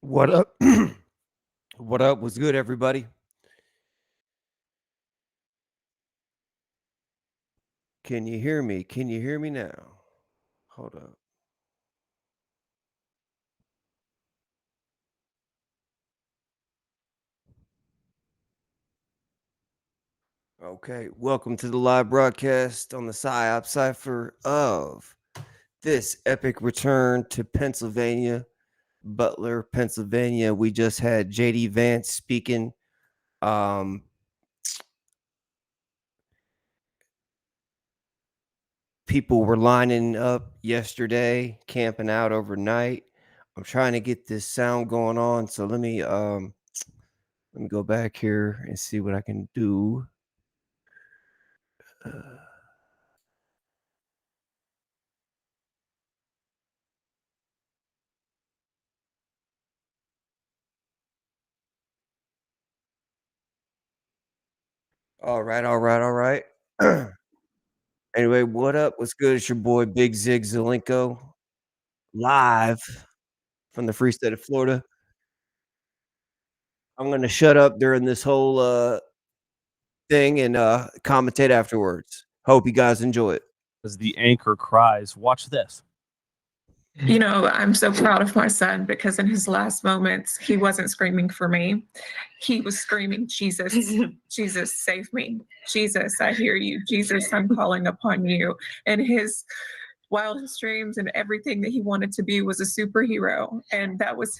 What up? What up? What's good, everybody? Can you hear me? Can you hear me now? Hold up. Okay, welcome to the live broadcast on the PSYOP cipher of this epic return to Pennsylvania, Butler, Pennsylvania. We just had JD Vance speaking. People were lining up yesterday, camping out overnight. I'm trying to get this sound going on, so let me go back here and see what I can do. All right. Anyway, what up? What's good? It's your boy Big Zig Zelenko, live from the free state of Florida. I'm gonna shut up during this whole thing and commentate afterwards. Hope you guys enjoy it. As the anchor cries, watch this. You know, I'm so proud of my son because in his last moments, he wasn't screaming for me. He was screaming, Jesus, Jesus, save me. Jesus, I hear you. Jesus, I'm calling upon you. And his wildest dreams and everything that he wanted to be was a superhero. And that was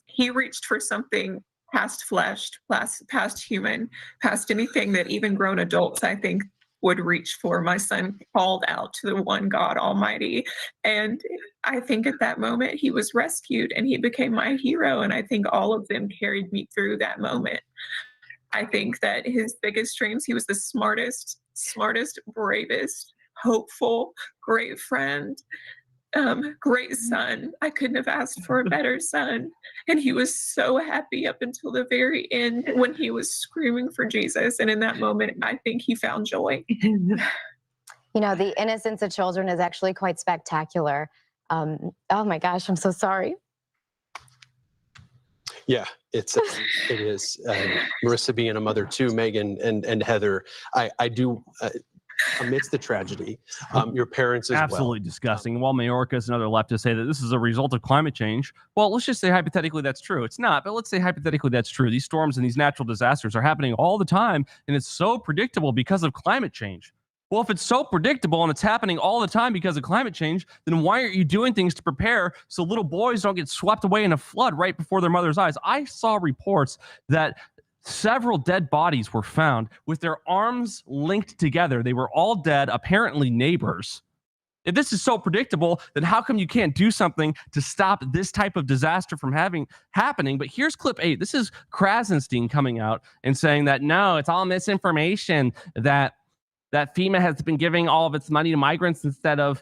he reached for something past flesh, past human, past anything that even grown adults, I think, would reach for. My son called out to the one God Almighty. And I think at that moment he was rescued and he became my hero. And I think all of them carried me through that moment. I think that his biggest dreams, he was the smartest, bravest, hopeful, great friend, great son. I couldn't have asked for a better son. And he was so happy up until the very end when he was screaming for Jesus. And in that moment, I think he found joy. You know, the innocence of children is actually quite spectacular. Oh my gosh, I'm so sorry. Yeah, it is. Marissa being a mother too, Megan and Heather, I do, amidst the tragedy, your parents as Absolutely well. disgusting. While Mayorkas and other leftists say that this is a result of climate change, well, let's just say hypothetically that's true. It's not, but let's say hypothetically that's true. These storms and these natural disasters are happening all the time, and it's so predictable because of climate change. Well, if it's so predictable and it's happening all the time because of climate change, then why aren't you doing things to prepare so little boys don't get swept away in a flood right before their mother's eyes? I saw reports that several dead bodies were found with their arms linked together. They were all dead, apparently neighbors. If this is so predictable, then how come you can't do something to stop this type of disaster from happening? But here's clip 8. This is Krasenstein coming out and saying that, no, it's all misinformation, that FEMA has been giving all of its money to migrants instead of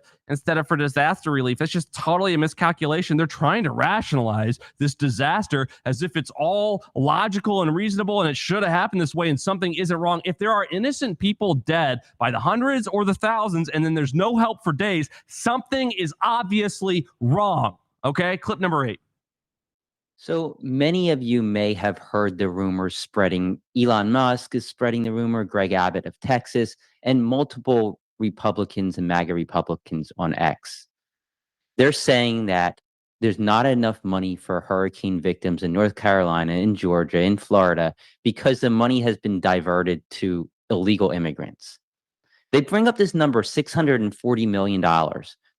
for disaster relief. It's just totally a miscalculation. They're trying to rationalize this disaster as if it's all logical and reasonable and it should have happened this way and something isn't wrong. If there are innocent people dead by the hundreds or the thousands and then there's no help for days, something is obviously wrong. Okay, clip number 8. So many of you may have heard the rumors spreading. Elon Musk is spreading the rumor, Greg Abbott of Texas, and multiple Republicans and MAGA Republicans on X. They're saying that there's not enough money for hurricane victims in North Carolina, in Georgia, in Florida, because the money has been diverted to illegal immigrants. They bring up this number, $640 million.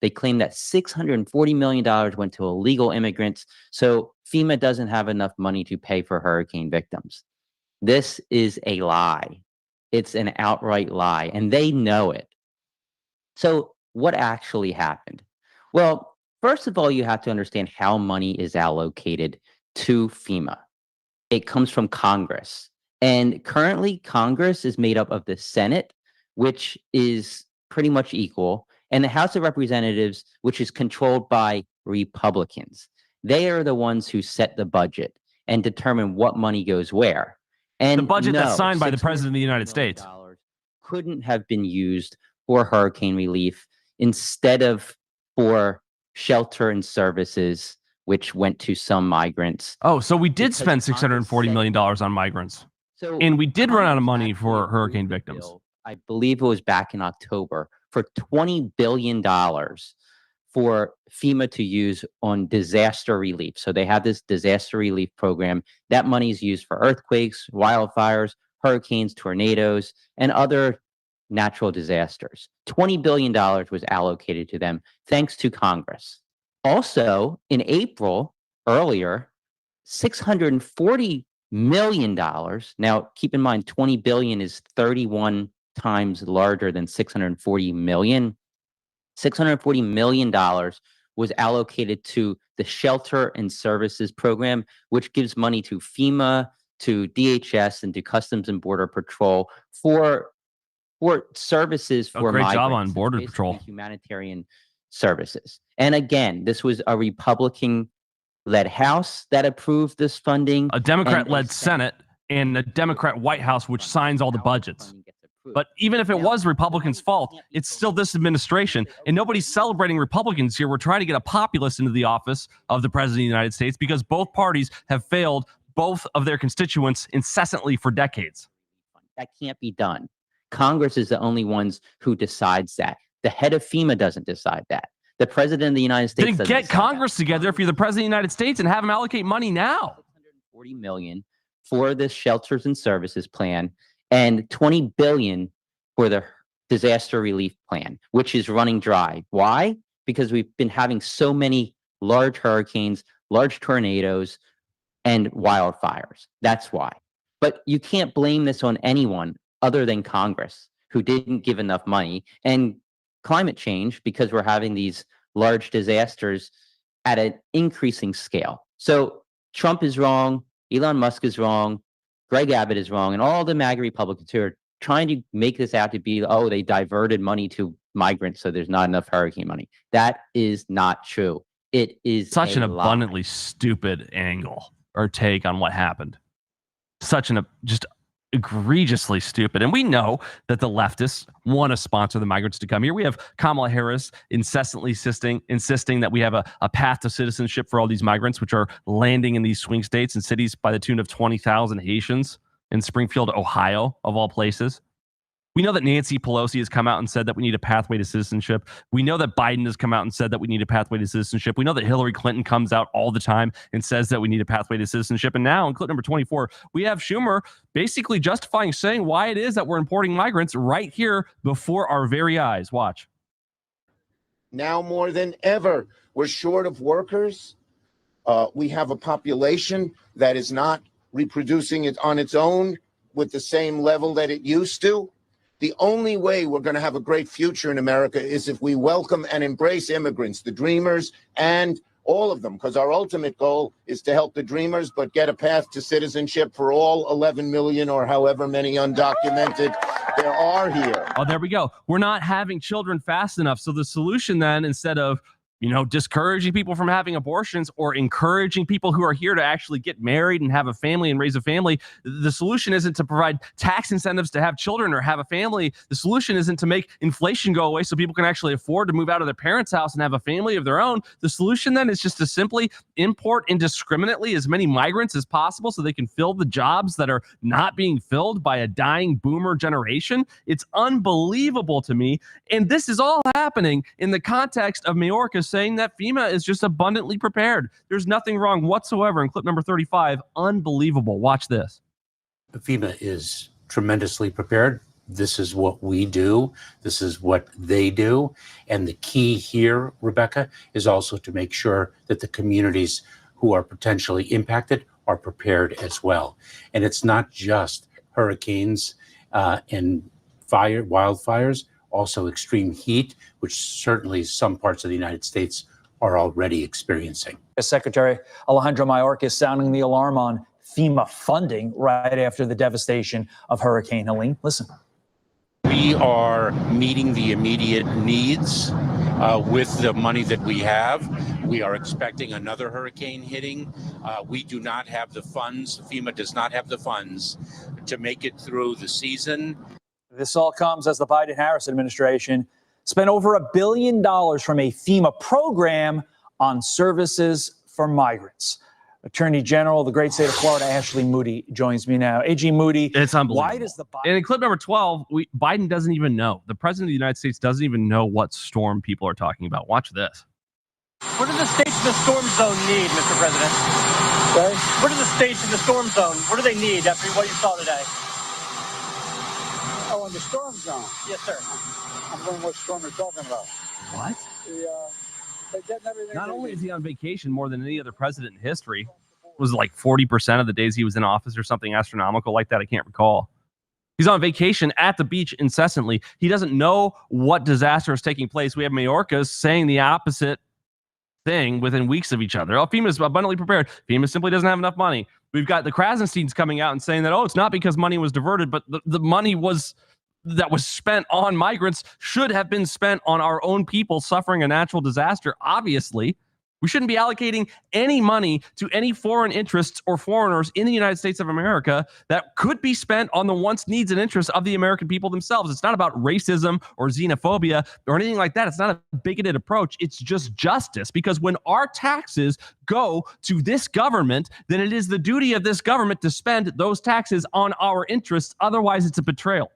They claim that $640 million went to illegal immigrants, so FEMA doesn't have enough money to pay for hurricane victims. This is a lie. It's an outright lie, and they know it. So what actually happened? Well, first of all, you have to understand how money is allocated to FEMA. It comes from Congress, and currently Congress is made up of the Senate, which is pretty much equal, and the House of Representatives, which is controlled by Republicans. They are the ones who set the budget and determine what money goes where. And the budget that's signed by the President of the United States couldn't have been used for hurricane relief instead of for shelter and services, which went to some migrants. Oh, so we did Because spend Congress $640 said- million on migrants. So And we did run out of Congress money actually for hurricane approved a victims. bill, I believe it was back in October, for $20 billion for FEMA to use on disaster relief. So they have this disaster relief program. That money is used for earthquakes, wildfires, hurricanes, tornadoes, and other natural disasters. $20 billion was allocated to them thanks to Congress. Also, in April, earlier, $640 million. Now, keep in mind, 20 billion is 31 times larger than 640 million. $640 million was allocated to the Shelter and Services Program, which gives money to FEMA, to DHS, and to Customs and Border Patrol for services for great migrants. job on It's Border basically Patrol. Humanitarian services. And again, this was a Republican-led House that approved this funding. A Democrat-led Senate and a Democrat White House, which signs all the budgets. But even if it was Republicans' fault, it's still this administration. And nobody's celebrating Republicans here. We're trying to get a populist into the office of the President of the United States because both parties have failed both of their constituents incessantly for decades. That can't be done. Congress is the only ones who decides that. The head of FEMA doesn't decide that. The President of the United States Then doesn't get decide Congress that. together if you're the President of the United States and have them allocate money now. $640 million for this shelters and services plan and $20 billion for the disaster relief plan, which is running dry. Why? Because we've been having so many large hurricanes, large tornadoes, and wildfires. That's why. But you can't blame this on anyone other than Congress, who didn't give enough money, and climate change, because we're having these large disasters at an increasing scale. So Trump is wrong, Elon Musk is wrong, Greg Abbott is wrong, and all the MAGA Republicans who are trying to make this out to be, oh, they diverted money to migrants, so there's not enough hurricane money. That is not true. It is Such an lie. abundantly stupid angle or take on what happened. Such an just egregiously stupid. And we know that the leftists want to sponsor the migrants to come here. We have Kamala Harris incessantly insisting that we have a path to citizenship for all these migrants, which are landing in these swing states and cities by the tune of 20,000 Haitians in Springfield, Ohio, of all places. We know that Nancy Pelosi has come out and said that we need a pathway to citizenship. We know that Biden has come out and said that we need a pathway to citizenship. We know that Hillary Clinton comes out all the time and says that we need a pathway to citizenship. And now in clip number 24, we have Schumer basically justifying saying why it is that we're importing migrants right here before our very eyes. Watch. Now more than ever, we're short of workers. We have a population that is not reproducing it on its own with the same level that it used to. The only way we're going to have a great future in America is if we welcome and embrace immigrants, the dreamers, and all of them, because our ultimate goal is to help the dreamers, but get a path to citizenship for all 11 million or however many undocumented there are here. Oh, there we go. We're not having children fast enough. So the solution then, instead of discouraging people from having abortions or encouraging people who are here to actually get married and have a family and raise a family, the solution isn't to provide tax incentives to have children or have a family. The solution isn't to make inflation go away so people can actually afford to move out of their parents' house and have a family of their own. The solution then is just to simply import indiscriminately as many migrants as possible so they can fill the jobs that are not being filled by a dying boomer generation. It's unbelievable to me. And this is all happening in the context of Mayorkas saying that FEMA is just abundantly prepared. There's nothing wrong whatsoever. In clip number 35, unbelievable. Watch this. FEMA is tremendously prepared. This is what we do. This is what they do. And the key here, Rebecca, is also to make sure that the communities who are potentially impacted are prepared as well. And it's not just hurricanes and wildfires, also extreme heat, which certainly some parts of the United States are already experiencing. Secretary Alejandro Mayorkas sounding the alarm on FEMA funding right after the devastation of Hurricane Helene. Listen. We are meeting the immediate needs with the money that we have. We are expecting another hurricane hitting. We do not have the funds. FEMA does not have the funds to make it through the season. This all comes as the Biden-Harris administration spent over $1 billion from a FEMA program on services for migrants. Attorney General of the great state of Florida, Ashley Moody, joins me now. AG Moody, It's unbelievable. why does the And in clip number 12, Biden doesn't even know. The president of the United States doesn't even know what storm people are talking about. Watch this. What do the states in the storm zone need, Mr. President? Sorry? What do the states in the storm zone, what do they need after what you saw today? Oh, in the storm zone. Yes, sir. I'm wondering what storm you're talking about. What? They're getting everything. Not only is he on vacation more than any other president in history, it was like 40% of the days he was in office or something astronomical like that. I can't recall. He's on vacation at the beach incessantly. He doesn't know what disaster is taking place. We have Mayorkas saying the opposite thing within weeks of each other. Oh, FEMA's abundantly prepared. FEMA simply doesn't have enough money. We've got the Krasensteins coming out and saying that, oh, it's not because money was diverted, but the money that was spent on migrants should have been spent on our own people suffering a natural disaster. Obviously, we shouldn't be allocating any money to any foreign interests or foreigners in the United States of America that could be spent on the wants, needs, and interests of the American people themselves. It's not about racism or xenophobia or anything like that. It's not a bigoted approach. It's just justice, because when our taxes go to this government, then it is the duty of this government to spend those taxes on our interests. Otherwise, it's a betrayal.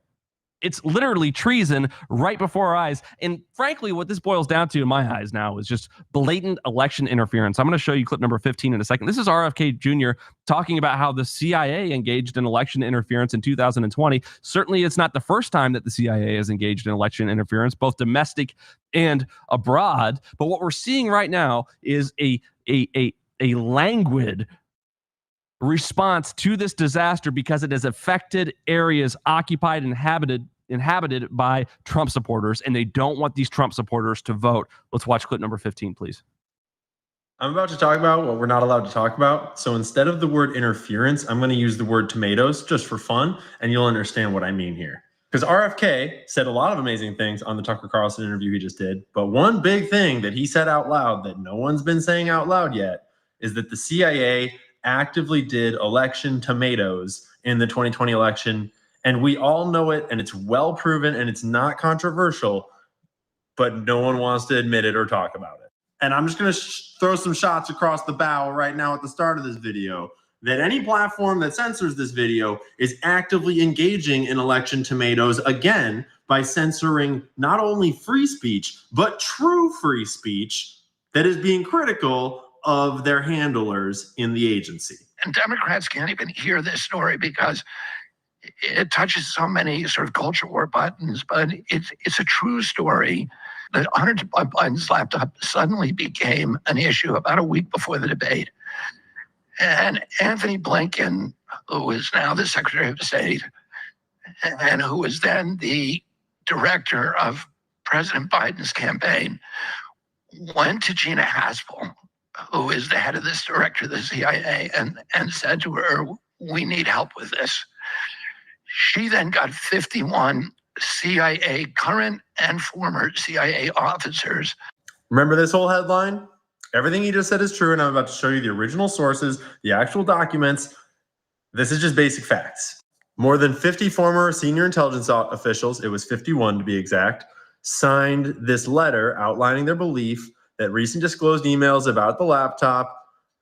It's literally treason right before our eyes. And frankly, what this boils down to in my eyes now is just blatant election interference. I'm going to show you clip number 15 in a second. This is RFK Jr. talking about how the CIA engaged in election interference in 2020. Certainly, it's not the first time that the CIA has engaged in election interference, both domestic and abroad. But what we're seeing right now is a languid response to this disaster because it has affected areas occupied and inhabited by Trump supporters, and they don't want these Trump supporters to vote. Let's watch clip number 15, please. I'm about to talk about what we're not allowed to talk about. So instead of the word interference, I'm going to use the word tomatoes just for fun, and you'll understand what I mean here. Because RFK said a lot of amazing things on the Tucker Carlson interview he just did, but one big thing that he said out loud that no one's been saying out loud yet is that the CIA actively did election tomatoes in the 2020 election. And we all know it, and it's well proven, and it's not controversial, but no one wants to admit it or talk about it. And I'm just going to throw some shots across the bow right now at the start of this video that any platform that censors this video is actively engaging in election tomatoes, again, by censoring not only free speech, but true free speech that is being critical of their handlers in the agency. And Democrats can't even hear this story because it touches so many sort of culture war buttons, but it's a true story that Hunter Biden's laptop suddenly became an issue about a week before the debate. And Anthony Blinken, who is now the Secretary of State, and who was then the director of President Biden's campaign, went to Gina Haspel, who is the head of this director of the CIA, and said to her, we need help with this. She then got 51 CIA, current and former CIA officers. Remember this whole headline? Everything he just said is true, and I'm about to show you the original sources, the actual documents. This is just basic facts. More than 50 former senior intelligence officials, it was 51 to be exact, signed this letter outlining their belief that recent disclosed emails about the laptop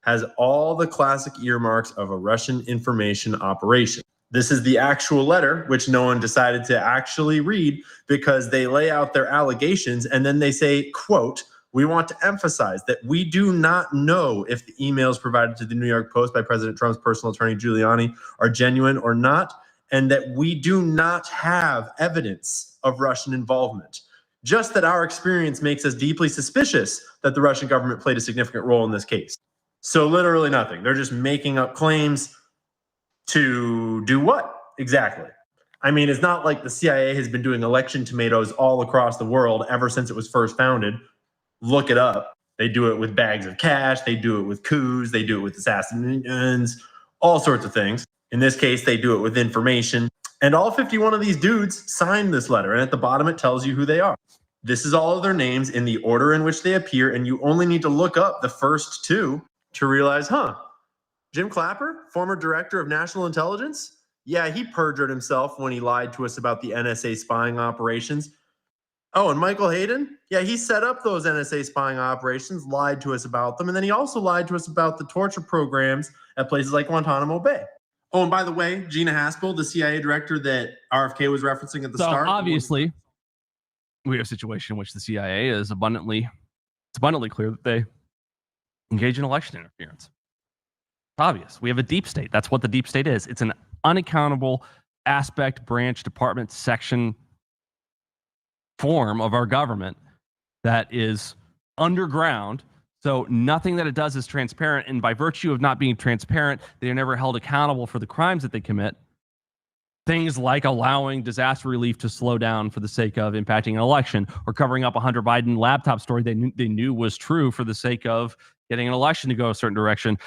has all the classic earmarks of a Russian information operation. This is the actual letter, which no one decided to actually read because they lay out their allegations and then they say, quote, we want to emphasize that we do not know if the emails provided to the New York Post by President Trump's personal attorney, Giuliani, are genuine or not, and that we do not have evidence of Russian involvement. Just that our experience makes us deeply suspicious that the Russian government played a significant role in this case. So literally nothing. They're just making up claims to do what exactly? I mean, it's not like the CIA has been doing election tomatoes all across the world ever since it was first founded. Look it up. They do it with bags of cash. They do it with coups. They do it with assassinations, all sorts of things. In this case, they do it with information. And all 51 of these dudes signed this letter. And at the bottom, it tells you who they are. This is all of their names in the order in which they appear. And you only need to look up the first two to realize, Jim Clapper, former director of national intelligence. Yeah, he perjured himself when he lied to us about the NSA spying operations. Oh, and Michael Hayden? Yeah, he set up those NSA spying operations, lied to us about them, and then he also lied to us about the torture programs at places like Guantanamo Bay. Oh, and by the way, Gina Haspel, the CIA director that RFK was referencing at the start. Obviously, we have a situation in which the CIA is abundantly clear that they engage in election interference. It's obvious. We have a deep state. That's what the deep state is. It's an unaccountable aspect, branch, department, section form of our government that is underground. So nothing that it does is transparent. And by virtue of not being transparent, they are never held accountable for the crimes that they commit. Things like allowing disaster relief to slow down for the sake of impacting an election, or covering up a Hunter Biden laptop story they knew was true for the sake of getting an election to go a certain direction.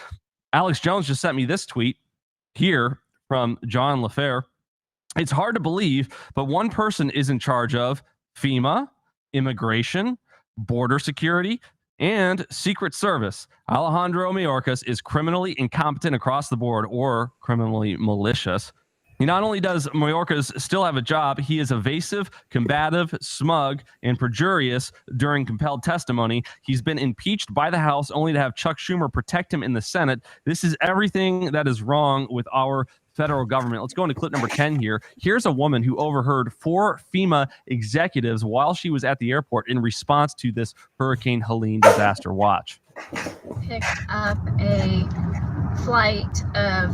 Alex Jones just sent me this tweet here from John LaFair. It's hard to believe, but one person is in charge of FEMA, immigration, border security, and Secret Service. Alejandro Mayorkas is criminally incompetent across the board, or criminally malicious. Not only does Mayorkas still have a job, he is evasive, combative, smug, and perjurious during compelled testimony. He's been impeached by the House only to have Chuck Schumer protect him in the Senate. This is everything that is wrong with our federal government. Let's go into clip number 10 here. Here's a woman who overheard 4 FEMA executives while she was at the airport in response to this Hurricane Helene disaster. Watch. Picked up a flight of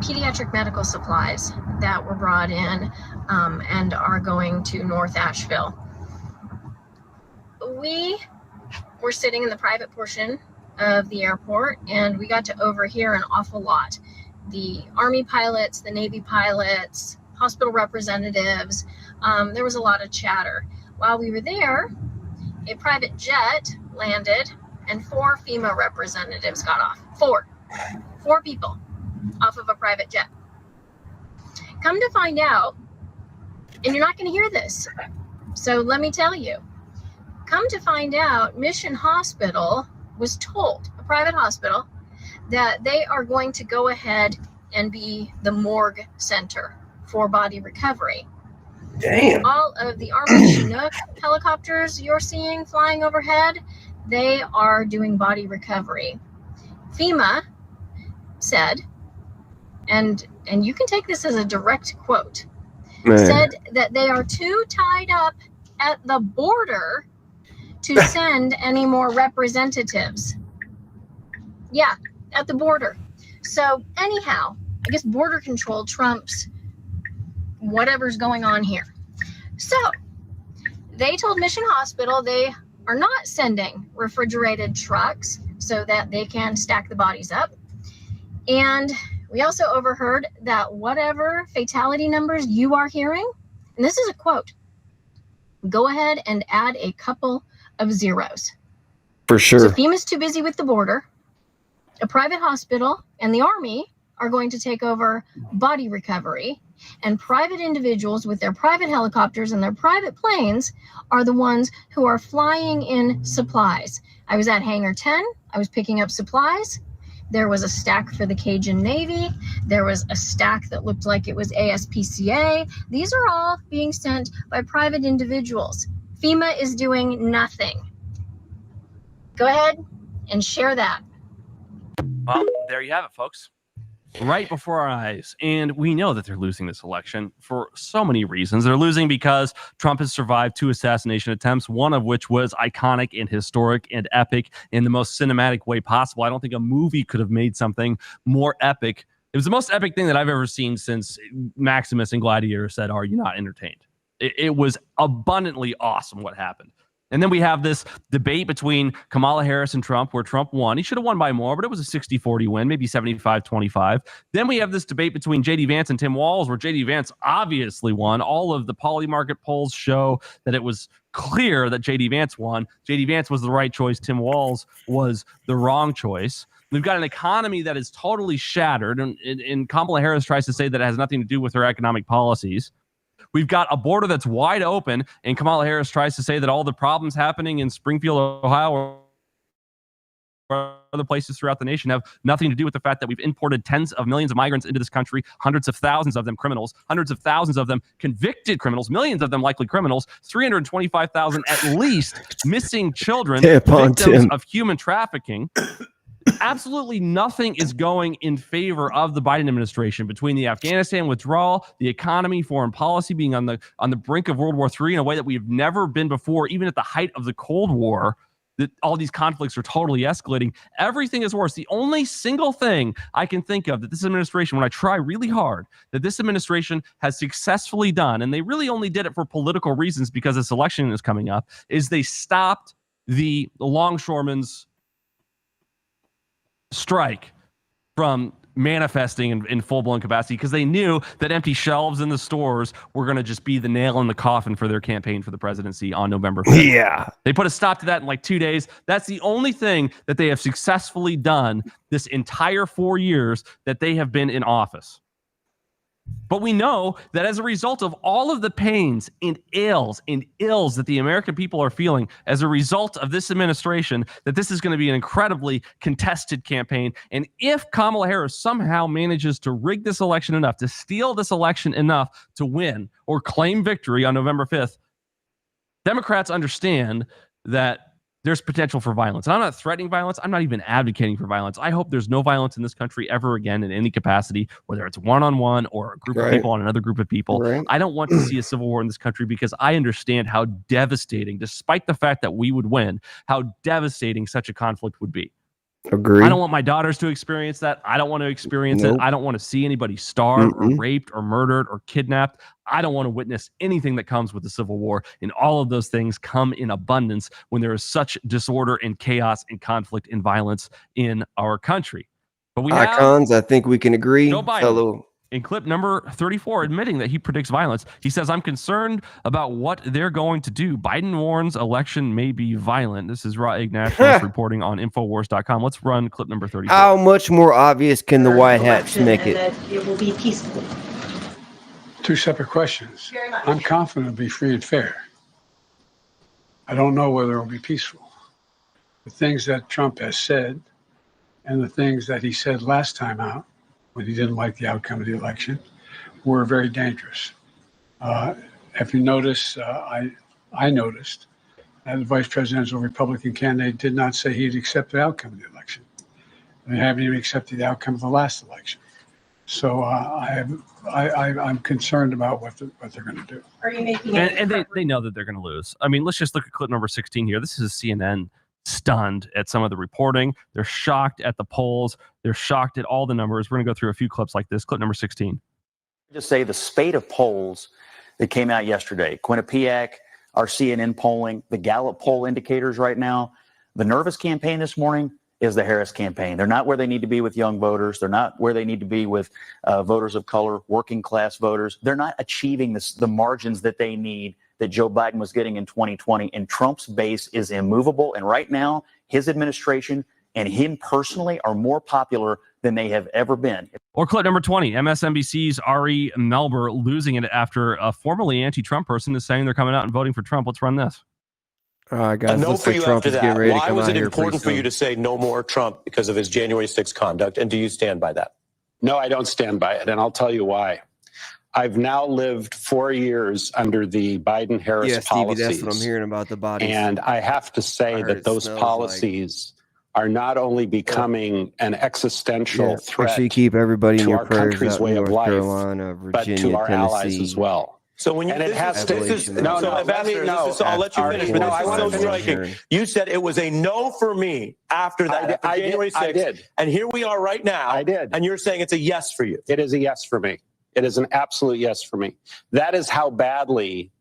pediatric medical supplies that were brought in and are going to North Asheville. We were sitting in the private portion of the airport, and we got to overhear an awful lot. The Army pilots, the Navy pilots, hospital representatives, there was a lot of chatter. While we were there, a private jet landed and 4 FEMA representatives got off. 4 people off of a private jet. Come to find out, and you're not going to hear this, so let me tell you. Come to find out, Mission Hospital was told, a private hospital, that they are going to go ahead and be the morgue center for body recovery. Damn. All of the Army Chinook helicopters you're seeing flying overhead, they are doing body recovery. FEMA said, and you can take this as a direct quote, said that they are too tied up at the border to send any more representatives. Yeah, at the border. So anyhow, I guess border control trumps whatever's going on here. So they told Mission Hospital they are not sending refrigerated trucks so that they can stack the bodies up. And we also overheard that whatever fatality numbers you are hearing, and this is a quote, go ahead and add a couple of zeros. For sure. So FEMA's too busy with the border. A private hospital and the Army are going to take over body recovery, and private individuals with their private helicopters and their private planes are the ones who are flying in supplies. I was at Hangar 10. I was picking up supplies. There was a stack for the Cajun Navy. There was a stack that looked like it was ASPCA. These are all being sent by private individuals. FEMA is doing nothing. Go ahead and share that. Well, there you have it, folks. Right before our eyes. And we know that they're losing this election for so many reasons. They're losing because Trump has survived 2 assassination attempts, one of which was iconic and historic and epic in the most cinematic way possible. I don't think a movie could have made something more epic. It was the most epic thing that I've ever seen since Maximus and Gladiator said, "Are you not entertained?" It was abundantly awesome what happened. And then we have this debate between Kamala Harris and Trump, where Trump won. He should have won by more, but it was a 60-40 win, maybe 75-25. Then we have this debate between J.D. Vance and Tim Walz, where J.D. Vance obviously won. All of the poly market polls show that it was clear that J.D. Vance won. J.D. Vance was the right choice. Tim Walz was the wrong choice. We've got an economy that is totally shattered, and Kamala Harris tries to say that it has nothing to do with her economic policies. We've got a border that's wide open, and Kamala Harris tries to say that all the problems happening in Springfield, Ohio other places throughout the nation have nothing to do with the fact that we've imported tens of millions of migrants into this country, hundreds of thousands of them criminals, hundreds of thousands of them convicted criminals, millions of them likely criminals, 325,000 at least missing children, victims of human trafficking. Absolutely nothing is going in favor of the Biden administration between the Afghanistan withdrawal, the economy, foreign policy being on the brink of World War III in a way that we've never been before, even at the height of the Cold War. That all these conflicts are totally escalating. Everything is worse. The only single thing I can think of that this administration, when I try really hard, that this administration has successfully done, and they really only did it for political reasons because this election is coming up, is they stopped the longshoremen's strike from manifesting in full-blown capacity because they knew that empty shelves in the stores were going to just be the nail in the coffin for their campaign for the presidency on November 5th. Yeah. They put a stop to that in like 2 days. That's the only thing that they have successfully done this entire 4 years that they have been in office. But we know that as a result of all of the pains and ills that the American people are feeling as a result of this administration, that this is going to be an incredibly contested campaign. And if Kamala Harris somehow manages to rig this election enough, to steal this election enough to win or claim victory on November 5th, Democrats understand that there's potential for violence. And I'm not threatening violence. I'm not even advocating for violence. I hope there's no violence in this country ever again in any capacity, whether it's one-on-one or a group of people on another group of people. I don't want to see a civil war in this country because I understand how devastating, despite the fact that we would win, how devastating such a conflict would be. Agree. I don't want my daughters to experience that. I don't want to experience it. I don't want to see anybody starved or raped or murdered or kidnapped. I don't want to witness anything that comes with the Civil War. And all of those things come in abundance when there is such disorder and chaos and conflict and violence in our country. But we have Icons, I think we can agree. Joe Biden. Fellow. In clip number 34, admitting that he predicts violence. He says, I'm concerned about what they're going to do. Biden warns election may be violent. This is Raw Egg Nationalist reporting on Infowars.com. Let's run clip number 34. How much more obvious can the White Hats make it? It will be peaceful. Two separate questions. I'm confident it'll be free and fair. I don't know whether it'll be peaceful. The things that Trump has said and the things that he said last time out, when he didn't like the outcome of the election, were very dangerous. If you notice, I noticed that the vice presidential Republican candidate did not say he'd accept the outcome of the election. They haven't even accepted the outcome of the last election. So I'm concerned about what they're going to do. Are you making and they know that they're going to lose. I mean, let's just look at clip number 16 here. This is CNN stunned at some of the reporting. They're shocked at the polls. They're shocked at all the numbers. We're going to go through a few clips like this. Clip number 16. Just say the spate of polls that came out yesterday. Quinnipiac, our CNN polling, the Gallup poll indicators right now. The nervous campaign this morning is the Harris campaign. They're not where they need to be with young voters. They're not where they need to be with voters of color, working class voters. They're not achieving the margins that they need that Joe Biden was getting in 2020. And Trump's base is immovable. And right now, his administration and him personally are more popular than they have ever been. Or clip number 20, MSNBC's Ari Melber losing it after a formerly anti-Trump person is saying they're coming out and voting for Trump. Let's run this. All right, guys. No Looks for like you Trump after is getting that. ready to Why come was out it here important for pretty you to say no more Trump because of his January 6th conduct? And do you stand by that? No, I don't stand by it. And I'll tell you why. I've now lived 4 years under the Biden-Harris policies. Stevie, that's what I'm hearing about the bodies. And I have to say that those policies are not only becoming an existential threat Actually, keep everybody in to your our prayers country's out way in of North life, Carolina, Virginia, but to our allies Tennessee. as well. So when you And it has to. Ambassador, I'll let you finish, but this is so striking. You said it was a no for me after that, after January 6th. I did. And here we are right now. I did. And you're saying it's a yes for you. It is a yes for me. It is an absolute yes for me. That is how badly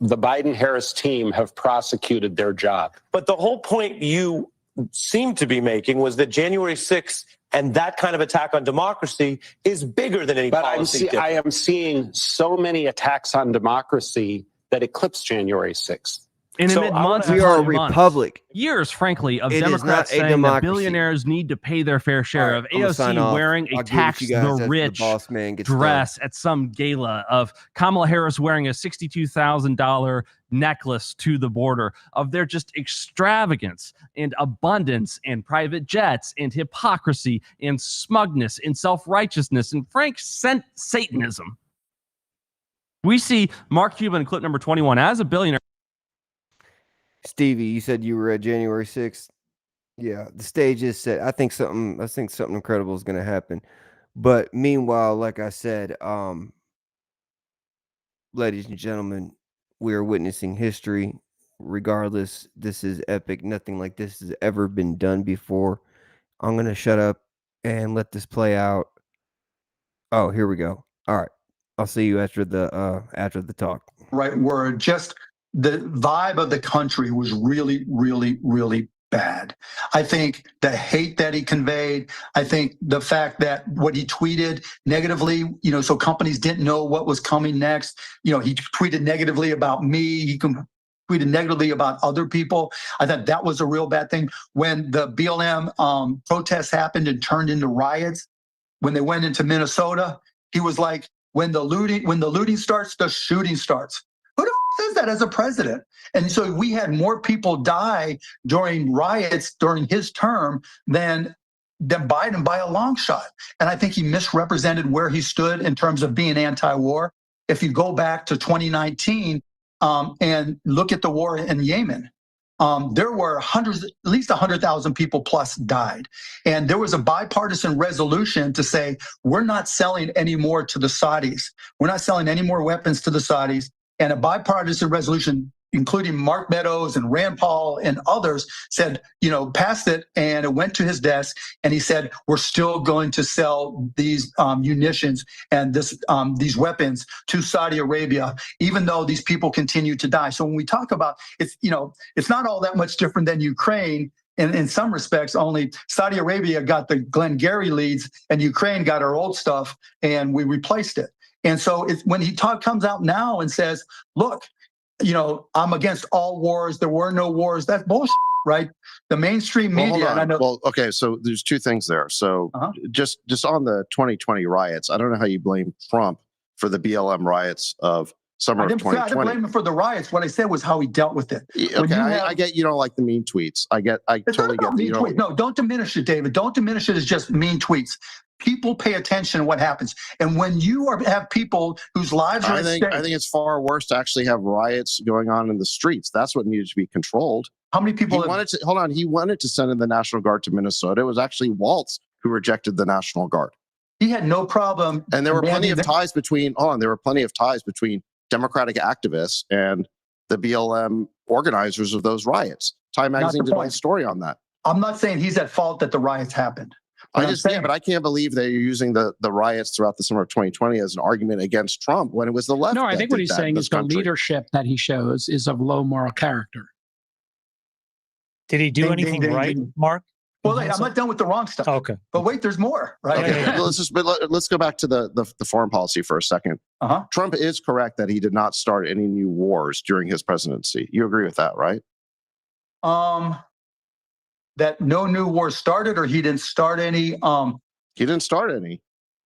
the Biden-Harris team have prosecuted their job. But the whole point you seem to be making was that January 6th and that kind of attack on democracy is bigger than any policy. But I am seeing so many attacks on democracy that eclipse January 6th. And So amid I wanna months ask- We are a upon months, republic. years, frankly, of It is Democrats not a saying that democracy. billionaires need to pay their fair share, All of right, I'm gonna sign AOC off. wearing a I'll get with tax you guys the after rich the boss man gets done. dress at some gala, of Kamala Harris wearing a $62,000 necklace to the border, of their just extravagance and abundance and private jets and hypocrisy and smugness and self-righteousness and frank Satanism. We see Mark Cuban in clip number 21 as a billionaire. Stevie, you said you were at January 6th. Yeah, the stage is set. I think something incredible is going to happen. But meanwhile, like I said, ladies and gentlemen, we are witnessing history. Regardless, this is epic. Nothing like this has ever been done before. I'm going to shut up and let this play out. Oh, here we go. All right. I'll see you after the talk. Right word. Just the vibe of the country was really, really, really bad. I think the hate that he conveyed, I think the fact that what he tweeted negatively, so companies didn't know what was coming next. He tweeted negatively about me. He tweeted negatively about other people. I thought that was a real bad thing. When the BLM protests happened and turned into riots, when they went into Minnesota, he was like, when the looting starts, the shooting starts. Who the f says that as a president? And so we had more people die during riots during his term than Biden by a long shot. And I think he misrepresented where he stood in terms of being anti-war. If you go back to 2019 and look at the war in Yemen, there were at least 100,000 people plus died. And there was a bipartisan resolution to say, we're not selling any more to the Saudis. We're not selling any more weapons to the Saudis. And a bipartisan resolution, including Mark Meadows and Rand Paul and others, said, passed it, and it went to his desk. And he said, we're still going to sell these munitions and these weapons to Saudi Arabia, even though these people continue to die. So when we talk about it's not all that much different than Ukraine. In some respects, only Saudi Arabia got the Glengarry leads and Ukraine got our old stuff, and we replaced it. And so when he comes out now and says, look, I'm against all wars. There were no wars. That's bullshit, right? The mainstream media. And I know, well, okay, so there's two things there. So just on the 2020 riots, I don't know how you blame Trump for the BLM riots of summer of 2020. I didn't blame him for the riots. What I said was how he dealt with it. Okay, I get you don't like the mean tweets. I totally get mean tweets. No, don't diminish it, David. Don't diminish it as just mean tweets. People pay attention to what happens. And when you have people whose lives are at stake. I think it's far worse to actually have riots going on in the streets. That's what needed to be controlled. How many people he wanted to send in the National Guard to Minnesota. It was actually Waltz who rejected the National Guard. He had no problem. And there were plenty of ties between Democratic activists and the BLM organizers of those riots. Time magazine did a story on that. I'm not saying he's at fault that the riots happened. But I can't believe that you're using the riots throughout the summer of 2020 as an argument against Trump when it was the left. No, I think what he's saying is the leadership that he shows is of low moral character. Did he do anything right, Mark? Well, I'm not done with the wrong stuff. Okay. But wait, there's more, right? Okay. Let's go back to the foreign policy for a second. Trump is correct that he did not start any new wars during his presidency. You agree with that, right? That no new wars started, or he didn't start any? He didn't start any.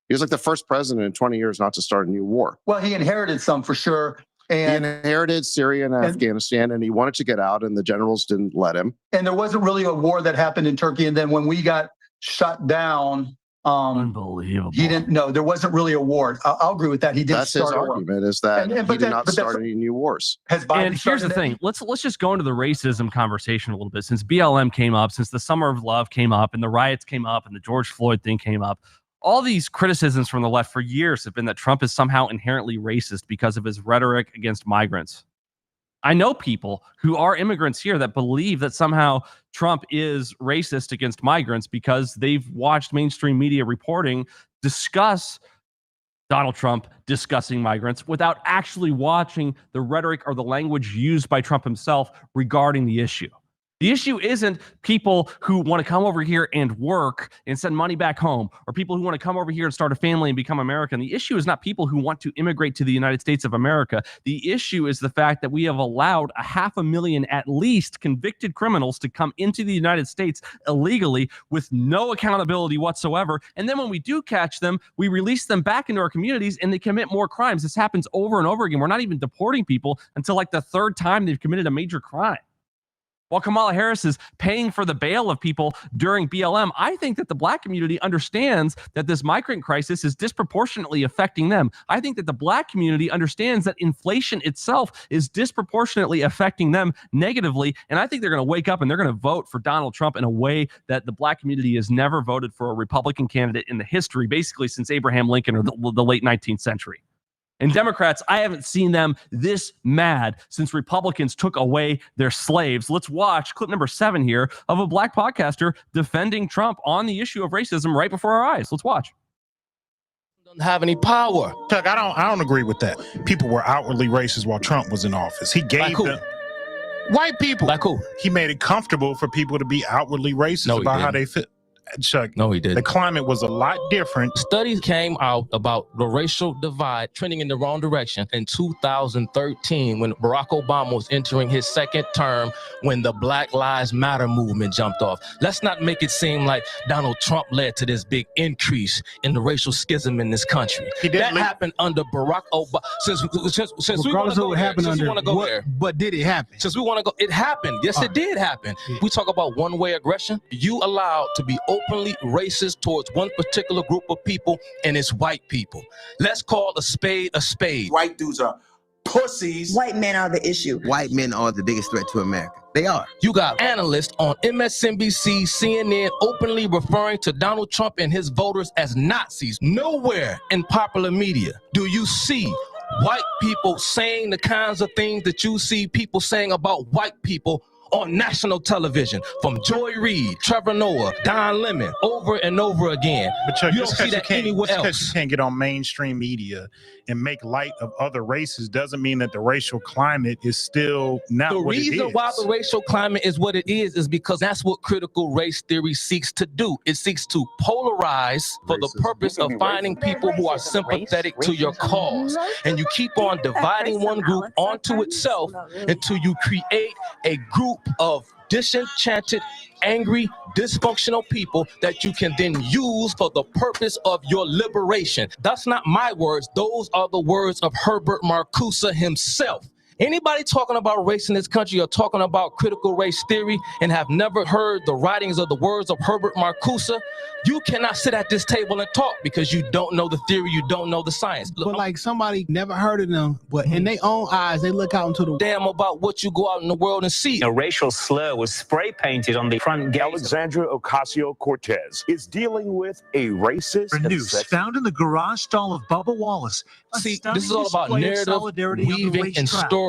He was like the first president in 20 years not to start a new war. Well, he inherited some for sure. And he inherited Syria and Afghanistan, and he wanted to get out, and the generals didn't let him. And there wasn't really a war that happened in Turkey. And then when we got shut down, unbelievable. He didn't. No, there wasn't really a war. I'll agree with that. He didn't. That's his argument, is that he did not start any new wars. And here's the thing. Let's just go into the racism conversation a little bit. Since BLM came up, since the Summer of Love came up, and the riots came up, and the George Floyd thing came up, all these criticisms from the left for years have been that Trump is somehow inherently racist because of his rhetoric against migrants. I know people who are immigrants here that believe that somehow Trump is racist against migrants because they've watched mainstream media reporting discuss Donald Trump discussing migrants without actually watching the rhetoric or the language used by Trump himself regarding the issue. The issue isn't people who want to come over here and work and send money back home, or people who want to come over here and start a family and become American. The issue is not people who want to immigrate to the United States of America. The issue is the fact that we have allowed 500,000 at least convicted criminals to come into the United States illegally with no accountability whatsoever. And then when we do catch them, we release them back into our communities and they commit more crimes. This happens over and over again. We're not even deporting people until like the third time they've committed a major crime. While Kamala Harris is paying for the bail of people during BLM, I think that the Black community understands that this migrant crisis is disproportionately affecting them. I think that the Black community understands that inflation itself is disproportionately affecting them negatively. And I think they're going to wake up and they're going to vote for Donald Trump in a way that the Black community has never voted for a Republican candidate in the history, basically since Abraham Lincoln or the late 19th century. And Democrats, I haven't seen them this mad since Republicans took away their slaves. Let's watch clip number 7 here of a Black podcaster defending Trump on the issue of racism right before our eyes. Let's watch. Doesn't have any power. Chuck, I don't agree with that. People were outwardly racist while Trump was in office. He gave them white people. Like who? He made it comfortable for people to be outwardly racist about how they fit. Chuck, no, he didn't. The climate was a lot different. Studies came out about the racial divide trending in the wrong direction in 2013 when Barack Obama was entering his second term, when the Black Lives Matter movement jumped off. Let's not make it seem like Donald Trump led to this big increase in the racial schism in this country. That happened under Barack Obama. Since we want to go there, but did it happen? Since we want to go, it happened. Yes, it did happen. We talk about one-way aggression. You allowed to be openly racist towards one particular group of people, and it's white people. Let's call a spade a spade. White dudes are pussies. White men are the issue. White men are the biggest threat to America. They are. You got analysts on MSNBC, CNN openly referring to Donald Trump and his voters as Nazis. Nowhere in popular media do you see white people saying the kinds of things that you see people saying about white people on national television, from Joy Reid, Trevor Noah, Don Lemon, over and over again. But Chuck, you don't see that anywhere else. You can't get on mainstream media and make light of other races doesn't mean that the racial climate is still not what it is. The reason why the racial climate is what it is because that's what critical race theory seeks to do. It seeks to polarize for the purpose of finding people who are sympathetic to your cause. And you keep on dividing one group onto itself until you create a group of disenchanted, angry, dysfunctional people that you can then use for the purpose of your liberation. That's not my words. Those are the words of Herbert Marcuse himself. Anybody talking about race in this country or talking about critical race theory and have never heard the writings or the words of Herbert Marcuse, you cannot sit at this table and talk because you don't know the theory, you don't know the science. But like somebody never heard of them, but in their own eyes, they look out into the damn about what you go out in the world and see. A racial slur was spray painted on the front gate. Alexandria Ocasio-Cortez is dealing with a racist For news found in the garage stall of Bubba Wallace. See, this is all about narrative weaving and storytelling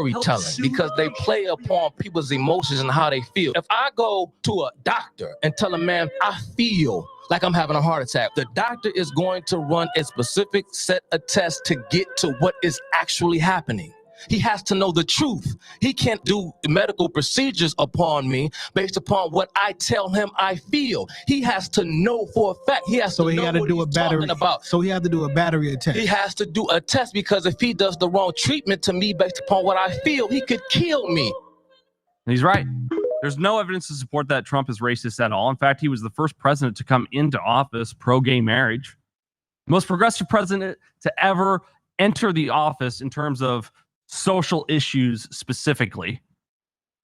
because they play upon people's emotions and how they feel. If I go to a doctor and tell a man, I feel like I'm having a heart attack, the doctor is going to run a specific set of tests to get to what is actually happening. He has to know the truth. He can't do medical procedures upon me based upon what I tell him I feel. He has to know for a fact. He has to know what he's talking about. So he had to do a battery test. He has to do a test because if he does the wrong treatment to me based upon what I feel, he could kill me. He's right. There's no evidence to support that Trump is racist at all. In fact, he was the first president to come into office pro-gay marriage. Most progressive president to ever enter the office in terms of social issues specifically,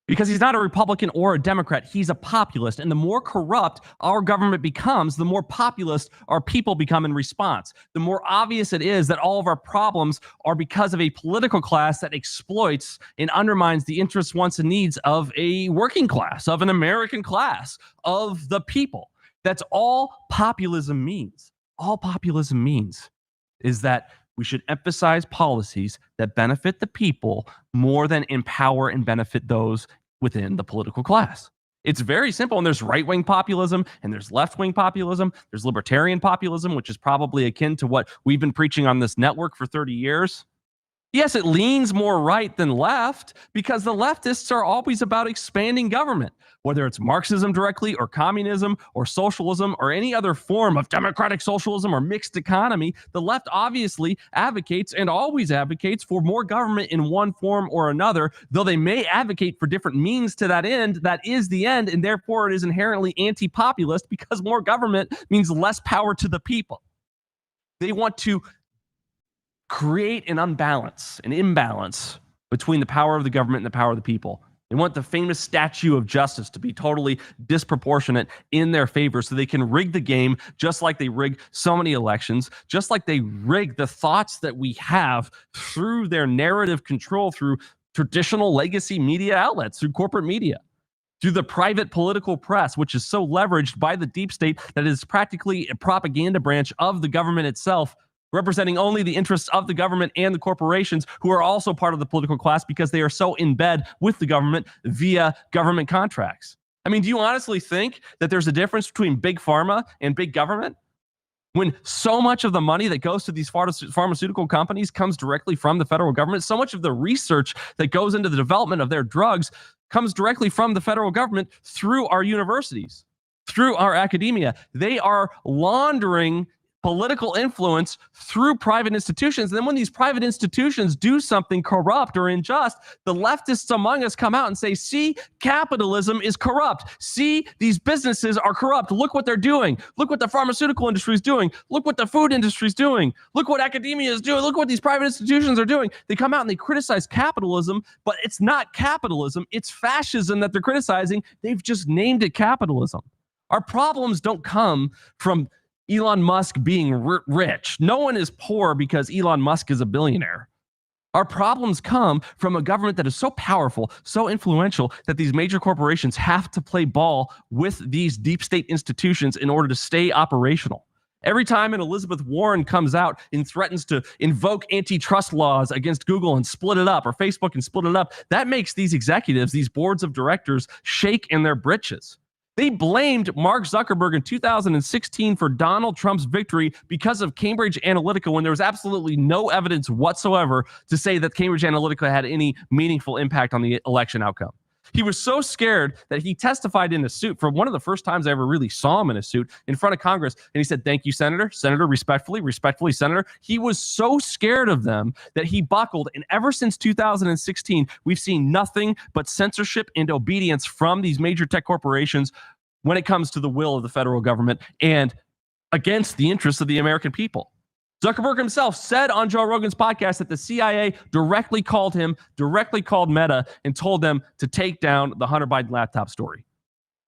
because he's not a Republican or a Democrat. He's a populist. And the more corrupt our government becomes, the more populist our people become in response. The more obvious it is that all of our problems are because of a political class that exploits and undermines the interests, wants, and needs of a working class, of an American class, of the people. That's all populism means. All populism means is that we should emphasize policies that benefit the people more than empower and benefit those within the political class. It's very simple. And there's right-wing populism and there's left-wing populism. There's libertarian populism, which is probably akin to what we've been preaching on this network for 30 years. Yes, it leans more right than left because the leftists are always about expanding government, whether it's Marxism directly or communism or socialism or any other form of democratic socialism or mixed economy. The left obviously advocates and always advocates for more government in one form or another, though they may advocate for different means to that end. That is the end, and therefore it is inherently anti-populist because more government means less power to the people. They want to create an imbalance between the power of the government and the power of the people. They want the famous statue of justice to be totally disproportionate in their favor so they can rig the game just like they rig so many elections, just like they rig the thoughts that we have through their narrative control, through traditional legacy media outlets, through corporate media, through the private political press, which is so leveraged by the deep state that is practically a propaganda branch of the government itself, representing only the interests of the government and the corporations who are also part of the political class because they are so in bed with the government via government contracts. I mean, do you honestly think that there's a difference between big pharma and big government? When so much of the money that goes to these pharmaceutical companies comes directly from the federal government, so much of the research that goes into the development of their drugs comes directly from the federal government through our universities, through our academia. They are laundering political influence through private institutions. And then when these private institutions do something corrupt or unjust, the leftists among us come out and say, see, capitalism is corrupt. See, these businesses are corrupt. Look what they're doing. Look what the pharmaceutical industry is doing. Look what the food industry is doing. Look what academia is doing. Look what these private institutions are doing. They come out and they criticize capitalism, but it's not capitalism. It's fascism that they're criticizing. They've just named it capitalism. Our problems don't come from Elon Musk being rich. No one is poor because Elon Musk is a billionaire. Our problems come from a government that is so powerful, so influential that these major corporations have to play ball with these deep state institutions in order to stay operational. Every time an Elizabeth Warren comes out and threatens to invoke antitrust laws against Google and split it up, or Facebook and split it up, that makes these executives, these boards of directors, shake in their britches. They blamed Mark Zuckerberg in 2016 for Donald Trump's victory because of Cambridge Analytica when there was absolutely no evidence whatsoever to say that Cambridge Analytica had any meaningful impact on the election outcome. He was so scared that he testified in a suit for one of the first times I ever really saw him in a suit in front of Congress. And he said, "Thank you, Senator. Senator, respectfully, Senator." He was so scared of them that he buckled. And ever since 2016, we've seen nothing but censorship and obedience from these major tech corporations when it comes to the will of the federal government and against the interests of the American people. Zuckerberg himself said on Joe Rogan's podcast that the CIA directly called Meta and told them to take down the Hunter Biden laptop story.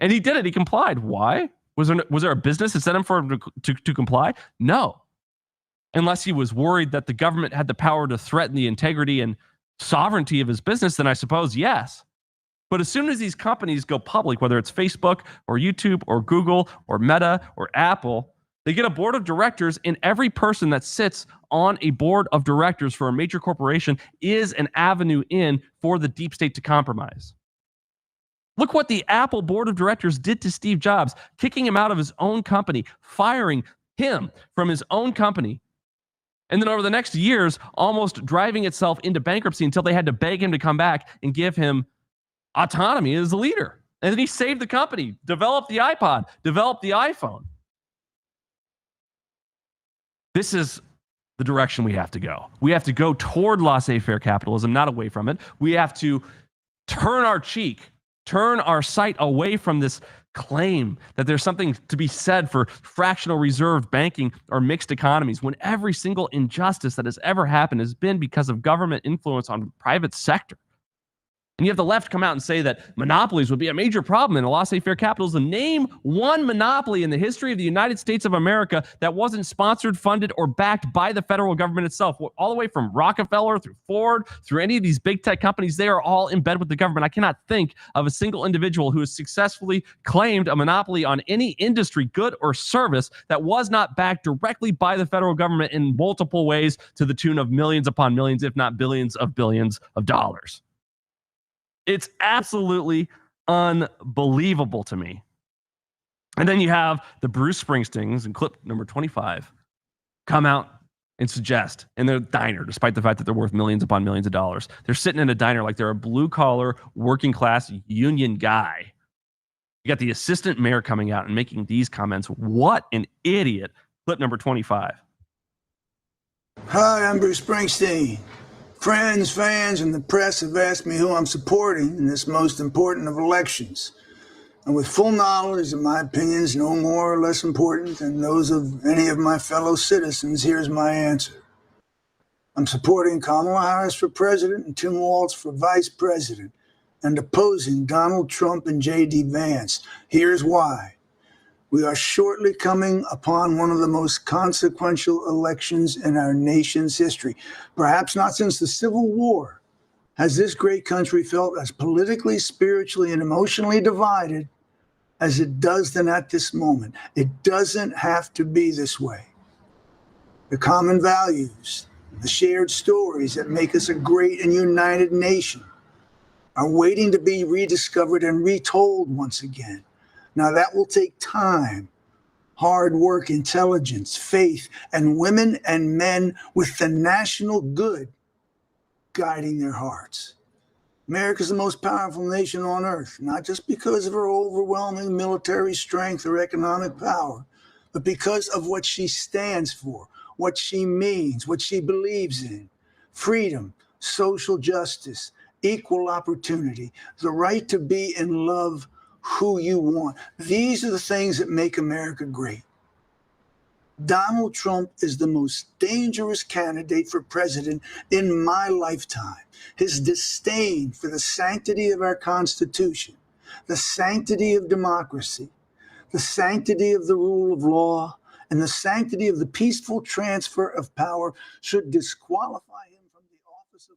And he did it. He complied. Why? Was there a business that sent him for him to comply? No. Unless he was worried that the government had the power to threaten the integrity and sovereignty of his business, then I suppose yes. But as soon as these companies go public, whether it's Facebook or YouTube or Google or Meta or Apple, they get a board of directors, and every person that sits on a board of directors for a major corporation is an avenue in for the deep state to compromise. Look what the Apple board of directors did to Steve Jobs, kicking him out of his own company, firing him from his own company. And then over the next years, almost driving itself into bankruptcy until they had to beg him to come back and give him autonomy as a leader. And then he saved the company, developed the iPod, developed the iPhone. This is the direction we have to go. We have to go toward laissez-faire capitalism, not away from it. We have to turn our sight away from this claim that there's something to be said for fractional reserve banking or mixed economies, when every single injustice that has ever happened has been because of government influence on the private sector. And you have the left come out and say that monopolies would be a major problem in a laissez-faire capitalism. Name one monopoly in the history of the United States of America that wasn't sponsored, funded, or backed by the federal government itself. All the way from Rockefeller through Ford, through any of these big tech companies, they are all in bed with the government. I cannot think of a single individual who has successfully claimed a monopoly on any industry, good or service, that was not backed directly by the federal government in multiple ways to the tune of millions upon millions, if not billions of dollars. It's absolutely unbelievable to me. And then you have the Bruce Springsteens in clip number 25 come out and suggest in their diner, despite the fact that they're worth millions upon millions of dollars. They're sitting in a diner like they're a blue-collar, working-class union guy. You got the assistant mayor coming out and making these comments. What an idiot. Clip number 25. Hi, I'm Bruce Springsteen. Friends, fans, and the press have asked me who I'm supporting in this most important of elections. And with full knowledge that my opinions no more or less important than those of any of my fellow citizens, here's my answer. I'm supporting Kamala Harris for president and Tim Walz for vice president, and opposing Donald Trump and J.D. Vance. Here's why. We are shortly coming upon one of the most consequential elections in our nation's history. Perhaps not since the Civil War has this great country felt as politically, spiritually, and emotionally divided as it does then at this moment. It doesn't have to be this way. The common values, the shared stories that make us a great and united nation are waiting to be rediscovered and retold once again. Now that will take time, hard work, intelligence, faith, and women and men with the national good guiding their hearts. America is the most powerful nation on earth, not just because of her overwhelming military strength or economic power, but because of what she stands for, what she means, what she believes in. Freedom, social justice, equal opportunity, the right to be and love who you want. These are the things that make America great. Donald Trump is the most dangerous candidate for president in my lifetime. His disdain for the sanctity of our Constitution, the sanctity of democracy, the sanctity of the rule of law, and the sanctity of the peaceful transfer of power should disqualify him from the office of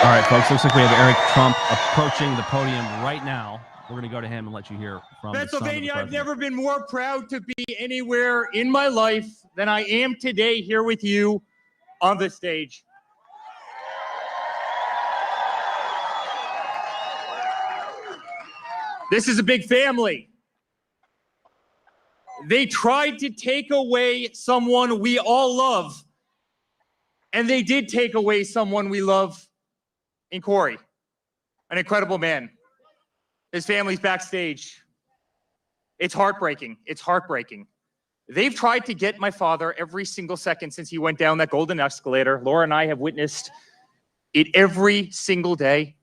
All right, folks, looks like we have Eric Trump approaching the podium right now. We're going to go to him and let you hear from Pennsylvania. I've never been more proud to be anywhere in my life than I am today here with you on the stage. This is a big family. They tried to take away someone we all love, and they did take away someone we love in Corey, an incredible man. His family's backstage. It's heartbreaking. It's heartbreaking. They've tried to get my father every single second since he went down that golden escalator. Laura and I have witnessed it every single day.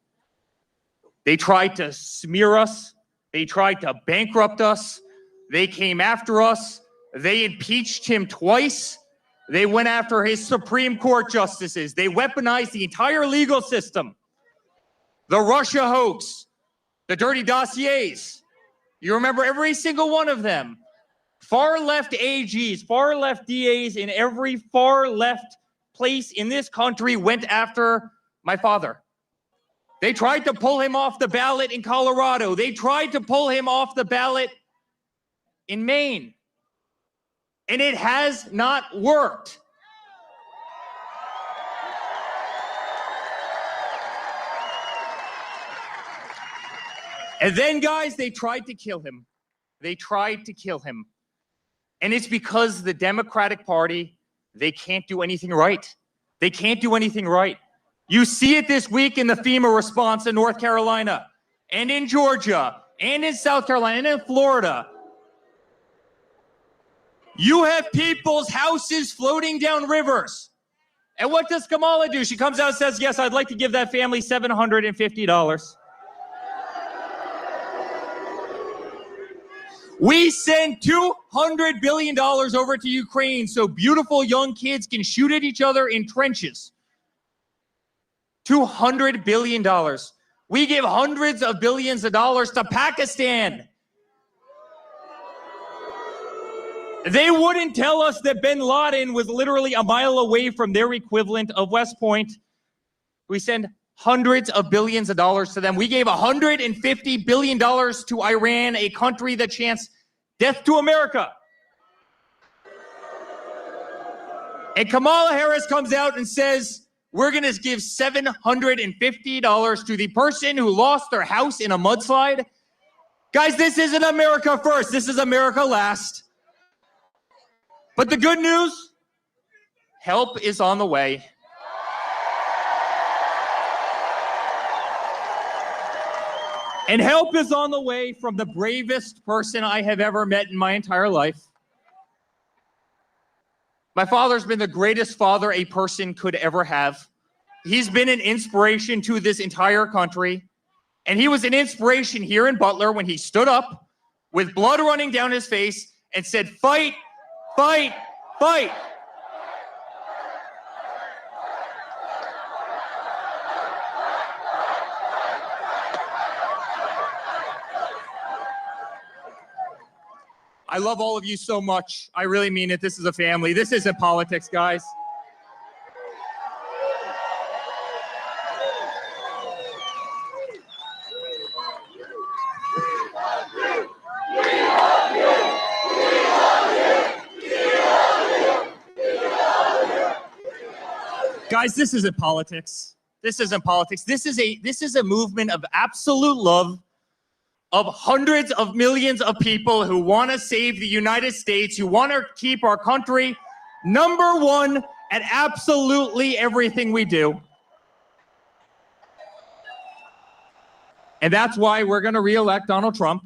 They tried to smear us. They tried to bankrupt us. They came after us. They impeached him twice. They went after his Supreme Court justices. They weaponized the entire legal system. The Russia hoax, the dirty dossiers. You remember every single one of them. Far left AGs, far left DAs in every far left place in this country went after my father. They tried to pull him off the ballot in Colorado. They tried to pull him off the ballot in Maine. And it has not worked. And then, guys, they tried to kill him. They tried to kill him. And it's because the Democratic Party, they can't do anything right. They can't do anything right. You see it this week in the FEMA response in North Carolina, and in Georgia, and in South Carolina, and in Florida. You have people's houses floating down rivers. And what does Kamala do? She comes out and says, yes, I'd like to give that family $750. We send $200 billion over to Ukraine so beautiful young kids can shoot at each other in trenches. $200 billion. We give hundreds of billions of dollars to Pakistan. They wouldn't tell us that bin Laden was literally a mile away from their equivalent of West Point. We send hundreds of billions of dollars to them. We gave $150 billion to Iran, a country that chants death to America. And Kamala Harris comes out and says, we're going to give $750 to the person who lost their house in a mudslide. Guys, this isn't America first. This is America last. But the good news, help is on the way. And help is on the way from the bravest person I have ever met in my entire life. My father's been the greatest father a person could ever have. He's been an inspiration to this entire country. And he was an inspiration here in Butler when he stood up with blood running down his face and said, fight, fight, fight. I love all of you so much. I really mean it. This is a family. This isn't politics, guys. Guys, this isn't politics. This isn't politics. This is a movement of absolute love of hundreds of millions of people who want to save the United States, who want to keep our country number one at absolutely everything we do. And that's why we're going to re-elect Donald Trump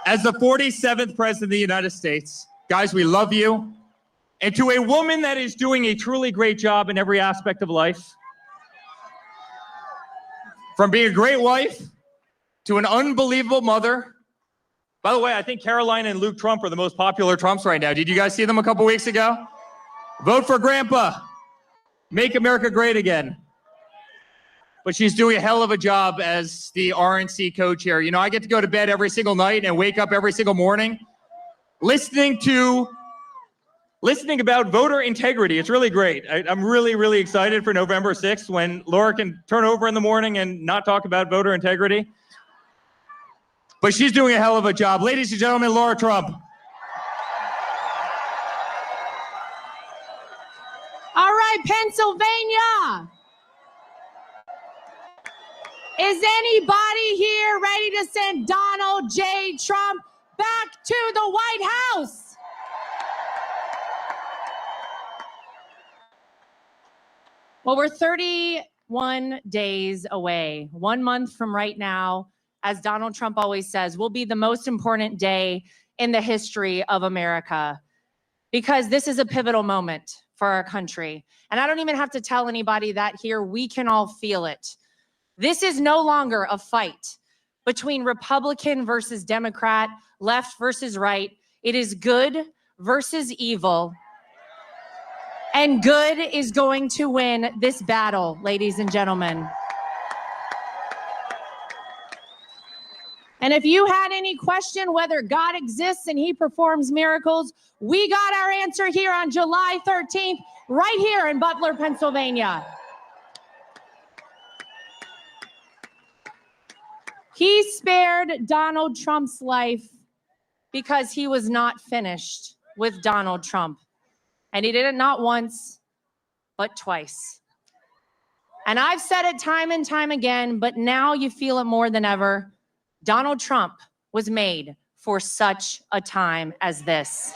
as the 47th president of the United States. Guys, we love you. And to a woman that is doing a truly great job in every aspect of life, from being a great wife to an unbelievable mother. By the way, I think Caroline and Luke Trump are the most popular Trumps right now. Did you guys see them a couple weeks ago? Vote for Grandpa. Make America great again. But she's doing a hell of a job as the RNC co-chair. You know, I get to go to bed every single night and wake up every single morning listening about voter integrity. It's really great. I'm really, really excited for November 6th when Laura can turn over in the morning and not talk about voter integrity. But she's doing a hell of a job. Ladies and gentlemen, Laura Trump. All right, Pennsylvania. Is anybody here ready to send Donald J. Trump back to the White House? Well, we're 31 days away. 1 month from right now, as Donald Trump always says, will be the most important day in the history of America, because this is a pivotal moment for our country. And I don't even have to tell anybody that here. We can all feel it. This is no longer a fight between Republican versus Democrat, left versus right. It is good versus evil. And good is going to win this battle, ladies and gentlemen. And if you had any question whether God exists and he performs miracles, we got our answer here on July 13th, right here in Butler, Pennsylvania. He spared Donald Trump's life because he was not finished with Donald Trump. And he did it not once, but twice. And I've said it time and time again, but now you feel it more than ever. Donald Trump was made for such a time as this.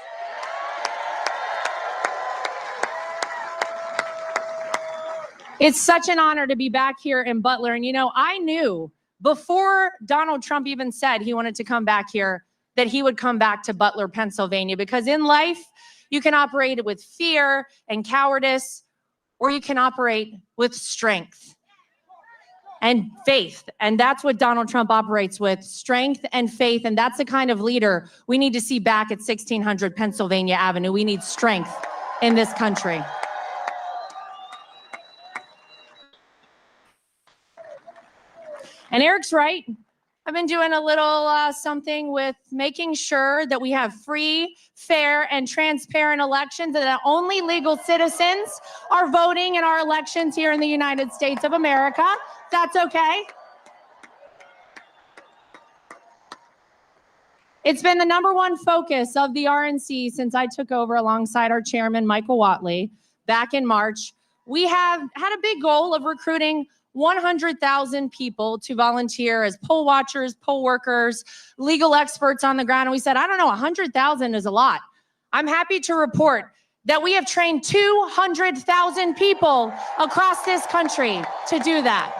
It's such an honor to be back here in Butler. And you know, I knew before Donald Trump even said he wanted to come back here that he would come back to Butler, Pennsylvania, because in life, you can operate with fear and cowardice, or you can operate with strength and faith. And that's what Donald Trump operates with, strength and faith. And that's the kind of leader we need to see back at 1600 Pennsylvania Avenue. We need strength in this country. And Eric's right. I've been doing a little something with making sure that we have free, fair, and transparent elections, and that only legal citizens are voting in our elections here in the United States of America. That's okay. It's been the #1 focus of the RNC since I took over alongside our chairman, Michael Whatley, back in March. We have had a big goal of recruiting 100,000 people to volunteer as poll watchers, poll workers, legal experts on the ground. And we said, I don't know, 100,000 is a lot. I'm happy to report that we have trained 200,000 people across this country to do that.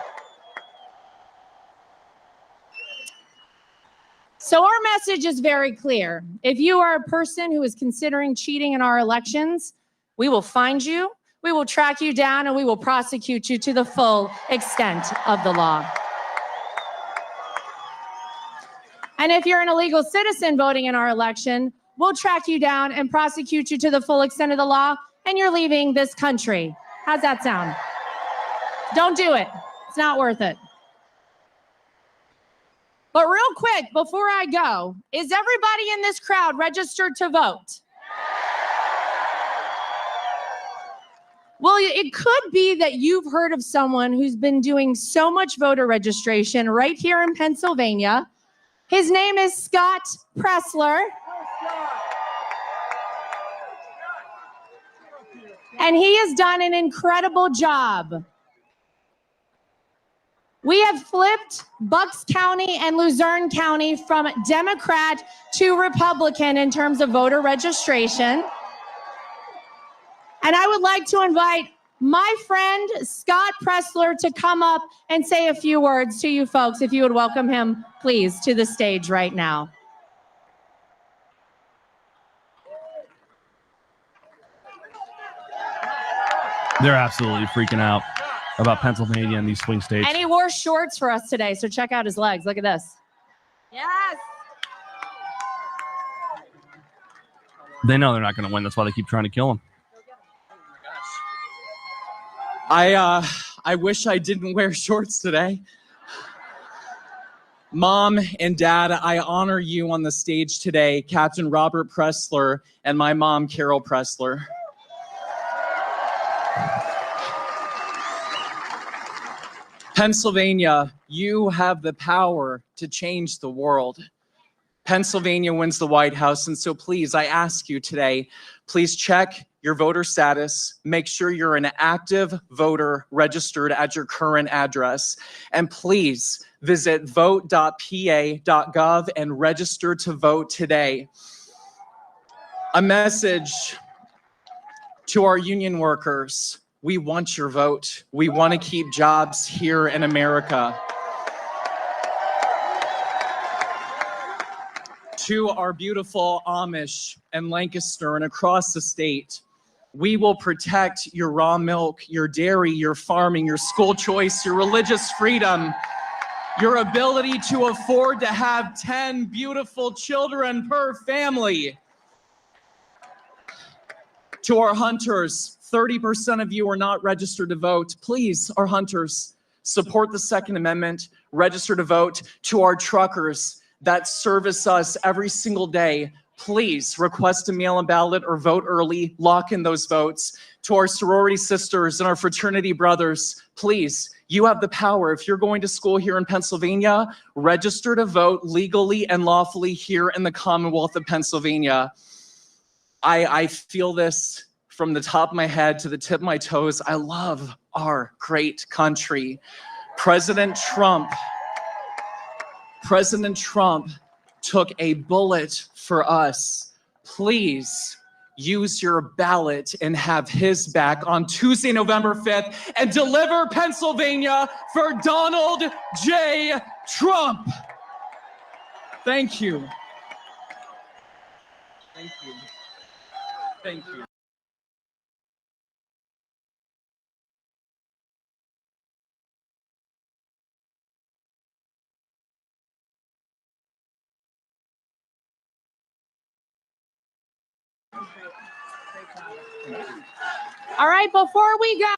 So our message is very clear. If you are a person who is considering cheating in our elections, we will find you, we will track you down, and we will prosecute you to the full extent of the law. And if you're an illegal citizen voting in our election, we'll track you down and prosecute you to the full extent of the law, and you're leaving this country. How's that sound? Don't do it. It's not worth it. But real quick, before I go, is everybody in this crowd registered to vote? Well, it could be that you've heard of someone who's been doing so much voter registration right here in Pennsylvania. His name is Scott Pressler. And he has done an incredible job. We have flipped Bucks County and Luzerne County from Democrat to Republican in terms of voter registration. And I would like to invite my friend Scott Pressler to come up and say a few words to you folks, if you would welcome him, please, to the stage right now. They're absolutely freaking out about Pennsylvania and these swing states. And he wore shorts for us today, so check out his legs. Look at this. Yes. They know they're not going to win. That's why they keep trying to kill him. I wish I didn't wear shorts today. Mom and Dad, I honor you on the stage today, Captain Robert Pressler and my mom, Carol Pressler. Pennsylvania, you have the power to change the world. Pennsylvania wins the White House, and so please, I ask you today, please check your voter status, make sure you're an active voter registered at your current address, and please visit vote.pa.gov and register to vote today. A message to our union workers: we want your vote. We want to keep jobs here in America. To our beautiful Amish and Lancaster and across the state, we will protect your raw milk, your dairy, your farming, your school choice, your religious freedom, your ability to afford to have 10 beautiful children per family. To our hunters, 30% of you are not registered to vote. Please, our hunters, support the Second Amendment, register to vote. To our truckers that service us every single day, please request a mail-in ballot or vote early, lock in those votes. To our sorority sisters and our fraternity brothers, please, you have the power. If you're going to school here in Pennsylvania, register to vote legally and lawfully here in the Commonwealth of Pennsylvania. I feel this from the top of my head to the tip of my toes. I love our great country. President Trump took a bullet for us. Please use your ballot and have his back on Tuesday, November 5th, and deliver Pennsylvania for Donald J. Trump. Thank you. Thank you. Thank you. All right, before we go.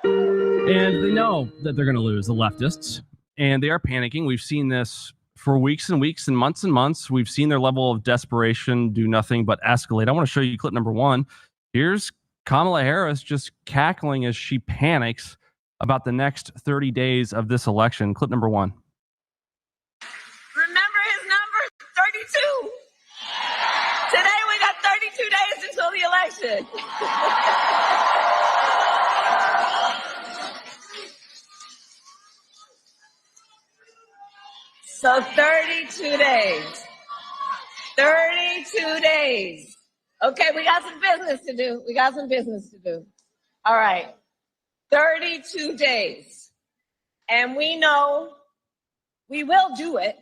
And they know that they're going to lose, the leftists, and they are panicking. We've seen this for weeks and weeks and months. We've seen their level of desperation do nothing but escalate. I want to show you clip number one. Here's Kamala Harris just cackling as she panics about the next 30 days of this election. Clip number one. Remember his number, 32. Today we got 32 days until the election. So 32 days. 32 days. Okay, we got some business to do. We got some business to do. All right. 32 days. And we know we will do it.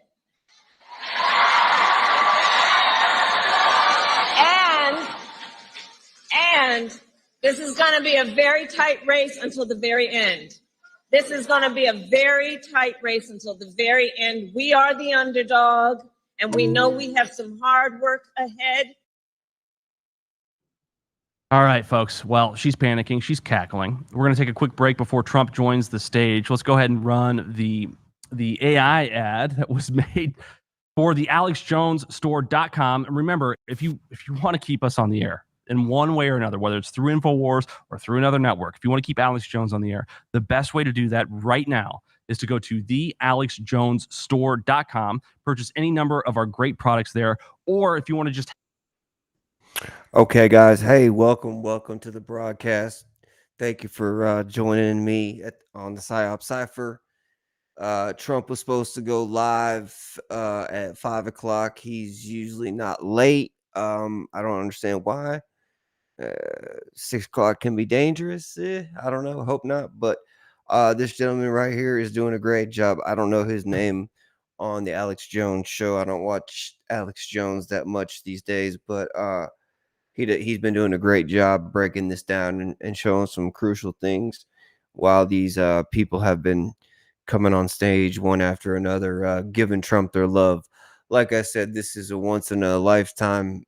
And this is going to be a very tight race until the very end. This is going to be a very tight race until the very end. We are the underdog, and we know we have some hard work ahead. All right, folks. Well, she's panicking. She's cackling. We're going to take a quick break before Trump joins the stage. Let's go ahead and run the AI ad that was made for the AlexJonesStore.com. And remember, if you want to keep us on the air in one way or another, whether it's through InfoWars or through another network, if you want to keep Alex Jones on the air, the best way to do that right now is to go to the AlexJonesStore.com, purchase any number of our great products there, or if you want to just... Okay, guys. Hey, welcome to the broadcast. Thank you for joining me on the PsyOp Cypher. Trump was supposed to go live at 5 o'clock. He's usually not late. I don't understand why. 6 o'clock can be dangerous. I don't know. Hope not. But this gentleman right here is doing a great job. I don't know his name on the Alex Jones show. I don't watch Alex Jones that much these days, but he's been doing a great job breaking this down and showing some crucial things while these people have been coming on stage one after another, giving Trump their love. Like I said, this is a once in a lifetime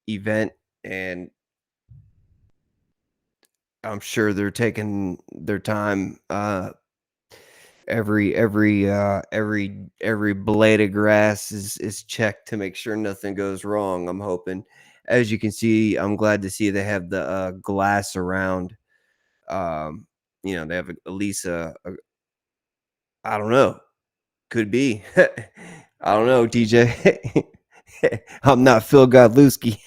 event, and I'm sure they're taking their time. Every blade of grass is checked to make sure nothing goes wrong. I'm hoping. As you can see, I'm glad to see they have the glass around. They have at least I don't know. Could be. I don't know, DJ. I'm not Phil Godlewski.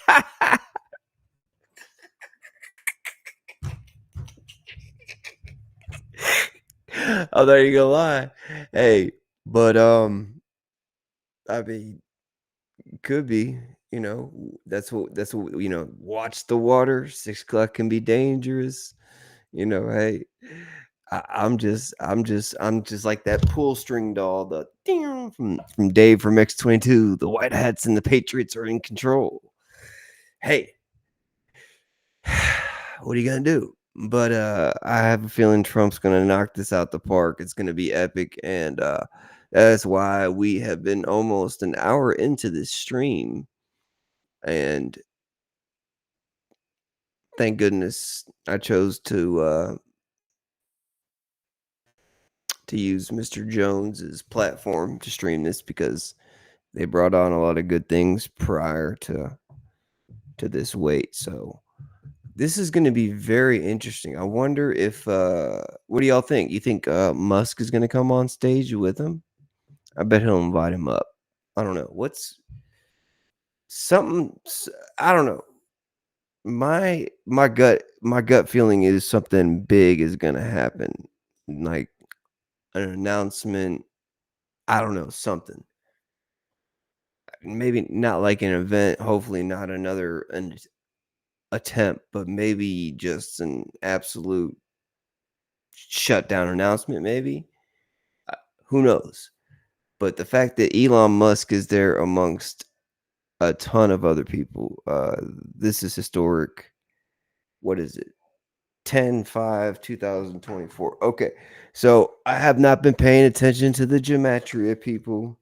Oh, there you go. Lie. Hey, but I mean, could be. That's what watch the water. 6 o'clock can be dangerous. Hey, I'm just like that pull string doll, the ding from Dave from X-22. The White Hats and the Patriots are in control. Hey, what are you gonna do? But I have a feeling Trump's gonna knock this out the park. It's gonna be epic, and that's why we have been almost an hour into this stream, and thank goodness I chose to use Mr. Jones's platform to stream this, because they brought on a lot of good things prior to this wait. So this is going to be very interesting. I wonder if what do y'all think? You think Musk is going to come on stage with him? I bet he'll invite him up. I don't know. What's something? I don't know. My gut feeling is something big is going to happen, like an announcement. I don't know, something. Maybe not like an event. Hopefully not another attempt, but maybe just an absolute shutdown announcement. Maybe. Who knows? But the fact that Elon Musk is there amongst a ton of other people, this is historic. What is it? 10/5/2024. Okay. So I have not been paying attention to the gematria, people,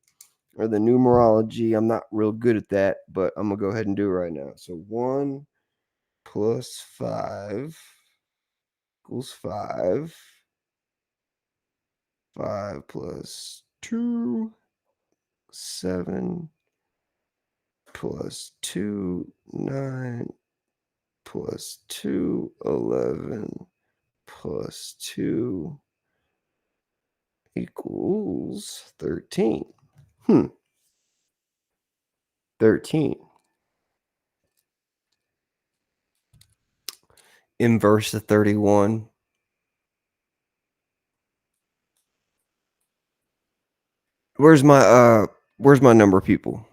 or the numerology. I'm not real good at that, but I'm going to go ahead and do it right now. So 1 + 5 = 5. 5 + 2 = 7 + 2 = 9 + 2 = 11 + 2 = 13. 13. Inverse of 31. Where's my number, people?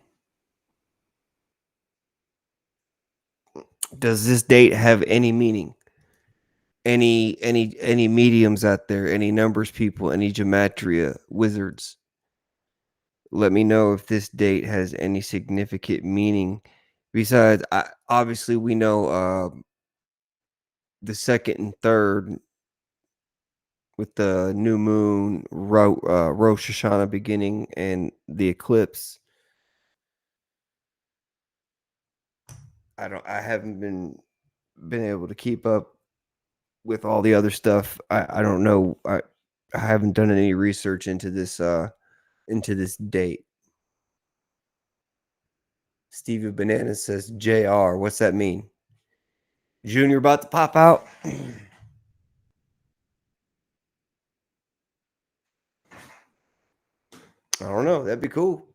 Does this date have any meaning? Any mediums out there? Any numbers, people? Any gematria wizards? Let me know if this date has any significant meaning. Besides, obviously we know the second and third with the new moon, Rosh Hashanah beginning, and the eclipse. I haven't been able to keep up with all the other stuff. I don't know. I haven't done any research into this date. Stevie Banana says JR. What's that mean? Junior about to pop out? I don't know. That'd be cool.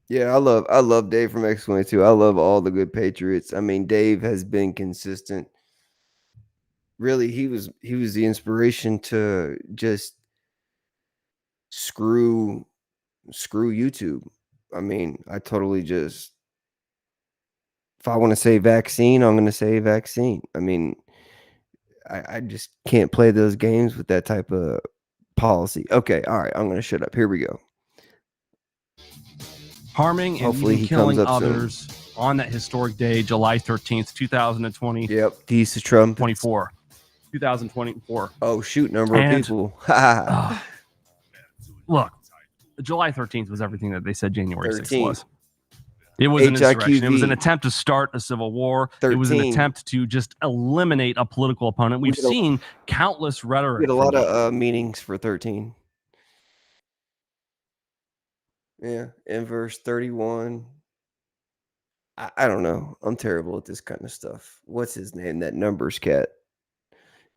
Yeah, I love Dave from X22. I love all the good Patriots. I mean, Dave has been consistent. Really, he was the inspiration to just screw YouTube. I mean, I totally just, if I want to say vaccine, I'm going to say vaccine. I mean, I just can't play those games with that type of policy. Okay, all right, I'm going to shut up. Here we go. Harming Hopefully and even killing others on that historic day, July 13th, 2020. Yep, peace to Trump. 2024. Oh, shoot, number of people. Look, July 13th was everything that they said January 6th was. It was an insurrection. It was an attempt to start a civil war. 13. It was an attempt to just eliminate a political opponent. We've seen countless rhetoric. We had a lot of meanings for 13. Yeah, inverse 31. I don't know. I'm terrible at this kind of stuff. What's his name? That numbers cat.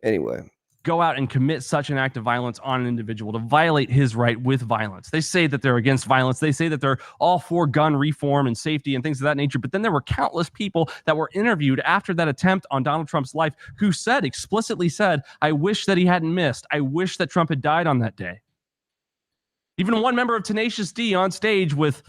Anyway. Go out and commit such an act of violence on an individual to violate his right with violence. They say that they're against violence. They say that they're all for gun reform and safety and things of that nature. But then there were countless people that were interviewed after that attempt on Donald Trump's life who explicitly said, I wish that he hadn't missed. I wish that Trump had died on that day. Even one member of Tenacious D on stage with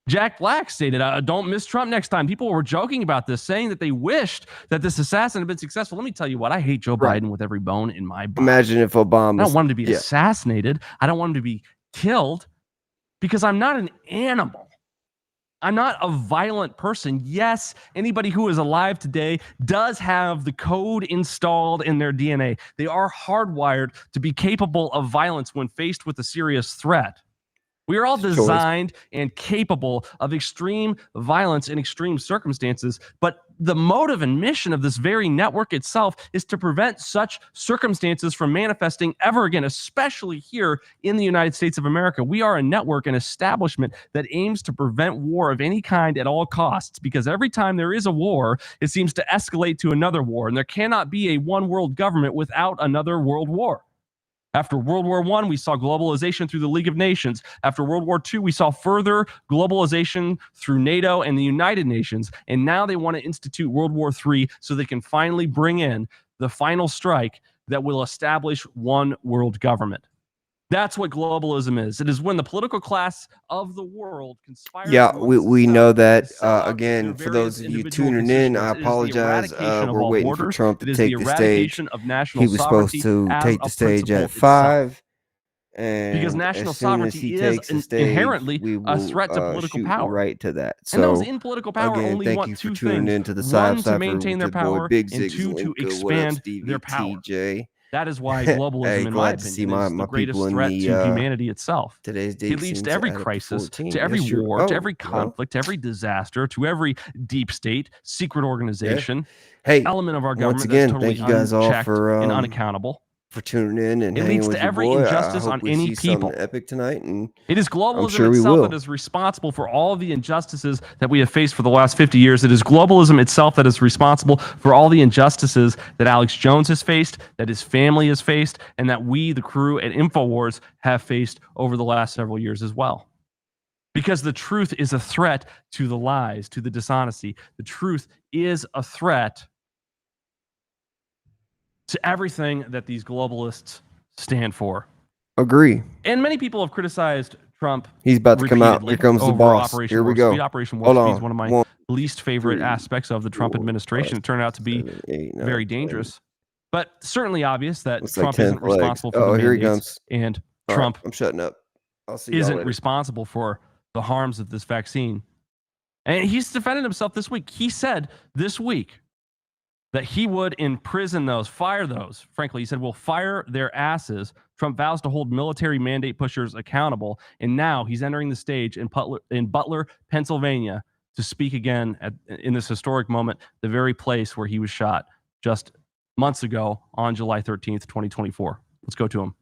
Jack Black stated, don't miss Trump next time. People were joking about this, saying that they wished that this assassin had been successful. Let me tell you what, I hate Joe Biden with every bone in my body. Imagine if Obama... I don't want him to be assassinated. I don't want him to be killed because I'm not an animal. I'm not a violent person. Yes, anybody who is alive today does have the code installed in their DNA. They are hardwired to be capable of violence when faced with a serious threat. We are all designed and capable of extreme violence in extreme circumstances, but the motive and mission of this very network itself is to prevent such circumstances from manifesting ever again, especially here in the United States of America. We are a network, an establishment that aims to prevent war of any kind at all costs, because every time there is a war, it seems to escalate to another war, and there cannot be a one world government without another world war. After World War I, we saw globalization through the League of Nations. After World War II, we saw further globalization through NATO and the United Nations. And now they want to institute World War III so they can finally bring in the final strike that will establish one world government. That's what globalism is. It is when the political class of the world conspires. Yeah, we know that. Again, for those of you tuning in, I apologize. We're waiting for Trump to take the stage. He was supposed to take the stage at 5. And because national sovereignty is inherently a threat to political power. Right to that. So, and those in political power again, only want two things. Into the one, to maintain their power, and two, to expand their power. That is why globalism, in my opinion, is the greatest threat to humanity itself. It leads to every crisis, to every war, to every conflict, to every disaster, to every deep state, secret organization, element of our government that's totally unchecked and unaccountable. For tuning in and it leads to every injustice on any people. Epic tonight, and it is globalism itself that is responsible for all of the injustices that we have faced for the last 50 years. It is globalism itself that is responsible for all the injustices that Alex Jones has faced, that his family has faced, and that we, the crew at InfoWars, have faced over the last several years as well. Because the truth is a threat to the lies, to the dishonesty. The truth is a threat to everything that these globalists stand for. Agree. And many people have criticized Trump. He's about to come out. Here comes the over boss. Operation Here we Warp go. Speed. Operation Warp Hold Speed on. is one of my 1, least favorite 3, aspects of the Trump 4, administration. 5, It turned out to be 7, 8, 9, very 10. dangerous, but certainly obvious that Looks like Trump 10 isn't legs. responsible for Oh, the here he mandates, comes. and All right, Trump I'm shutting up. I'll see y'all isn't later. responsible for the harms of this vaccine. And he's defended himself this week. He said this week that he would imprison those, fire those. Frankly, he said, we'll fire their asses. Trump vows to hold military mandate pushers accountable. And now he's entering the stage in Butler, Pennsylvania, to speak again in this historic moment, the very place where he was shot just months ago on July 13th, 2024. Let's go to him.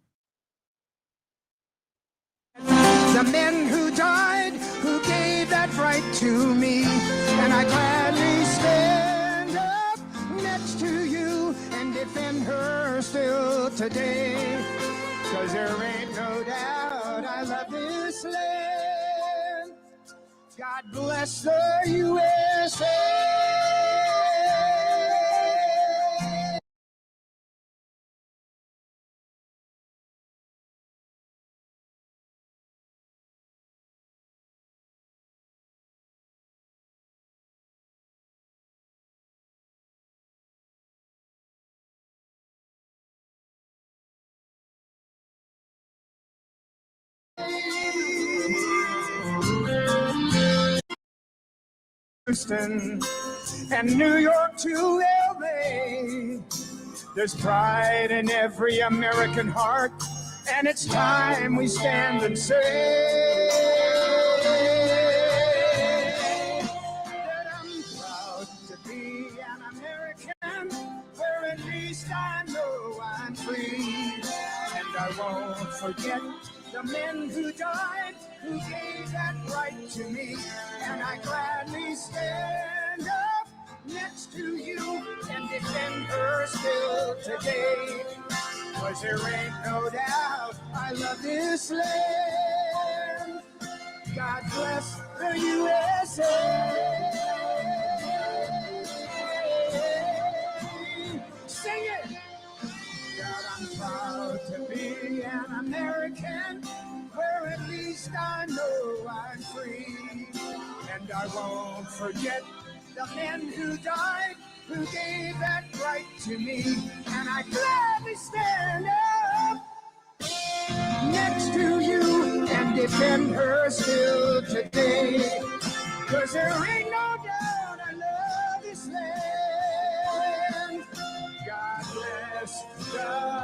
The men who died, who gave that right to me, and I gladly stand up next to you and defend her still today. 'Cause there ain't no doubt I love this land. God bless the USA. Houston and New York to LA. There's pride in every American heart, and it's time we stand and say that I'm proud to be an American, where at least I know I'm free. And I won't forget the men who died, who gave that right to me, and I gladly stand up next to you and defend her still today. 'Cause there ain't no doubt I love this land. God bless the USA. Sing it! God, I'm proud to be an American, where at least I know I'm free. And I won't forget the men who died, who gave that right to me. And I gladly stand up next to you and defend her still today. 'Cause there ain't no doubt I love this land. God bless the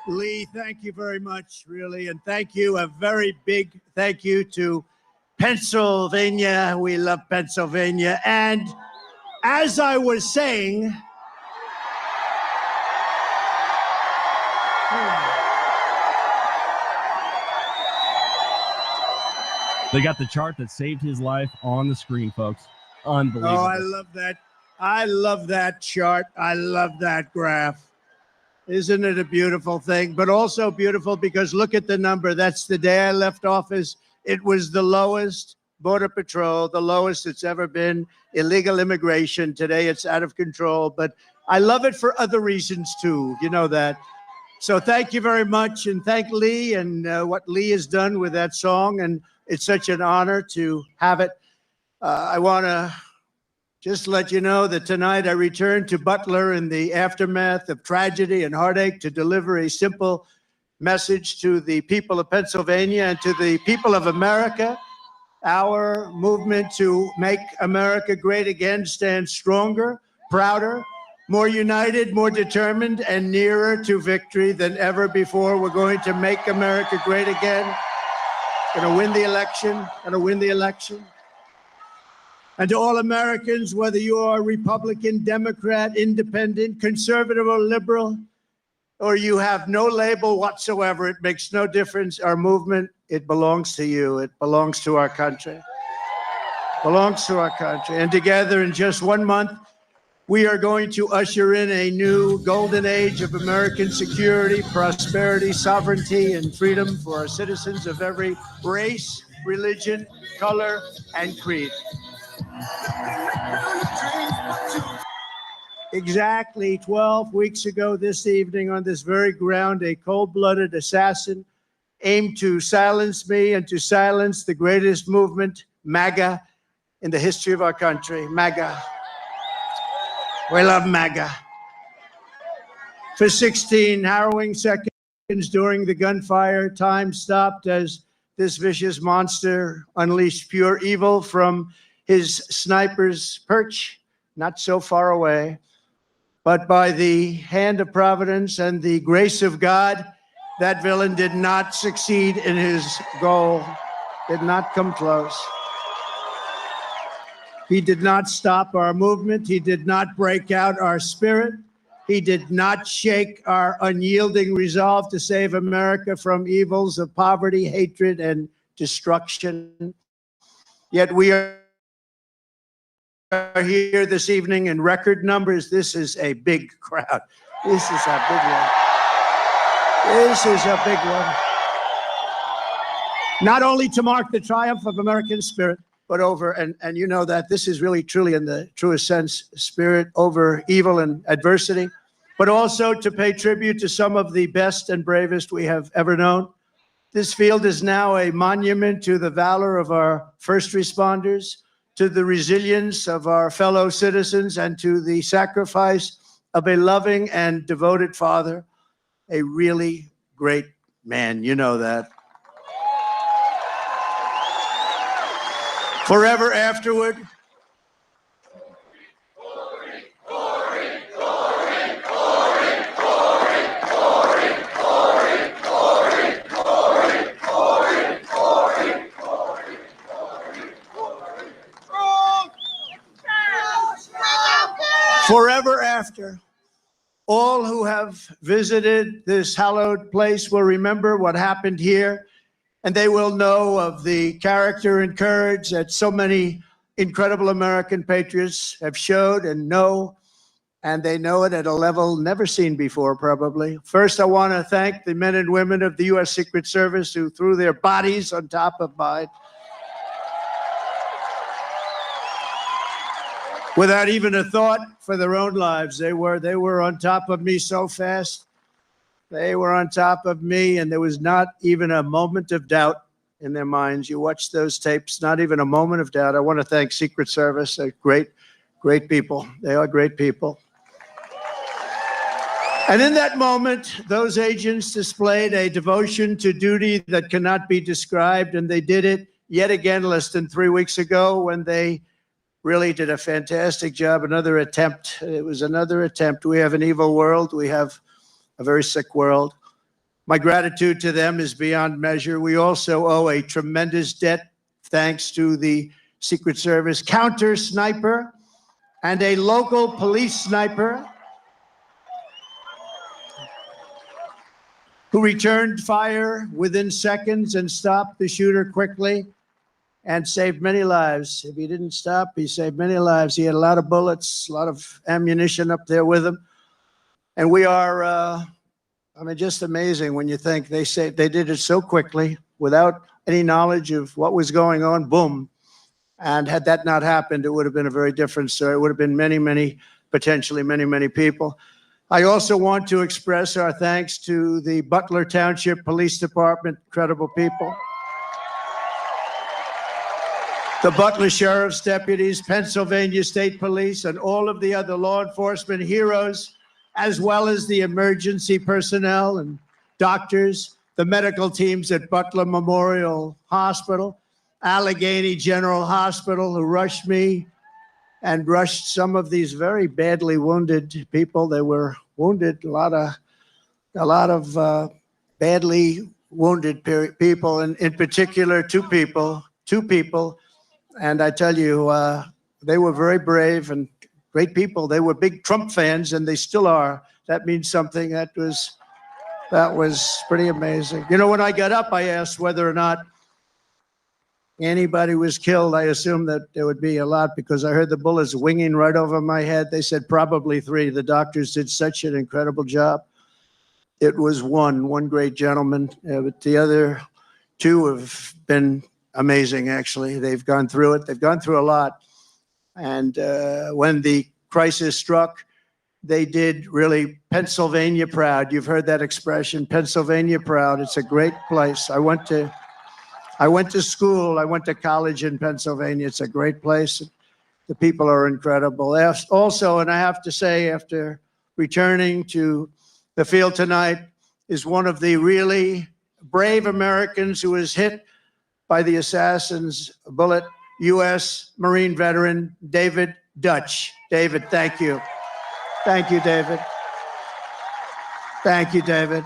Lee, thank you very much, really. And thank you, a very big thank you to Pennsylvania. We love Pennsylvania. And as I was saying, They got the chart that saved his life on the screen, folks. Unbelievable. oh, I love that. I love that chart. I love that graph. Isn't it a beautiful thing? But also beautiful because look at the number. That's the day I left office. It was the lowest Border Patrol, the lowest it's ever been. Illegal immigration. Today it's out of control. But I love it for other reasons too. You know that. So thank you very much. And thank Lee and what Lee has done with that song. And it's such an honor to have it. I want to Just to let you know that tonight I return to Butler in the aftermath of tragedy and heartache to deliver a simple message to the people of Pennsylvania and to the people of America. Our movement to make America great again stands stronger, prouder, more united, more determined, and nearer to victory than ever before. We're going to make America great again. Going to win the election. Going to win the election. And to all Americans, whether you are Republican, Democrat, Independent, Conservative, or Liberal, or you have no label whatsoever, it makes no difference. Our movement, it belongs to you. It belongs to our country. It belongs to our country. And together in just 1 month, we are going to usher in a new golden age of American security, prosperity, sovereignty, and freedom for our citizens of every race, religion, color, and creed. Exactly 12 weeks ago this evening on this very ground, a cold-blooded assassin aimed to silence me and to silence the greatest movement, MAGA, in the history of our country. MAGA. We love MAGA. For 16 harrowing seconds during the gunfire, time stopped as this vicious monster unleashed pure evil from his sniper's perch, not so far away. But by the hand of providence and the grace of God, that villain did not succeed in his goal, did not come close. He did not stop our movement. He did not break out our spirit. He did not shake our unyielding resolve to save America from evils of poverty, hatred, and destruction. Yet we are here this evening in record numbers. This is a big crowd. This is a big one. This is a big one. Not only to mark the triumph of American spirit, but over, and you know that this is really truly in the truest sense, spirit over evil and adversity, but also to pay tribute to some of the best and bravest we have ever known. This field is now a monument to the valor of our first responders, to the resilience of our fellow citizens, and to the sacrifice of a loving and devoted father, a really great man. You know that. Forever afterward, forever after, all who have visited this hallowed place will remember what happened here, and they will know of the character and courage that so many incredible American patriots have showed and know, and they know it at a level never seen before, probably. First, I want to thank the men and women of the U.S. Secret Service who threw their bodies on top of mine without even a thought for their own lives. They were on top of me so fast. They were on top of me, and there was not even a moment of doubt in their minds. You watch those tapes, not even a moment of doubt. I want to thank Secret Service. They're great, great people. They are great people. And in that moment, those agents displayed a devotion to duty that cannot be described, and they did it yet again less than 3 weeks ago when they really did a fantastic job. Another attempt. It was another attempt. We have an evil world. We have a very sick world. My gratitude to them is beyond measure. We also owe a tremendous debt, thanks to the Secret Service counter sniper and a local police sniper who returned fire within seconds and stopped the shooter quickly and saved many lives. If he didn't stop, he saved many lives. He had a lot of bullets, a lot of ammunition up there with him. And we are, just amazing when you think they did it so quickly without any knowledge of what was going on, boom. And had that not happened, it would have been a very different story. It would have been potentially many people. I also want to express our thanks to the Butler Township Police Department, incredible people. the Butler Sheriff's deputies, Pennsylvania State Police, and all of the other law enforcement heroes, as well as the emergency personnel and doctors, the medical teams at Butler Memorial Hospital, Allegheny General Hospital, who rushed me and rushed some of these very badly wounded people. They were wounded, a lot of badly wounded people, and in particular, two people. And I tell you, they were very brave and great people. They were big Trump fans, and they still are. That means something. That was pretty amazing. You know, when I got up, I asked whether or not anybody was killed. I assumed that there would be a lot because I heard the bullets winging right over my head. They said probably 3. The doctors did such an incredible job. It was one great gentleman, but the other 2 have been amazing, actually. They've gone through it. They've gone through a lot. And when the crisis struck, they did really Pennsylvania proud. You've heard that expression, Pennsylvania proud. It's a great place. I went to school. I went to college in Pennsylvania. It's a great place. The people are incredible. Also, and I have to say, after returning to the field tonight, is one of the really brave Americans who was hit by the assassin's bullet, U.S. Marine veteran David Dutch. David, thank you. Thank you, David. Thank you, David.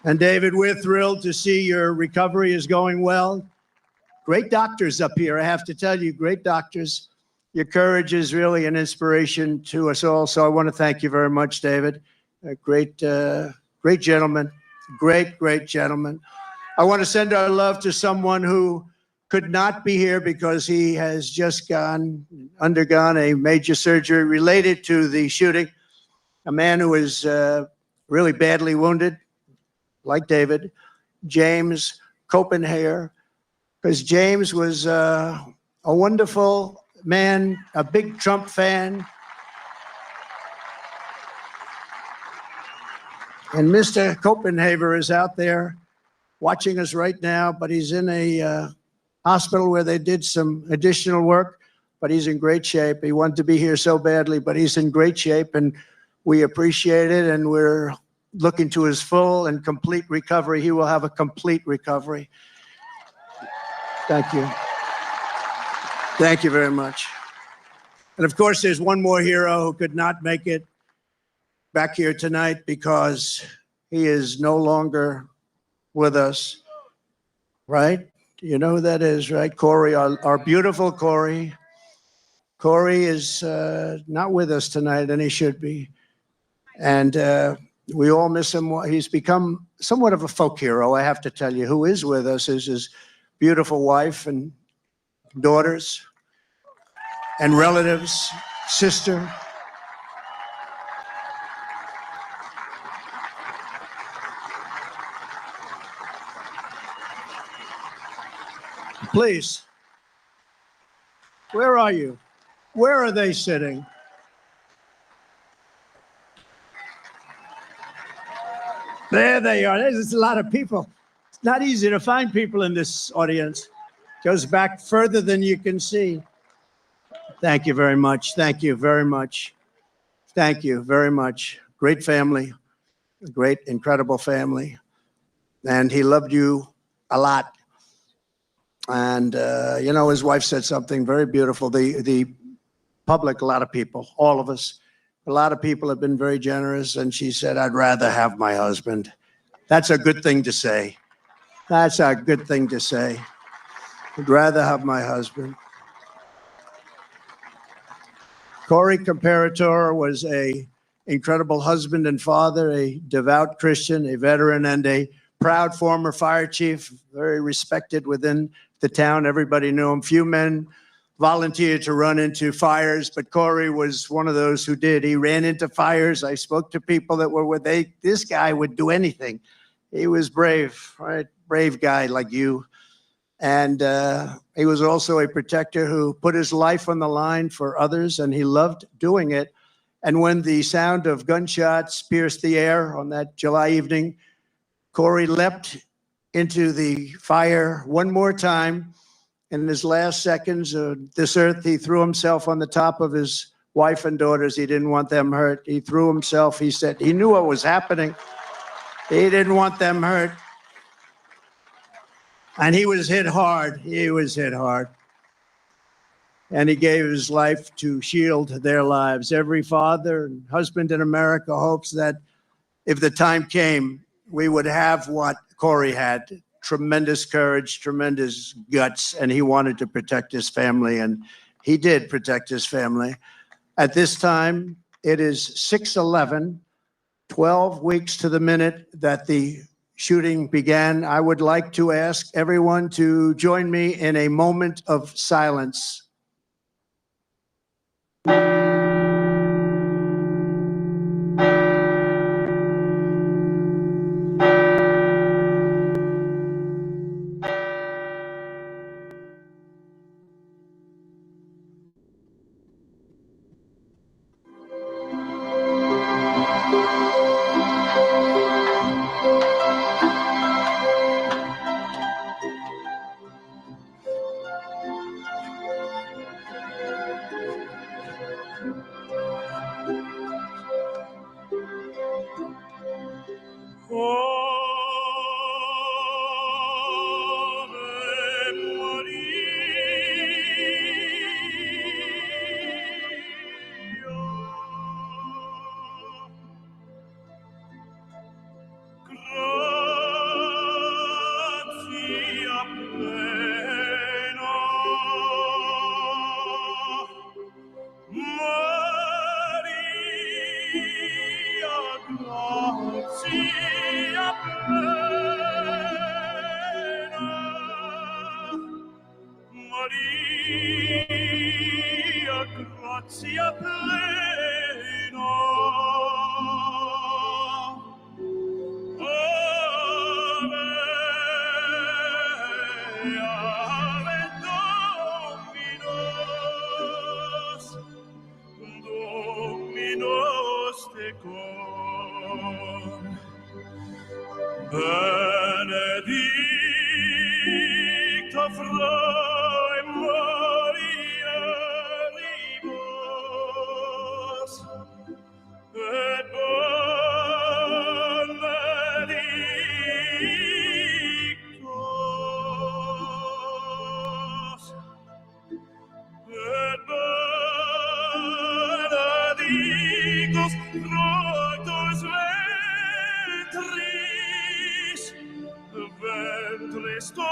And David, we're thrilled to see your recovery is going well. Great doctors up here, I have to tell you, great doctors. Your courage is really an inspiration to us all. So I want to thank you very much, David. A great gentleman, great gentleman. I want to send our love to someone who could not be here because he has just undergone a major surgery related to the shooting. A man who was really badly wounded, like David, James Copenhagen, because James was a wonderful man, a big Trump fan. And Mr. Copenhagen is out there watching us right now, but he's in a hospital where they did some additional work, but he's in great shape. He wanted to be here so badly, but he's in great shape, and we appreciate it, and we're looking to his full and complete recovery. He will have a complete recovery. Thank you. Thank you very much. And of course, there's one more hero who could not make it back here tonight because he is no longer with us, right? You know who that is, right? Corey, our beautiful Corey. Corey is not with us tonight, and he should be. And we all miss him. He's become somewhat of a folk hero, I have to tell you. Who is with us is his beautiful wife and daughters and relatives, sister. Please, where are you? Where are they sitting? There they are. There's a lot of people. It's not easy to find people in this audience. Goes back further than you can see. Thank you very much. Thank you very much. Thank you very much. Great family, a great, incredible family. And he loved you a lot. And, you know, his wife said something very beautiful. The public, a lot of people, all of us, a lot of people have been very generous. And she said, I'd rather have my husband. That's a good thing to say. That's a good thing to say. I'd rather have my husband. Corey Comparator was an incredible husband and father, a devout Christian, a veteran, and a proud former fire chief, very respected within the town. Everybody knew him. Few men volunteered to run into fires, but Corey was one of those who did. He ran into fires. I spoke to people that were with this guy would do anything. He was brave, right? Brave guy like you. And he was also a protector who put his life on the line for others, and he loved doing it. And when the sound of gunshots pierced the air on that July evening, Corey leapt into the fire one more time. In his last seconds of this earth, he threw himself on the top of his wife and daughters. He didn't want them hurt. He threw himself. He said he knew what was happening. He didn't want them hurt. And he was hit hard. He was hit hard. And he gave his life to shield their lives. Every father and husband in America hopes that if the time came, we would have what Corey had. Tremendous courage, tremendous guts, and he wanted to protect his family, and he did protect his family. At this time, it is 6:11, 12 weeks to the minute that the shooting began. I would like to ask everyone to join me in a moment of silence. Grazia plena, Ave Dominus tecum, benedicta Frae Maria Ribos, et benedictus, fructus ventris tui,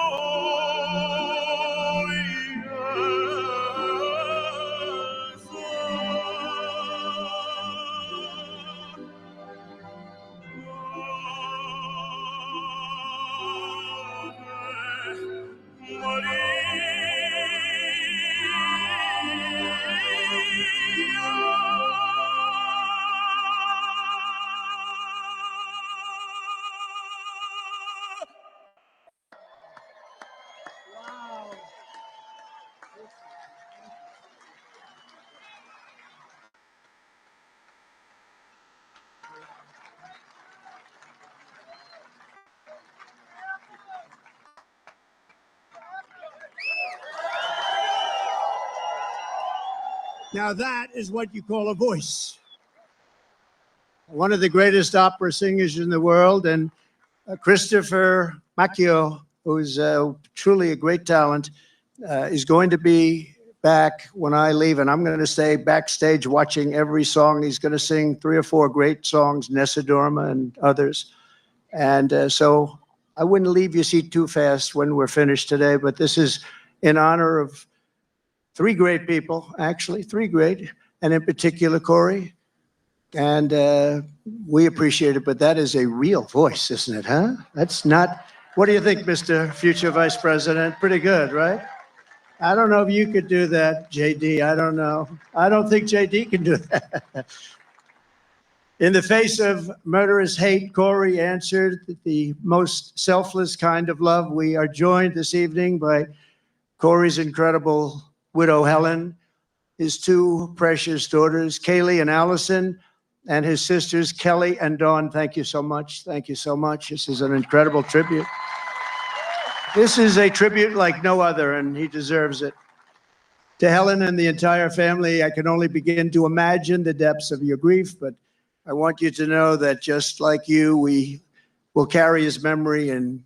Now that is what you call a voice. One of the greatest opera singers in the world, and Christopher Macchio, who's truly a great talent, is going to be back when I leave, and I'm going to stay backstage watching every song. He's going to sing 3 or 4 great songs, Nessa Dorma and others. And so I wouldn't leave your seat too fast when we're finished today, but this is in honor of 3 great people, actually, 3 great, and in particular, Corey. And we appreciate it, but that is a real voice, isn't it, huh? That's not, what do you think, Mr. Future Vice President? Pretty good, right? I don't know if you could do that, JD, I don't know. I don't think JD can do that. In the face of murderous hate, Corey answered the most selfless kind of love. We are joined this evening by Corey's incredible widow, Helen, his 2 precious daughters, Kaylee and Allison, and his sisters, Kelly and Dawn. Thank you so much. Thank you so much. This is an incredible tribute. This is a tribute like no other, and he deserves it. To Helen and the entire family, I can only begin to imagine the depths of your grief, but I want you to know that just like you, we will carry his memory in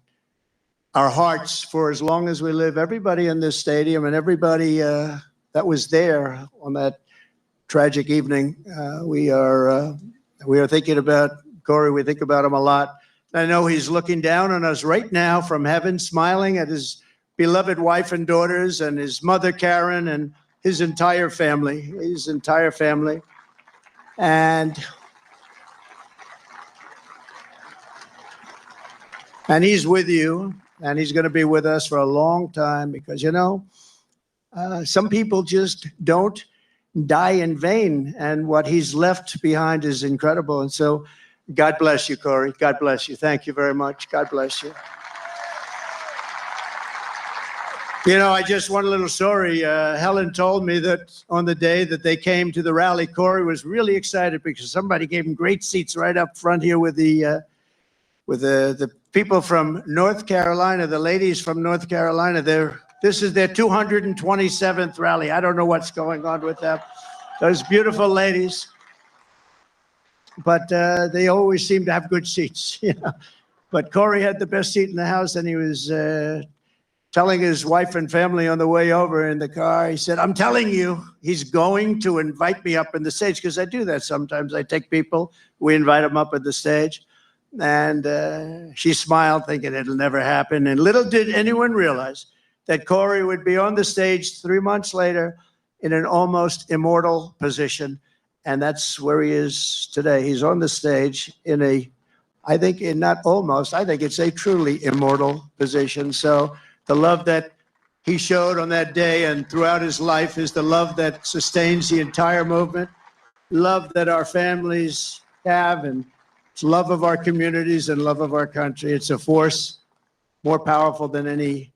our hearts for as long as we live. Everybody in this stadium and everybody that was there on that tragic evening, we are thinking about Corey. We think about him a lot. I know he's looking down on us right now from heaven, smiling at his beloved wife and daughters and his mother, Karen, and his entire family, And he's with you, and he's going to be with us for a long time because, you know, some people just don't die in vain, and what he's left behind is incredible. And so God bless you, Corey. God bless you. Thank you very much. God bless you. You know, I just want a little story. Helen told me that on the day that they came to the rally, Corey was really excited because somebody gave him great seats right up front here with the people from North Carolina, the ladies from North Carolina. This is their 227th rally. I don't know what's going on with them. Those beautiful ladies. But they always seem to have good seats. You know? But Corey had the best seat in the house, and he was telling his wife and family on the way over in the car, he said, I'm telling you, he's going to invite me up in the stage, because I do that sometimes. I take people, we invite them up at the stage. And she smiled, thinking it'll never happen. And little did anyone realize that Corey would be on the stage 3 months later in an almost immortal position. And that's where he is today. He's on the stage in I think it's a truly immortal position. So the love that he showed on that day and throughout his life is the love that sustains the entire movement, love that our families have, and it's love of our communities and love of our country. It's a force more powerful than any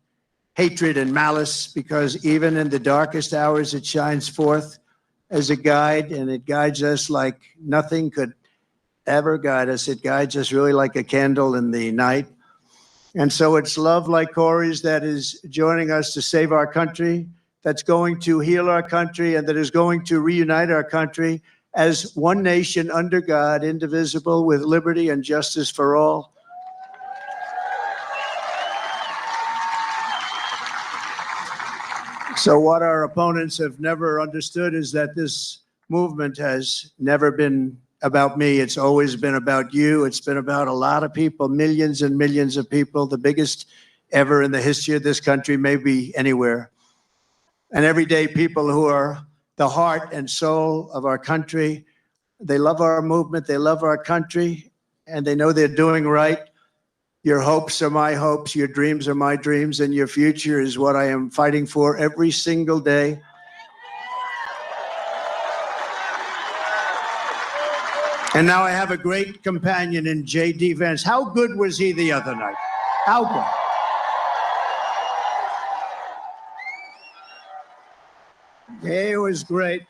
hatred and malice, because even in the darkest hours, it shines forth as a guide, and it guides us like nothing could ever guide us. It guides us really like a candle in the night. And so it's love like Corey's that is joining us to save our country, that's going to heal our country, and that is going to reunite our country as one nation under God, indivisible, with liberty and justice for all. So what our opponents have never understood is that this movement has never been about me. It's always been about you. It's been about a lot of people, millions and millions of people, the biggest ever in the history of this country, maybe anywhere. And everyday people who are the heart and soul of our country. They love our movement. They love our country, and they know they're doing right. Your hopes are my hopes. Your dreams are my dreams, and your future is what I am fighting for every single day. And now I have a great companion in J.D. Vance. How good was he the other night? How good? He was great.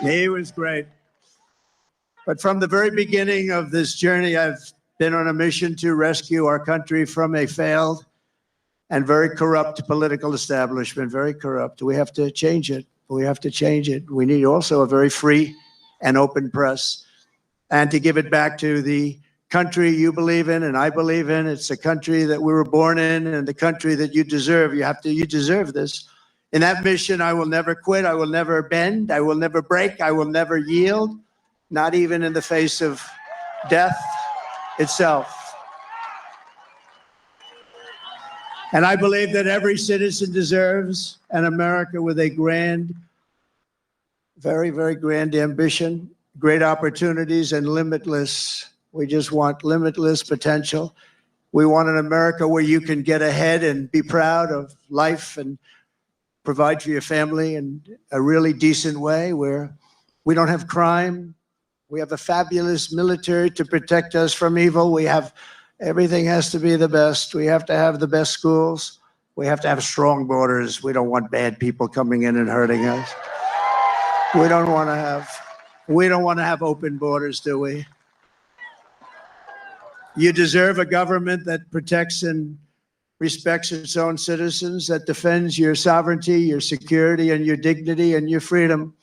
He was great. But from the very beginning of this journey, I've been on a mission to rescue our country from a failed and very corrupt political establishment, very corrupt. We have to change it. We have to change it. We need also a very free and open press, and to give it back to the country you believe in and I believe in. It's a country that we were born in and the country that you deserve. You deserve this. In that mission, I will never quit. I will never bend. I will never break. I will never yield, not even in the face of death itself. And I believe that every citizen deserves an America with a grand, very, very grand ambition, great opportunities, and limitless. We just want limitless potential. We want an America where you can get ahead and be proud of life and provide for your family in a really decent way, where we don't have crime. We have a fabulous military to protect us from evil. Everything has to be the best. We have to have the best schools. We have to have strong borders. We don't want bad people coming in and hurting us. We don't want to have open borders, do we? You deserve a government that protects and respects its own citizens, that defends your sovereignty, your security, and your dignity and your freedom.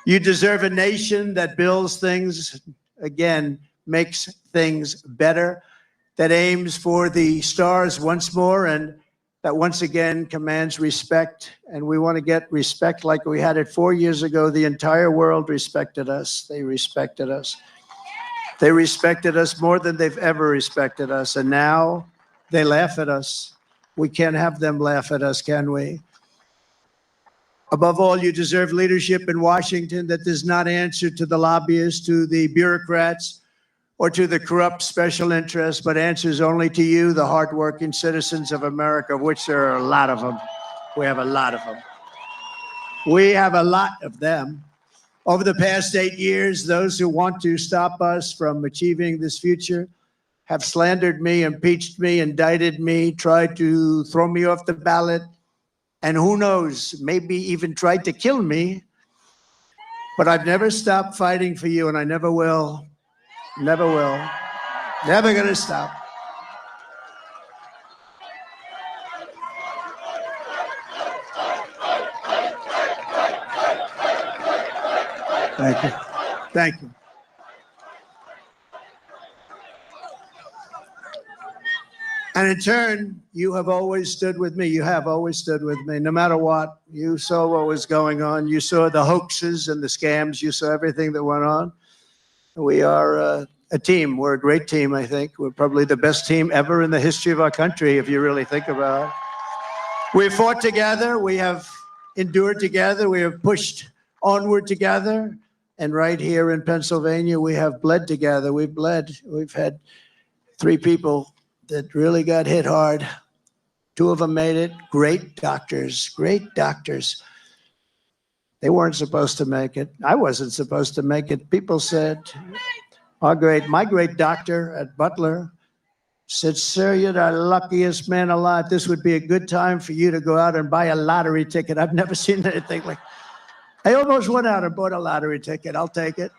You deserve a nation that builds things, again, makes things better, that aims for the stars once more, and that once again commands respect. And we want to get respect like we had it 4 years ago. The entire world respected us. They respected us. They respected us more than they've ever respected us. And now they laugh at us. We can't have them laugh at us, can we? Above all, you deserve leadership in Washington that does not answer to the lobbyists, to the bureaucrats, or to the corrupt special interests, but answers only to you, the hardworking citizens of America, of which there are a lot of them. We have a lot of them. We have a lot of them. Over the past 8 years, those who want to stop us from achieving this future have slandered me, impeached me, indicted me, tried to throw me off the ballot, and who knows, maybe even tried to kill me. But I've never stopped fighting for you, and I never will. Never will. Never gonna stop. Thank you. Thank you. And in turn, you have always stood with me. You have always stood with me, no matter what. You saw what was going on. You saw the hoaxes and the scams. You saw everything that went on. We are a team. We're a great team, I think. We're probably the best team ever in the history of our country, if you really think about it. We fought together. We have endured together. We have pushed onward together. And right here in Pennsylvania, we have bled together. We've bled. We've had 3 people that really got hit hard. 2 of them made it. Great doctors, great doctors. They weren't supposed to make it. I wasn't supposed to make it. People said, my great doctor at BUTLER said, sir, you're the luckiest man alive. This would be a good time for you to go out and buy a lottery ticket. I've never seen anything like. I almost went out and bought a lottery ticket. I'll take it.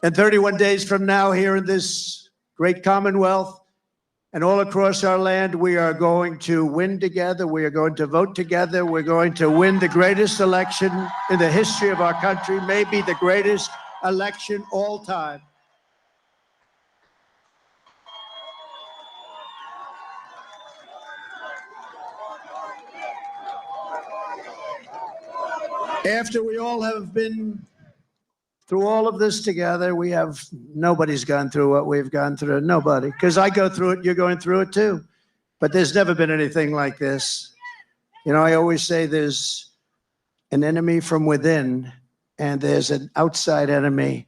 And 31 days from now, here in this great Commonwealth and all across our land, we are going to win together. We are going to vote together. We're going to win the greatest election in the history of our country, maybe the greatest election all time. After we all have been through all of this together, nobody's gone through what we've gone through. Nobody. Because I go through it, you're going through it too. But there's never been anything like this. You know, I always say there's an enemy from within and there's an outside enemy.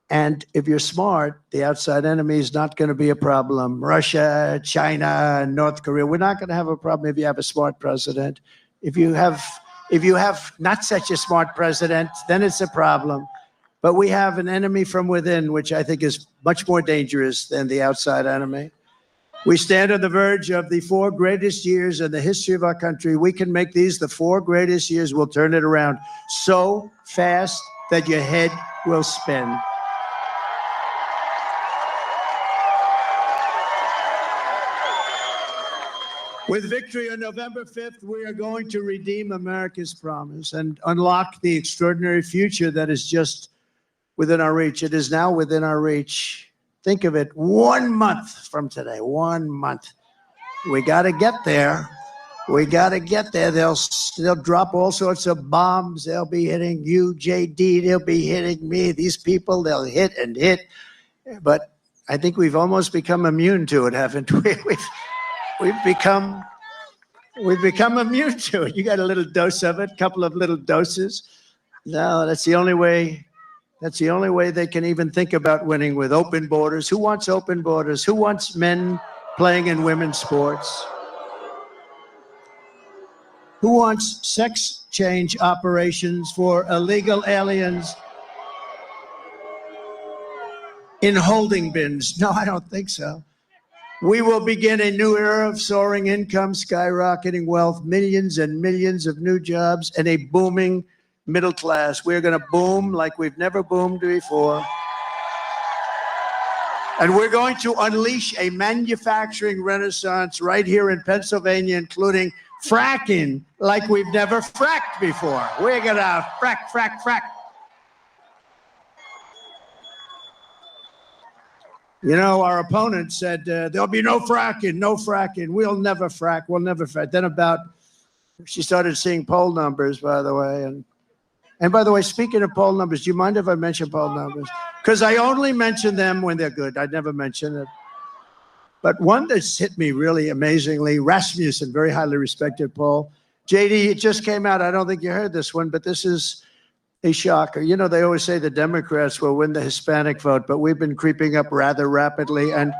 And if you're smart, the outside enemy is not going to be a problem. Russia, China, North Korea, we're not going to have a problem if you have a smart president. If you have not such a smart president, then it's a problem. But we have an enemy from within, which I think is much more dangerous than the outside enemy. We stand on the verge of the 4 greatest years in the history of our country. We can make these the 4 greatest years. We'll turn it around so fast that your head will spin. With victory on November 5th, we are going to redeem America's promise and unlock the extraordinary future that is just within our reach. It is now within our reach. Think of it, 1 month from today, 1 month. We got to get there. We got to get there. They'll drop all sorts of bombs. They'll be hitting you, JD. They'll be hitting me. These people, they'll hit and hit. But I think we've almost become immune to it, haven't we? We've become immune to it. You got a little dose of it, a couple of little doses. No, that's the only way. That's the only way they can even think about winning, with open borders. Who wants open borders? Who wants men playing in women's sports? Who wants sex change operations for illegal aliens in holding bins? No, I don't think so. We will begin a new era of soaring income, skyrocketing wealth, millions and millions of new jobs, and a booming middle class. We're going to boom like we've never boomed before. And we're going to unleash a manufacturing renaissance right here in Pennsylvania, including fracking like we've never fracked before. We're going to frack, frack, frack. You know, our opponent said, there'll be no fracking, no fracking. We'll never frack, we'll never frack. Then she started seeing poll numbers, by the way. And by the way, speaking of poll numbers, do you mind if I mention poll numbers? Because I only mention them when they're good. I'd never mention it. But one that's hit me really amazingly, Rasmussen, very highly respected poll. JD, it just came out. I don't think you heard this one, but this is a shocker. You know, they always say the Democrats will win the Hispanic vote, but we've been creeping up rather rapidly. And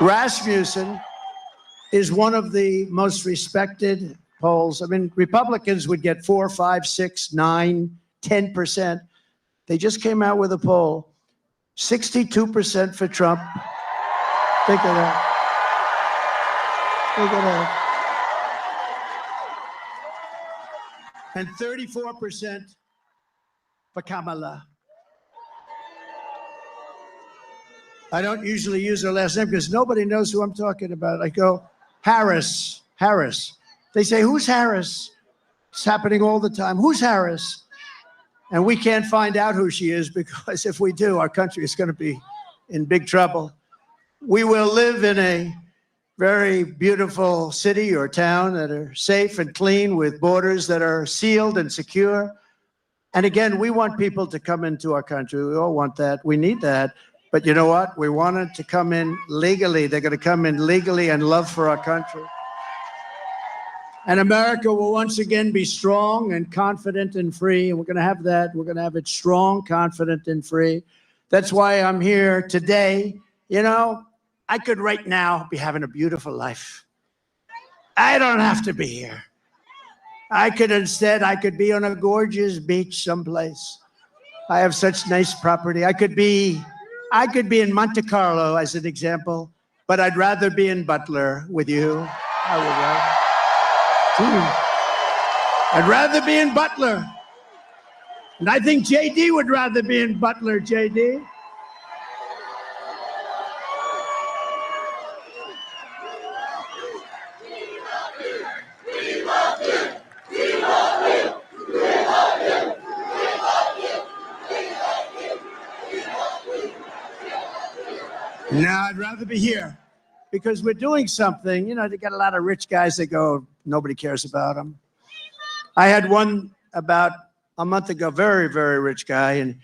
Rasmussen is one of the most respected polls. I mean, Republicans would get 4, 5, 6, 9, 10%. They just came out with a poll, 62% for Trump. Think of that. Think of that. And 34% for Kamala. I don't usually use her last name because nobody knows who I'm talking about. I go, Harris. They say, who's Harris? It's happening all the time. Who's Harris? And we can't find out who she is because if we do, our country is going to be in big trouble. We will live in a very beautiful city or town that are safe and clean with borders that are sealed and secure. And again, we want people to come into our country. We all want that. We need that. But you know what? We want it to come in legally. They're going to come in legally and love for our country. And America will once again be strong and confident and free. And we're going to have that. We're going to have it strong, confident, and free. That's why I'm here today. You know, I could right now be having a beautiful life. I don't have to be here. I could be on a gorgeous beach someplace. I have such nice property. I could be in Monte Carlo as an example, but I'd rather be in Butler with you. I would rather. I'd rather be in Butler. And I think JD would rather be in Butler, JD. No, I'd rather be here because we're doing something. You know, they got a lot of rich guys that go, nobody cares about them. I had one about a month ago, very, very rich guy, and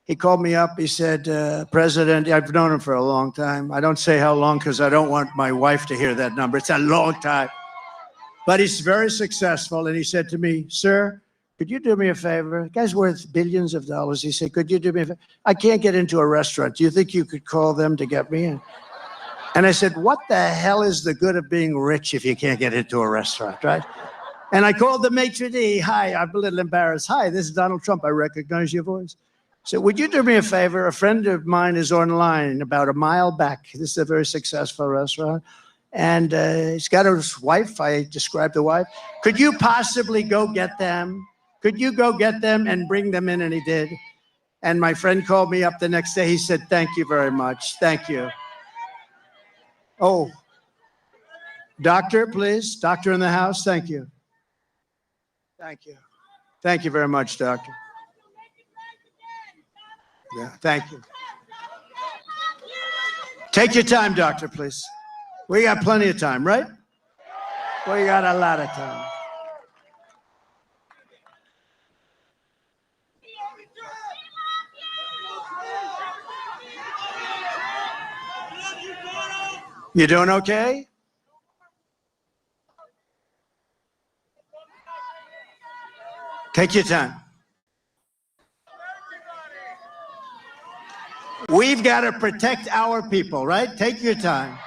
he called me up. He said, President, I've known him for a long time. I don't say how long because I don't want my wife to hear that number. It's a long time. But he's very successful, and he said to me, sir, could you do me a favor? The guy's worth billions of dollars. He said, could you do me a favor? I can't get into a restaurant. Do you think you could call them to get me in? And I said, what the hell is the good of being rich if you can't get into a restaurant, right? And I called the maitre d'. Hi, I'm a little embarrassed. Hi, this is Donald Trump. I recognize your voice. So would you do me a favor? A friend of mine is online about a mile back. This is a very successful restaurant. And he's got his wife. I described the wife. Could you possibly go get them? Could you go get them and bring them in? And he did. And my friend called me up the next day. He said, thank you very much. Thank you. Oh, doctor, please. Doctor in the house. Thank you. Thank you. Thank you very much, doctor. Yeah, thank you. Take your time, doctor, please. We got plenty of time, right? We got a lot of time. You doing okay? Take your time. We've got to protect our people, right? Take your time.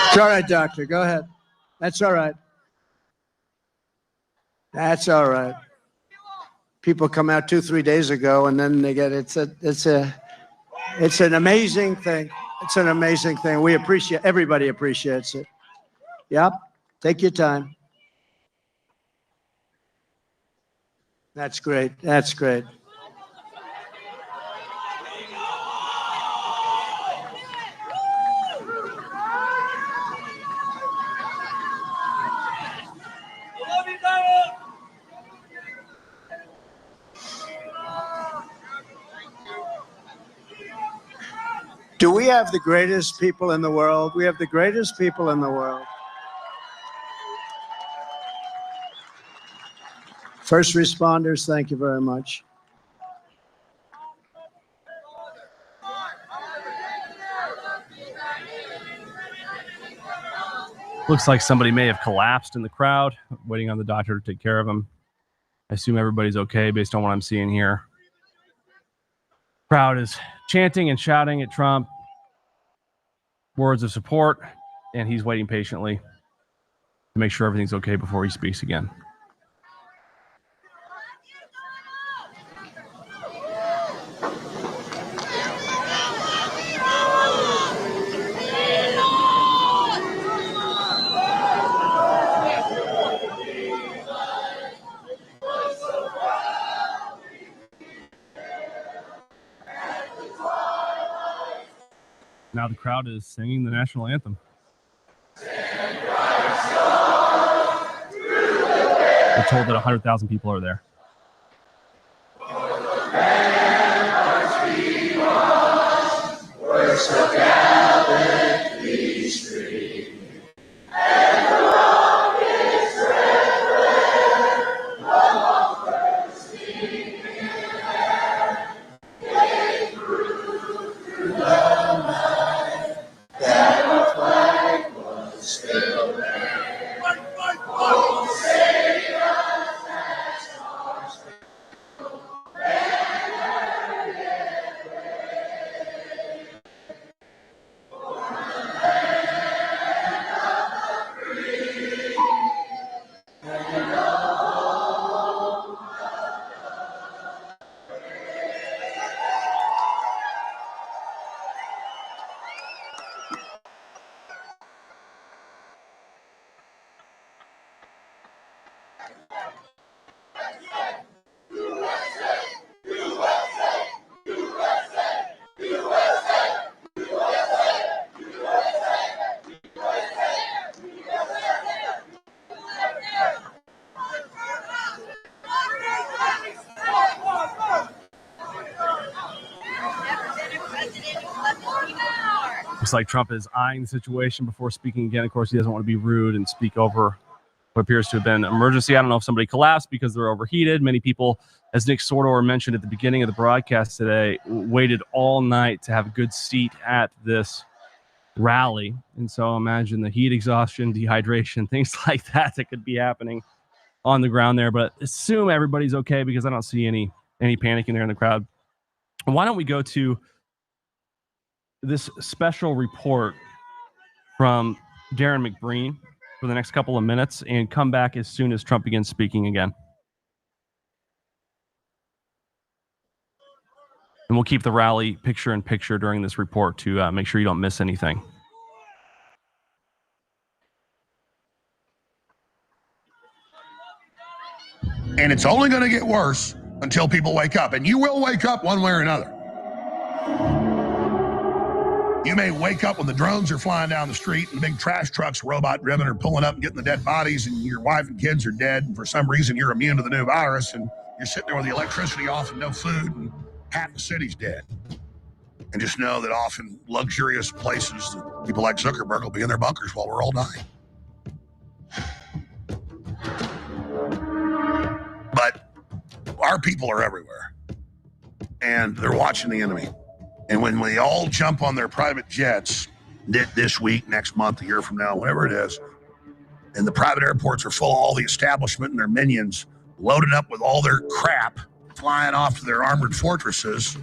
It's all right, doctor. Go ahead. That's all right. That's all right. People come out 2-3 days ago, and then they get it's an amazing thing. It's an amazing thing. We appreciate, everybody appreciates it. Yep. Take your time. That's great. That's great. Do we have the greatest people in the world? We have the greatest people in the world. First responders, thank you very much. Looks like somebody may have collapsed in the crowd, waiting on the doctor to take care of him. I assume everybody's okay based on what I'm seeing here. Crowd is chanting and shouting at Trump words of support, and he's waiting patiently to make sure everything's okay before he speaks again. Now the crowd is singing the national anthem. We're told that 100,000 people are there. Looks like Trump is eyeing the situation before speaking again. Of course, he doesn't want to be rude and speak over what appears to have been an emergency. I don't know if somebody collapsed because they're overheated. Many people, as Nick Sortor mentioned at the beginning of the broadcast today, waited all night to have a good seat at this rally. And so imagine the heat exhaustion, dehydration, things like that could be happening on the ground there. But assume everybody's okay because I don't see any panicking there in the crowd. Why don't we go to this special report from Darren McBreen for the next couple of minutes and come back as soon as Trump begins speaking again. And we'll keep the rally picture in picture during this report to make sure you don't miss anything. And it's only going to get worse until people wake up. And you will wake up one way or another. You may wake up when the drones are flying down the street and the big trash trucks, robot-driven, are pulling up and getting the dead bodies, and your wife and kids are dead, and for some reason you're immune to the new virus, and you're sitting there with the electricity off and no food, and half the city's dead. And just know that often luxurious places, people like Zuckerberg will be in their bunkers while we're all dying. But our people are everywhere, and they're watching the enemy. And when we all jump on their private jets this week, next month, a year from now, whatever it is, and the private airports are full of all the establishment and their minions, loaded up with all their crap, flying off to their armored fortresses,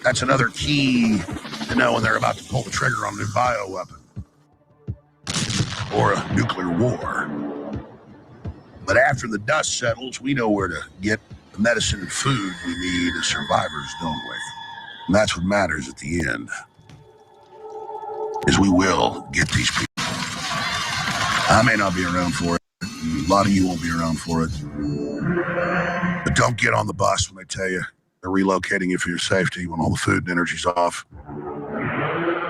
that's another key to know when they're about to pull the trigger on a new bioweapon or a nuclear war. But after the dust settles, we know where to get the medicine and food we need as survivors, don't we? And that's what matters at the end, is we will get these people. I may not be around for it. A lot of you won't be around for it. But don't get on the bus when they tell you they're relocating you for your safety when all the food and energy's off.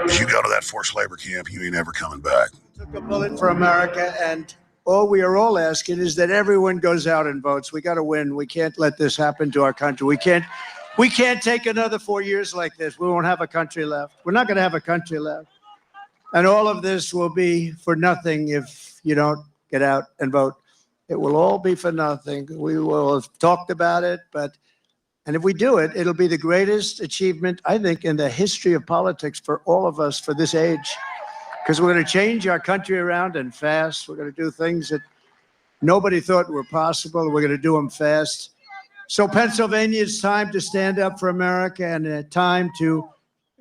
As you go to that forced labor camp, you ain't ever coming back. Took a bullet for America, and all we are all asking is that everyone goes out and votes. We got to win. We can't let this happen to our country. We can't take another 4 years like this. We won't have a country left. We're not going to have a country left. And all of this will be for nothing if you don't get out and vote. It will all be for nothing. We will have talked about it, and if we do it, it'll be the greatest achievement, I think, in the history of politics for all of us for this age. Because we're going to change our country around and fast. We're going to do things that nobody thought were possible. We're going to do them fast. So Pennsylvania, it's time to stand up for America and a time to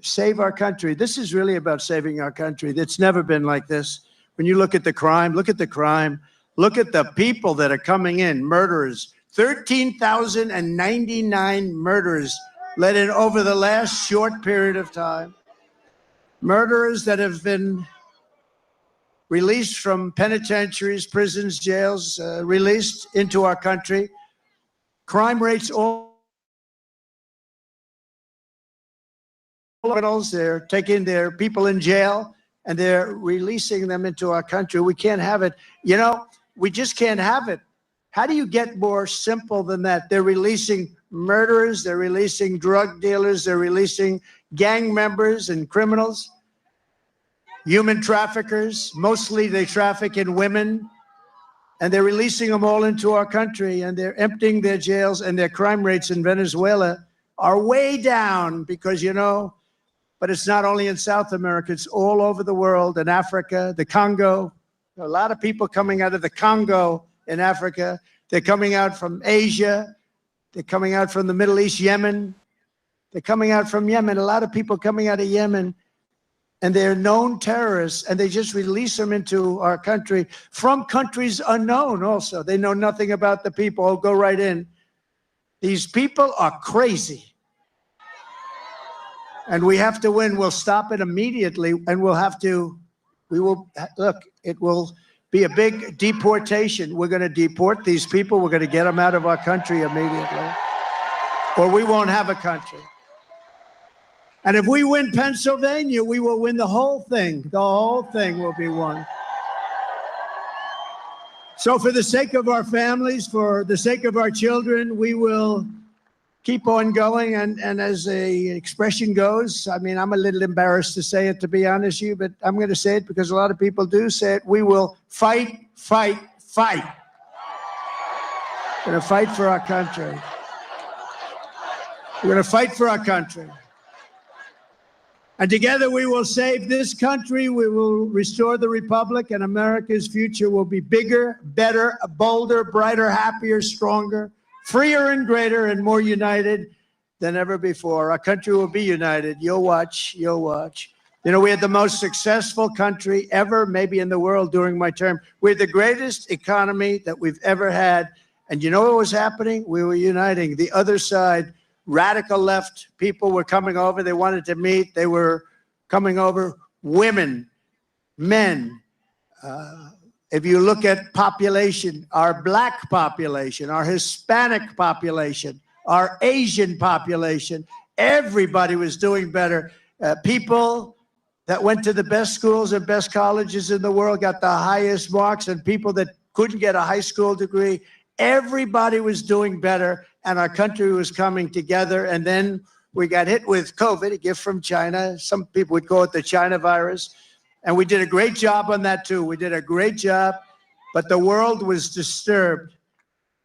save our country. This is really about saving our country. It's never been like this. When you look at the crime, look at the crime. Look at the people that are coming in, murderers. 13,099 murders let in over the last short period of time. Murderers that have been released from penitentiaries, prisons, jails, released into our country. Crime rates all criminals, they're taking their people in jail and they're releasing them into our country. We can't have it. You know, we just can't have it. How do you get more simple than that? They're releasing murderers, they're releasing drug dealers, they're releasing gang members and criminals, human traffickers. Mostly they traffic in women, and they're releasing them all into our country, and they're emptying their jails, and their crime rates in Venezuela are way down because, you know, but it's not only in South America, it's all over the world, in Africa, the Congo. A lot of people coming out of the Congo in Africa. They're coming out from Asia. They're coming out from the Middle East, Yemen. They're coming out from Yemen. A lot of people coming out of Yemen, and they're known terrorists, and they just release them into our country from countries unknown also. They know nothing about the people. Oh, go right in. These people are crazy. And we have to win. We'll stop it immediately, and it will be a big deportation. We're going to deport these people. We're going to get them out of our country immediately, or we won't have a country. And if we win Pennsylvania, we will win the whole thing. The whole thing will be won. So for the sake of our families, for the sake of our children, we will keep on going. And as the expression goes, I mean, I'm a little embarrassed to say it, to be honest with you, but I'm going to say it because a lot of people do say it. We will fight, fight, fight. We're going to fight for our country. We're going to fight for our country. And together we will save this country. We will restore the republic, and America's future will be bigger, better, bolder, brighter, happier, stronger, freer and greater, and more united than ever before. Our country will be united. You'll watch. You'll watch. You know, we had the most successful country ever, maybe in the world during my term. We had the greatest economy that we've ever had. And you know what was happening? We were uniting. The other side, radical left people were coming over. They wanted to meet. They were coming over. Women, men. If you look at population, our black population, our Hispanic population, our Asian population, everybody was doing better. People that went to the best schools and best colleges in the world got the highest marks, and people that couldn't get a high school degree, everybody was doing better, and our country was coming together. And then we got hit with COVID, a gift from China. Some people would call it the China virus. And we did a great job on that too. We did a great job, but the world was disturbed.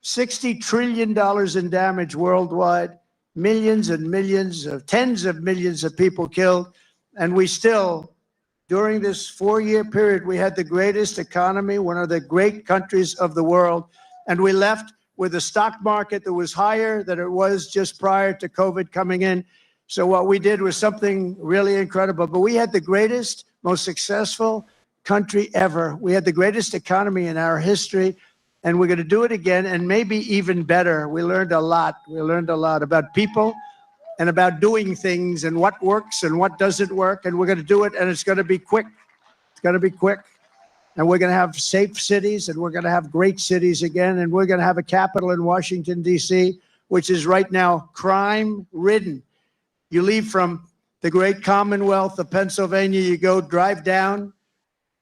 $60 trillion in damage worldwide, millions and millions of, tens of millions of people killed. And we still, during this 4-year period, we had the greatest economy, one of the great countries of the world. And we left with a stock market that was higher than it was just prior to COVID coming in. So what we did was something really incredible. But we had the greatest, most successful country ever. We had the greatest economy in our history. and we're going to do it again, and maybe even better. We learned a lot. We learned a lot about people and about doing things and what works and what doesn't work, and we're going to do it, and it's going to be quick. It's going to be quick, and we're going to have safe cities, and we're going to have great cities again, and we're going to have a capital in Washington, D.C., which is right now crime-ridden. You leave from the great Commonwealth of Pennsylvania, you go drive down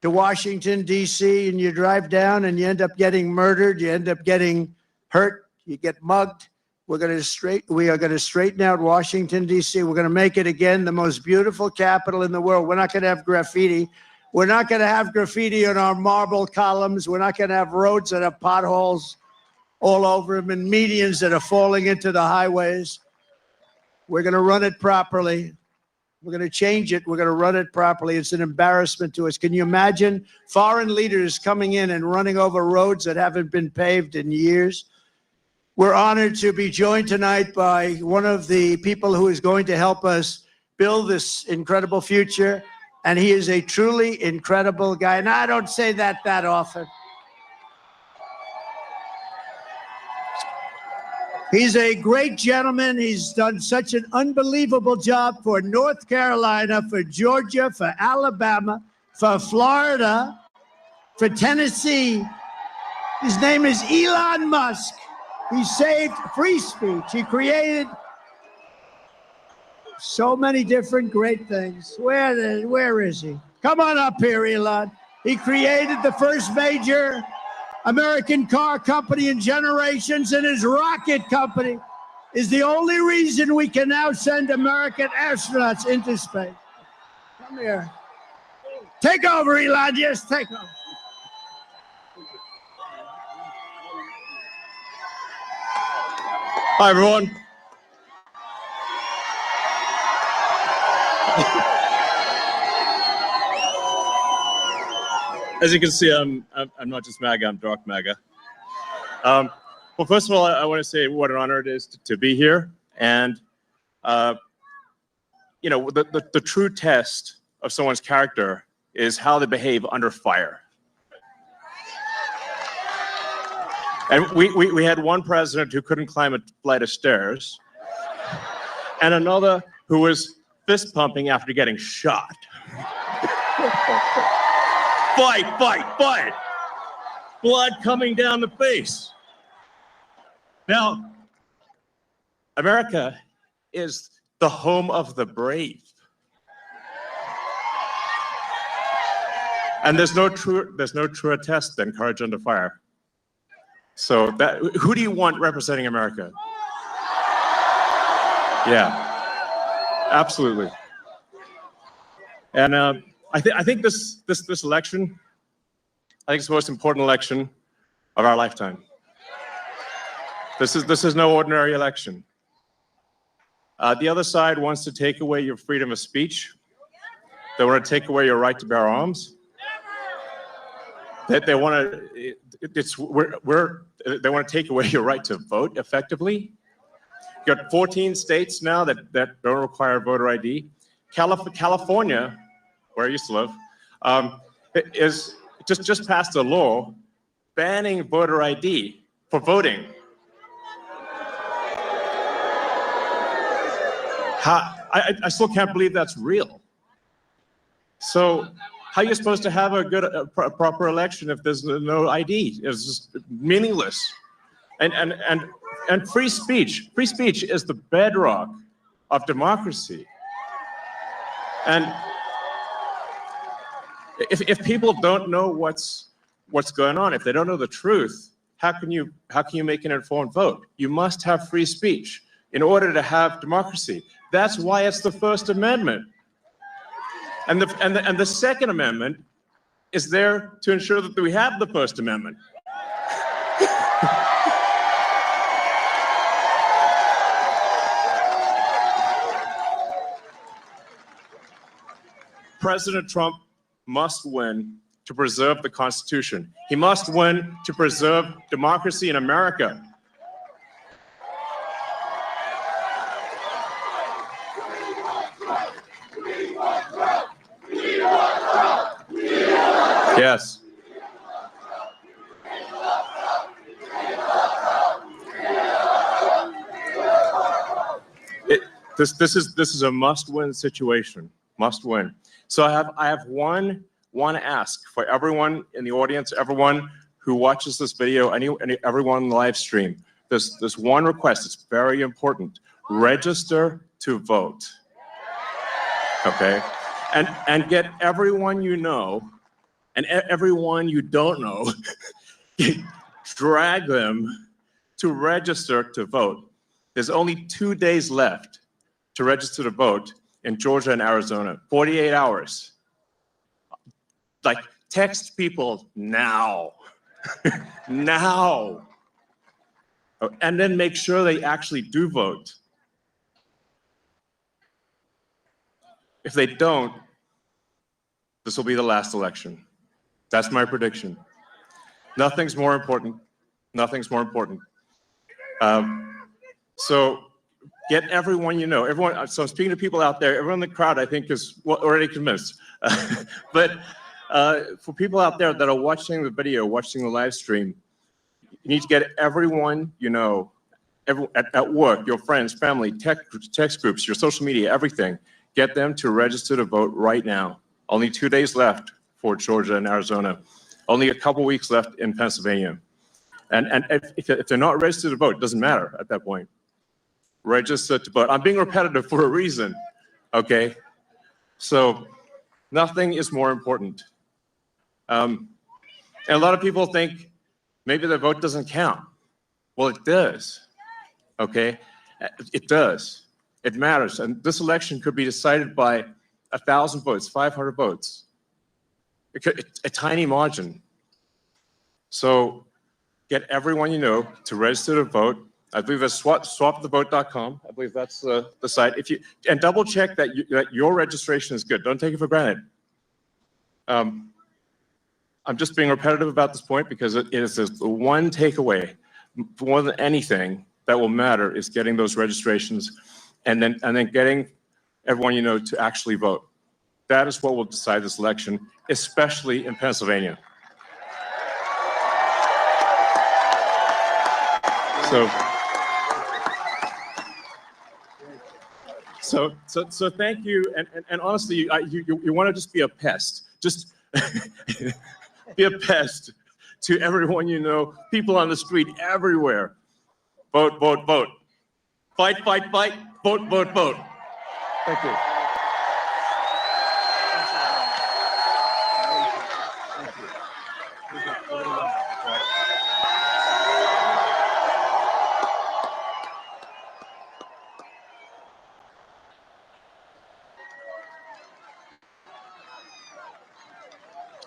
to Washington, D.C., and you drive down and you end up getting murdered, you end up getting hurt, you get mugged. We are going to straighten out Washington, D.C. We're going to make it again the most beautiful capital in the world. We're not going to have graffiti. We're not going to have graffiti on our marble columns. We're not going to have roads that have potholes all over them and medians that are falling into the highways. We're going to run it properly. We're going to change it. We're going to run it properly. It's an embarrassment to us. Can you imagine foreign leaders coming in and running over roads that haven't been paved in years? We're honored to be joined tonight by one of the people who is going to help us build this incredible future. And he is a truly incredible guy. And I don't say that often. He's a great gentleman. He's done such an unbelievable job for North Carolina, for Georgia, for Alabama, for Florida, for Tennessee. His name is Elon Musk. He saved free speech. He created so many different great things. Where is he? Come on up here, Elon. He created the first major American car company in generations, and his rocket company is the only reason we can now send American astronauts into space. Come here. Take over, Elon. Yes, take over. Hi, everyone. As you can see, I'm not just MAGA, I'm dark MAGA. Well, first of all, I want to say what an honor it is to be here. And, you know, the true test of someone's character is how they behave under fire. And we had one president who couldn't climb a flight of stairs, and another who was fist pumping after getting shot. Fight, fight, fight. Blood coming down the face. Now, America is the home of the brave. And there's no truer test than courage under fire. So who do you want representing America? Yeah, absolutely. And I think this election, I think it's the most important election of our lifetime. This is no ordinary election. The other side wants to take away your freedom of speech. They want to take away your right to bear arms. They want to. They want to take away your right to vote effectively. You got 14 states now that don't require voter ID. California, where I used to live, is just passed a law banning voter ID for voting. I still can't believe that's real. So how are you supposed to have a proper election if there's no ID? It's just meaningless. And free speech is the bedrock of democracy. And if people don't know what's going on, if they don't know the truth, how can you make an informed vote? You must have free speech in order to have democracy. That's why it's the First Amendment. And the Second Amendment is there to ensure that we have the First Amendment. President Trump must win to preserve the Constitution. He must win to preserve democracy in America. Yes. This is a must-win situation. Must win. So I have one ask for everyone in the audience, everyone who watches this video, everyone in the live stream. There's one request. It's very important. Register to vote. Okay, and get everyone you know and everyone you don't know, drag them to register to vote. There's only 2 days left to register to vote in Georgia and Arizona, 48 hours. Like, text people now, now. And then make sure they actually do vote. If they don't, this will be the last election. That's my prediction. Nothing's more important. Nothing's more important. So get everyone you know. Everyone. So I'm speaking to people out there. Everyone in the crowd, I think, is already convinced. But for people out there that are watching the video, watching the live stream, you need to get everyone you know, at work, your friends, family, text groups, your social media, everything. Get them to register to vote right now. Only 2 days left for Georgia and Arizona. Only a couple weeks left in Pennsylvania. And if they're not registered to vote, it doesn't matter at that point. Register to vote. I'm being repetitive for a reason, okay? So nothing is more important. And a lot of people think maybe their vote doesn't count. Well, it does, okay? It does. It matters. And this election could be decided by 1,000 votes, 500 votes. A tiny margin. So get everyone you know to register to vote. I believe that's swapthevote.com. I believe that's the site. And double check that your registration is good. Don't take it for granted. I'm just being repetitive about this point because it is the one takeaway more than anything that will matter is getting those registrations and then getting everyone you know to actually vote. That is what will decide this election, especially in Pennsylvania. So thank you, and honestly, you want to just be a pest, just be a pest to everyone you know, people on the street, everywhere. Vote, vote, vote. Fight, fight, fight. Vote, vote, vote. Thank you.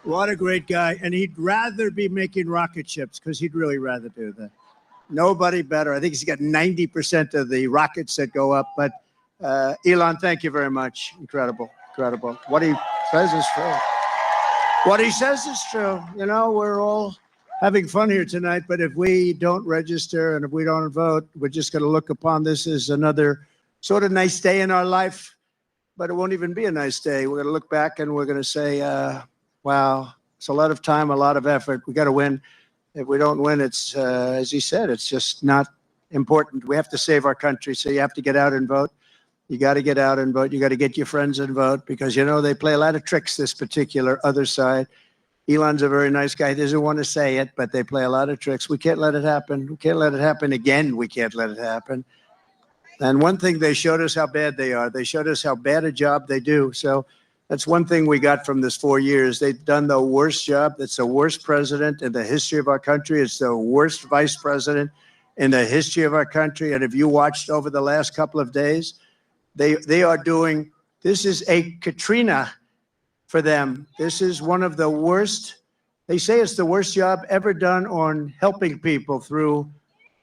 What a great guy. And he'd rather be making rocket ships because he'd really rather do that. Nobody better. I think he's got 90% of the rockets that go up. But Elon, thank you very much. Incredible, incredible. What he says is true. What he says is true. You know, we're all having fun here tonight, but if we don't register and if we don't vote, we're just going to look upon this as another sort of nice day in our life, but it won't even be a nice day. We're going to look back and we're going to say, wow, it's a lot of time, a lot of effort. We got to win. If we don't win, it's, as he said, it's just not important. We have to save our country, so you have to get out and vote. You got to get out and vote. You got to get your friends and vote because, you know, they play a lot of tricks, this particular other side. Elon's a very nice guy. He doesn't want to say it, but they play a lot of tricks. We can't let it happen. We can't let it happen again. We can't let it happen. And one thing, they showed us how bad they are. They showed us how bad a job they do. So that's one thing we got from this 4 years. They've done the worst job. It's the worst president in the history of our country. It's the worst vice president in the history of our country. And if you watched over the last couple of days, they are doing, this is a Katrina for them. This is one of the worst. They say it's the worst job ever done on helping people through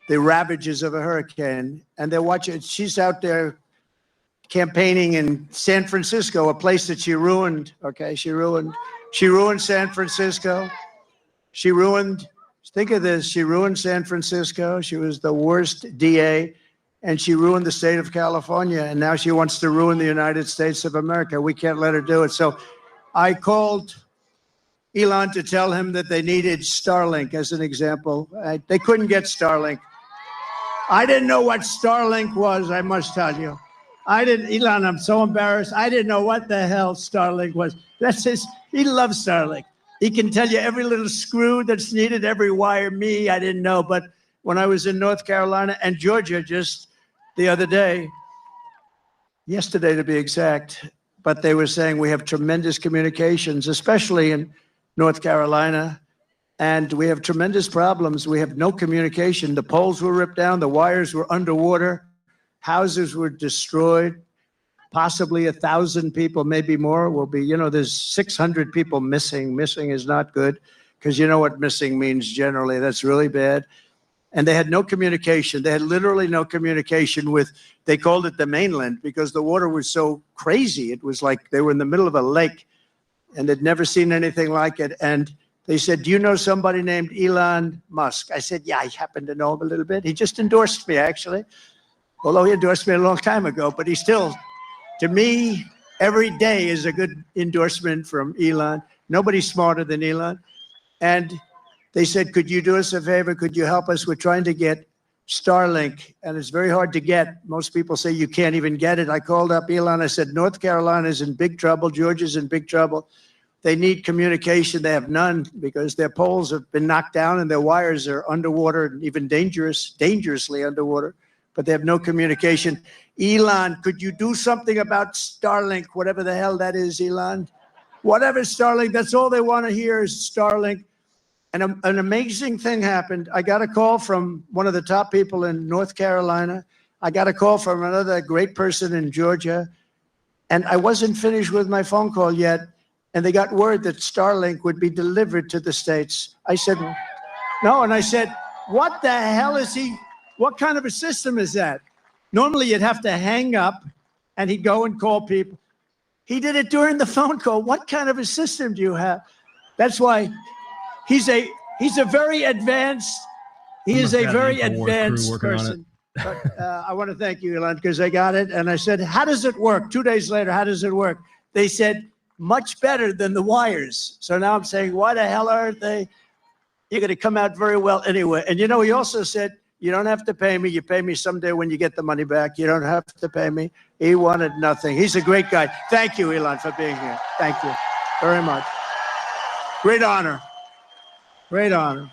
the ravages of a hurricane. And they're watching, she's out there campaigning in San Francisco, a place that she ruined. Okay, she ruined San Francisco. She ruined, think of this, she ruined San Francisco. She was the worst DA, and she ruined the state of California, and now she wants to ruin the United States of America. We can't let her do it. So I called Elon to tell him that they needed Starlink as an example. They couldn't get Starlink. I didn't know what Starlink was, I must tell you. I didn't, Elon, I'm so embarrassed. I didn't know what the hell Starlink was. He loves Starlink. He can tell you every little screw that's needed, every wire. Me, I didn't know. But when I was in North Carolina and Georgia just the other day, yesterday to be exact, but they were saying we have tremendous communications, especially in North Carolina, and we have tremendous problems. We have no communication. The poles were ripped down, the wires were underwater, houses were destroyed, possibly 1,000 people, maybe more will be, there's 600 people missing. Missing is not good, because you know what missing means generally. That's really bad. And they had no communication. They had literally no communication with, they called it the mainland, because the water was so crazy. It was like they were in the middle of a lake, and they'd never seen anything like it. And they said, do you know somebody named Elon Musk? I said, yeah, I happen to know him a little bit. He just endorsed me, actually. Although he endorsed me a long time ago, but he still, to me, every day is a good endorsement from Elon. Nobody's smarter than Elon. And they said, could you do us a favor? Could you help us? We're trying to get Starlink, and it's very hard to get. Most people say you can't even get it. I called up Elon. I said, North Carolina's in big trouble. Georgia's in big trouble. They need communication. They have none, because their poles have been knocked down and their wires are underwater, and even dangerously underwater, but they have no communication. Elon, could you do something about Starlink, whatever the hell that is, Elon? Whatever Starlink, that's all they want to hear is Starlink. And an amazing thing happened. I got a call from one of the top people in North Carolina. I got a call from another great person in Georgia. And I wasn't finished with my phone call yet. And they got word that Starlink would be delivered to the States. I said, no. And I said, what the hell is he? What kind of a system is that? Normally you'd have to hang up and he'd go and call people. He did it during the phone call. What kind of a system do you have? That's why he's a very advanced, he is a very advanced person. But I want to thank you, Elon, because I got it. And I said, how does it work? 2 days later, how does it work? They said, much better than the wires. So now I'm saying, why the hell aren't they? You're going to come out very well anyway. And he also said, you don't have to pay me. You pay me someday when you get the money back. You don't have to pay me. He wanted nothing. He's a great guy. Thank you, Elon, for being here. Thank you very much. Great honor. Great honor.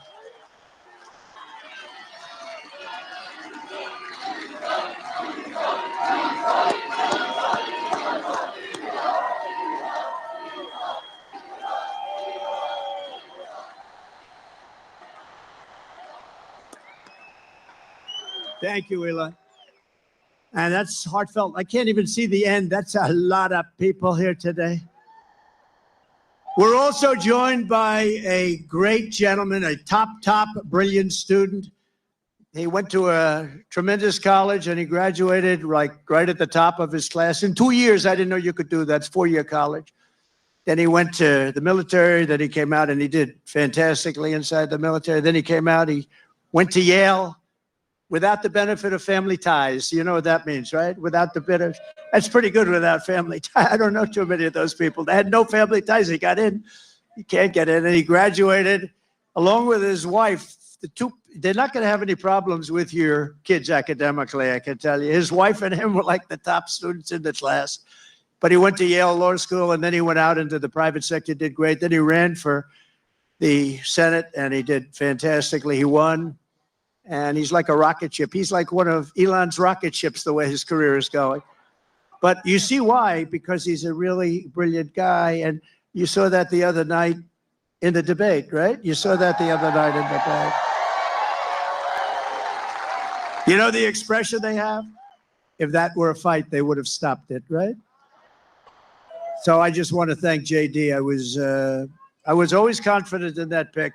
Thank you, Elon. And that's heartfelt. I can't even see the end. That's a lot of people here today. We're also joined by a great gentleman, a top, brilliant student. He went to a tremendous college and he graduated right at the top of his class. In 2 years, I didn't know you could do that. It's 4-year college. Then he went to the military. Then he came out and he did fantastically inside the military. Then he came out, he went to Yale without the benefit of family ties. You know what that means, right? Without the benefit. That's pretty good without family ties. I don't know too many of those people. They had no family ties. He got in. He can't get in. And he graduated along with his wife. They're not going to have any problems with your kids academically, I can tell you. His wife and him were like the top students in the class. But he went to Yale Law School, and then he went out into the private sector, did great. Then he ran for the Senate, and he did fantastically. He won. And he's like a rocket ship. He's like one of Elon's rocket ships, the way his career is going. But you see why, because he's a really brilliant guy. And you saw that the other night in the debate, right? You saw that the other night in the debate. You know the expression they have? If that were a fight, they would have stopped it, right? So I just want to thank JD. I was always confident in that pick.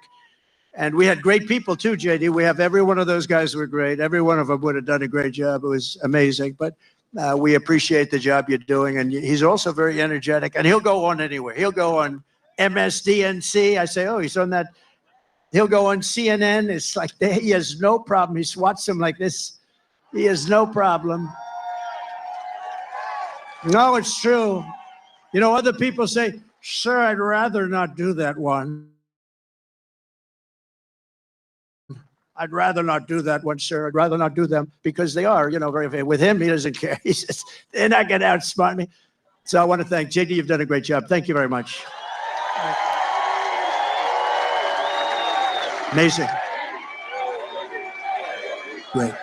And we had great people too, JD. We have every one of those guys were great. Every one of them would have done a great job. It was amazing. But we appreciate the job you're doing. And he's also very energetic. And he'll go on anywhere. He'll go on MSDNC. I say, oh, he's on that. He'll go on CNN. It's like he has no problem. He swats them like this. He has no problem. No, it's true. You know, other people say, sir, I'd rather not do that one. I'd rather not do that one, sir. I'd rather not do them because they are, very, with him, he doesn't care. He says, they're not going to outsmart me. So I want to thank JD. You've done a great job. Thank you very much. Amazing. Great.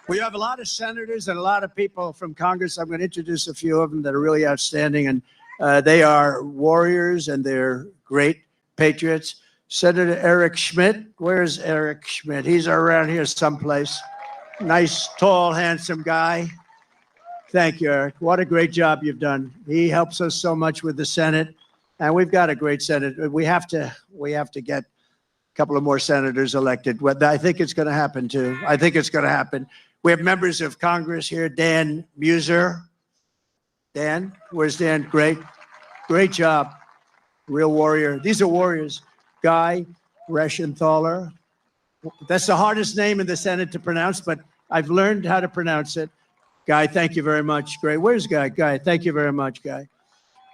We have a lot of senators and a lot of people from Congress. I'm going to introduce a few of them that are really outstanding, and they are warriors and they're great patriots. Senator Eric Schmidt. Where's Eric Schmidt? He's around here someplace. Nice, tall, handsome guy. Thank you, Eric. What a great job you've done. He helps us so much with the Senate, and we've got a great Senate. We have to get a couple of more senators elected. I think it's going to happen, too. I think it's going to happen. We have members of Congress here. Dan Muser. Dan, where's Dan? Great job. Real warrior. These are warriors. Guy Reschenthaler. That's the hardest name in the Senate to pronounce, but I've learned how to pronounce it. Guy, thank you very much. Great. Where's Guy? Guy, thank you very much, Guy.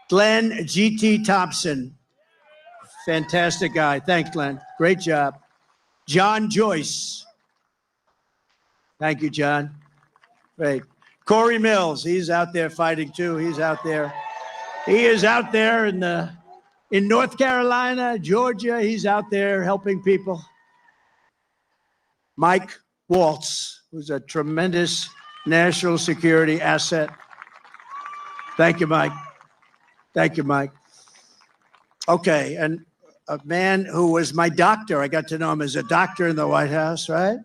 Glenn G.T. Thompson. Fantastic guy. Thanks, Glenn. Great job. John Joyce. Thank you, John. Great. Corey Mills. He's out there fighting, too. He's out there. He is out there in North Carolina, Georgia. He's out there helping people. Mike Waltz, who's a tremendous national security asset. Thank you, Mike. Thank you, Mike. Okay, and a man who was my doctor. I got to know him as a doctor in the White House, right?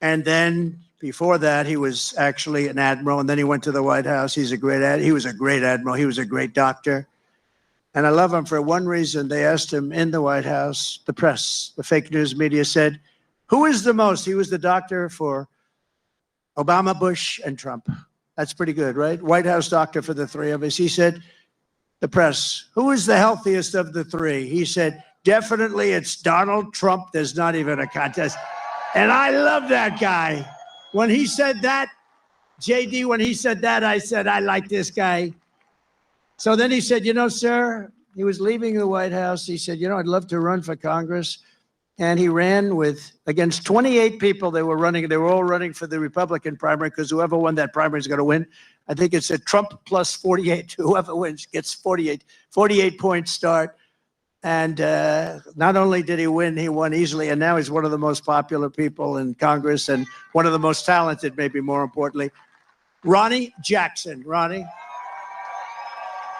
And then before that, he was actually an admiral, and then he went to the White House. He was a great admiral. He was a great doctor. And I love him for one reason. They asked him in the White House, the press, the fake news media said, who is the most? He was the doctor for Obama, Bush, and Trump. That's pretty good, right? White House doctor for the three of us. He said, the press, who is the healthiest of the three? He said, definitely it's Donald Trump. There's not even a contest. And I love that guy. When he said that, JD, when he said that, I said, I like this guy. So then he said, sir, he was leaving the White House. He said, I'd love to run for Congress. And he ran against 28 people. They were all running for the Republican primary because whoever won that primary is going to win. I think it's a Trump plus 48. Whoever wins gets 48 point start. And not only did he win, he won easily. And now he's one of the most popular people in Congress and one of the most talented, maybe more importantly. Ronnie Jackson. Ronnie.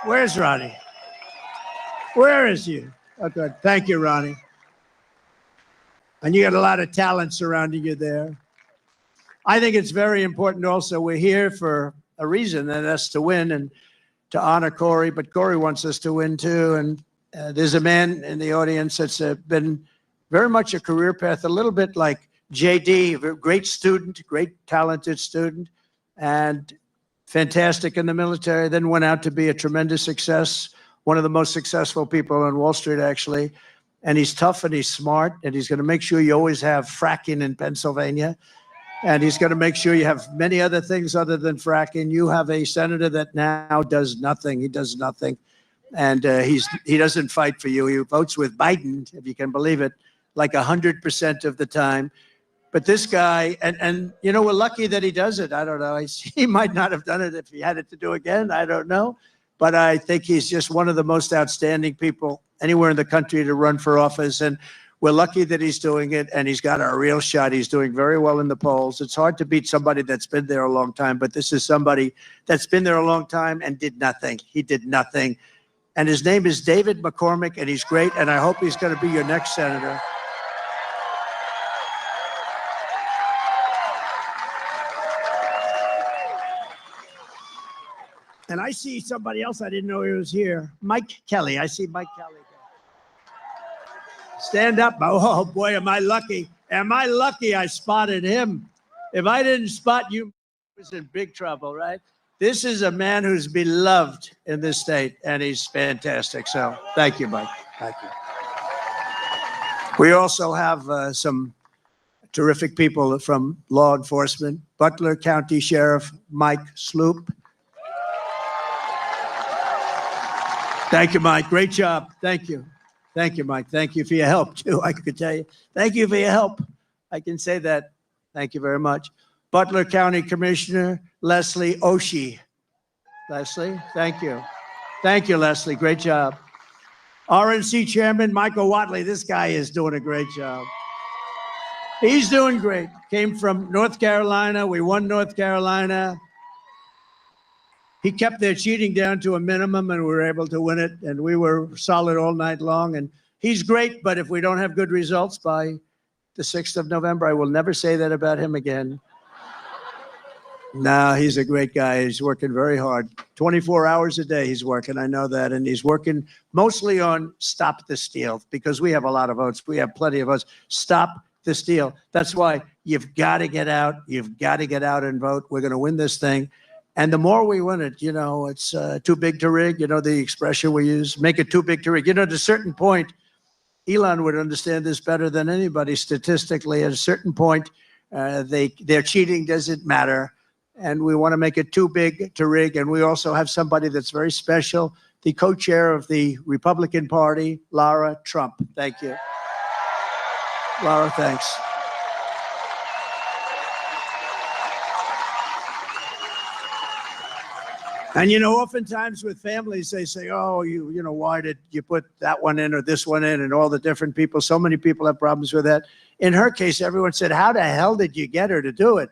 Where's Ronnie? Where is he? Oh, good. Thank you, Ronnie. And you got a lot of talent surrounding you there. I think it's very important also. We're here for a reason, and that's to win and to honor Corey. But Corey wants us to win, too. And there's a man in the audience that's been very much a career path, a little bit like JD, great student, great talented student, and fantastic in the military, then went out to be a tremendous success, one of the most successful people on Wall Street, actually. And he's tough and he's smart, and he's going to make sure you always have fracking in Pennsylvania. And he's going to make sure you have many other things other than fracking. You have a senator that now does nothing. He does nothing. And he doesn't fight for you. He votes with Biden, if you can believe it, like 100% of the time. But this guy, and we're lucky that he does it. I don't know. He might not have done it if he had it to do again. I don't know. But I think he's just one of the most outstanding people anywhere in the country to run for office. And we're lucky that he's doing it, and he's got a real shot. He's doing very well in the polls. It's hard to beat somebody that's been there a long time, but this is somebody that's been there a long time and did nothing. He did nothing. And his name is David McCormick, and he's great, and I hope he's going to be your next senator. And I see somebody else I didn't know he was here. Mike Kelly. I see Mike Kelly. Stand up. Oh, boy, am I lucky. Am I lucky I spotted him? If I didn't spot you, I was in big trouble, right? This is a man who's beloved in this state, and he's fantastic. So thank you, Mike. Thank you. We also have some terrific people from law enforcement. Butler County Sheriff Mike Sloop. Thank you, Mike. Great job. Thank you. Thank you, Mike. Thank you for your help, too. I could tell you. Thank you for your help. I can say that. Thank you very much. Butler County Commissioner Leslie Oshie. Leslie, thank you. Thank you, Leslie. Great job. RNC Chairman Michael Watley. This guy is doing a great job. He's doing great. Came from North Carolina. We won North Carolina. He kept their cheating down to a minimum, and we were able to win it. And we were solid all night long. And he's great, but if we don't have good results by the 6th of November, I will never say that about him again. No, he's a great guy. He's working very hard. 24 hours a day he's working. I know that. And he's working mostly on Stop the Steal, because we have a lot of votes. We have plenty of votes. Stop the steal. That's why you've got to get out. You've got to get out and vote. We're going to win this thing. And the more we win it, it's too big to rig. You know, the expression we use, make it too big to rig. At a certain point, Elon would understand this better than anybody statistically. At a certain point, their cheating doesn't matter. And we want to make it too big to rig. And we also have somebody that's very special, the co-chair of the Republican Party, Lara Trump. Thank you. Lara, thanks. And, oftentimes with families, they say, oh, why did you put that one in or this one in, and all the different people. So many people have problems with that. In her case, everyone said, how the hell did you get her to do it?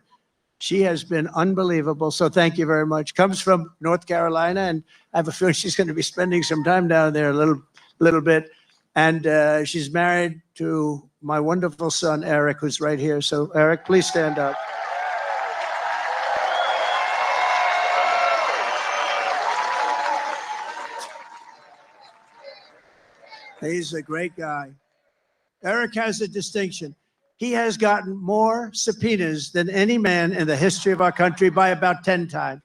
She has been unbelievable. So thank you very much. Comes from North Carolina, and I have a feeling she's going to be spending some time down there a little bit. And she's married to my wonderful son, Eric, who's right here. So, Eric, please stand up. He's a great guy. Eric has a distinction. He has gotten more subpoenas than any man in the history of our country by about 10 times.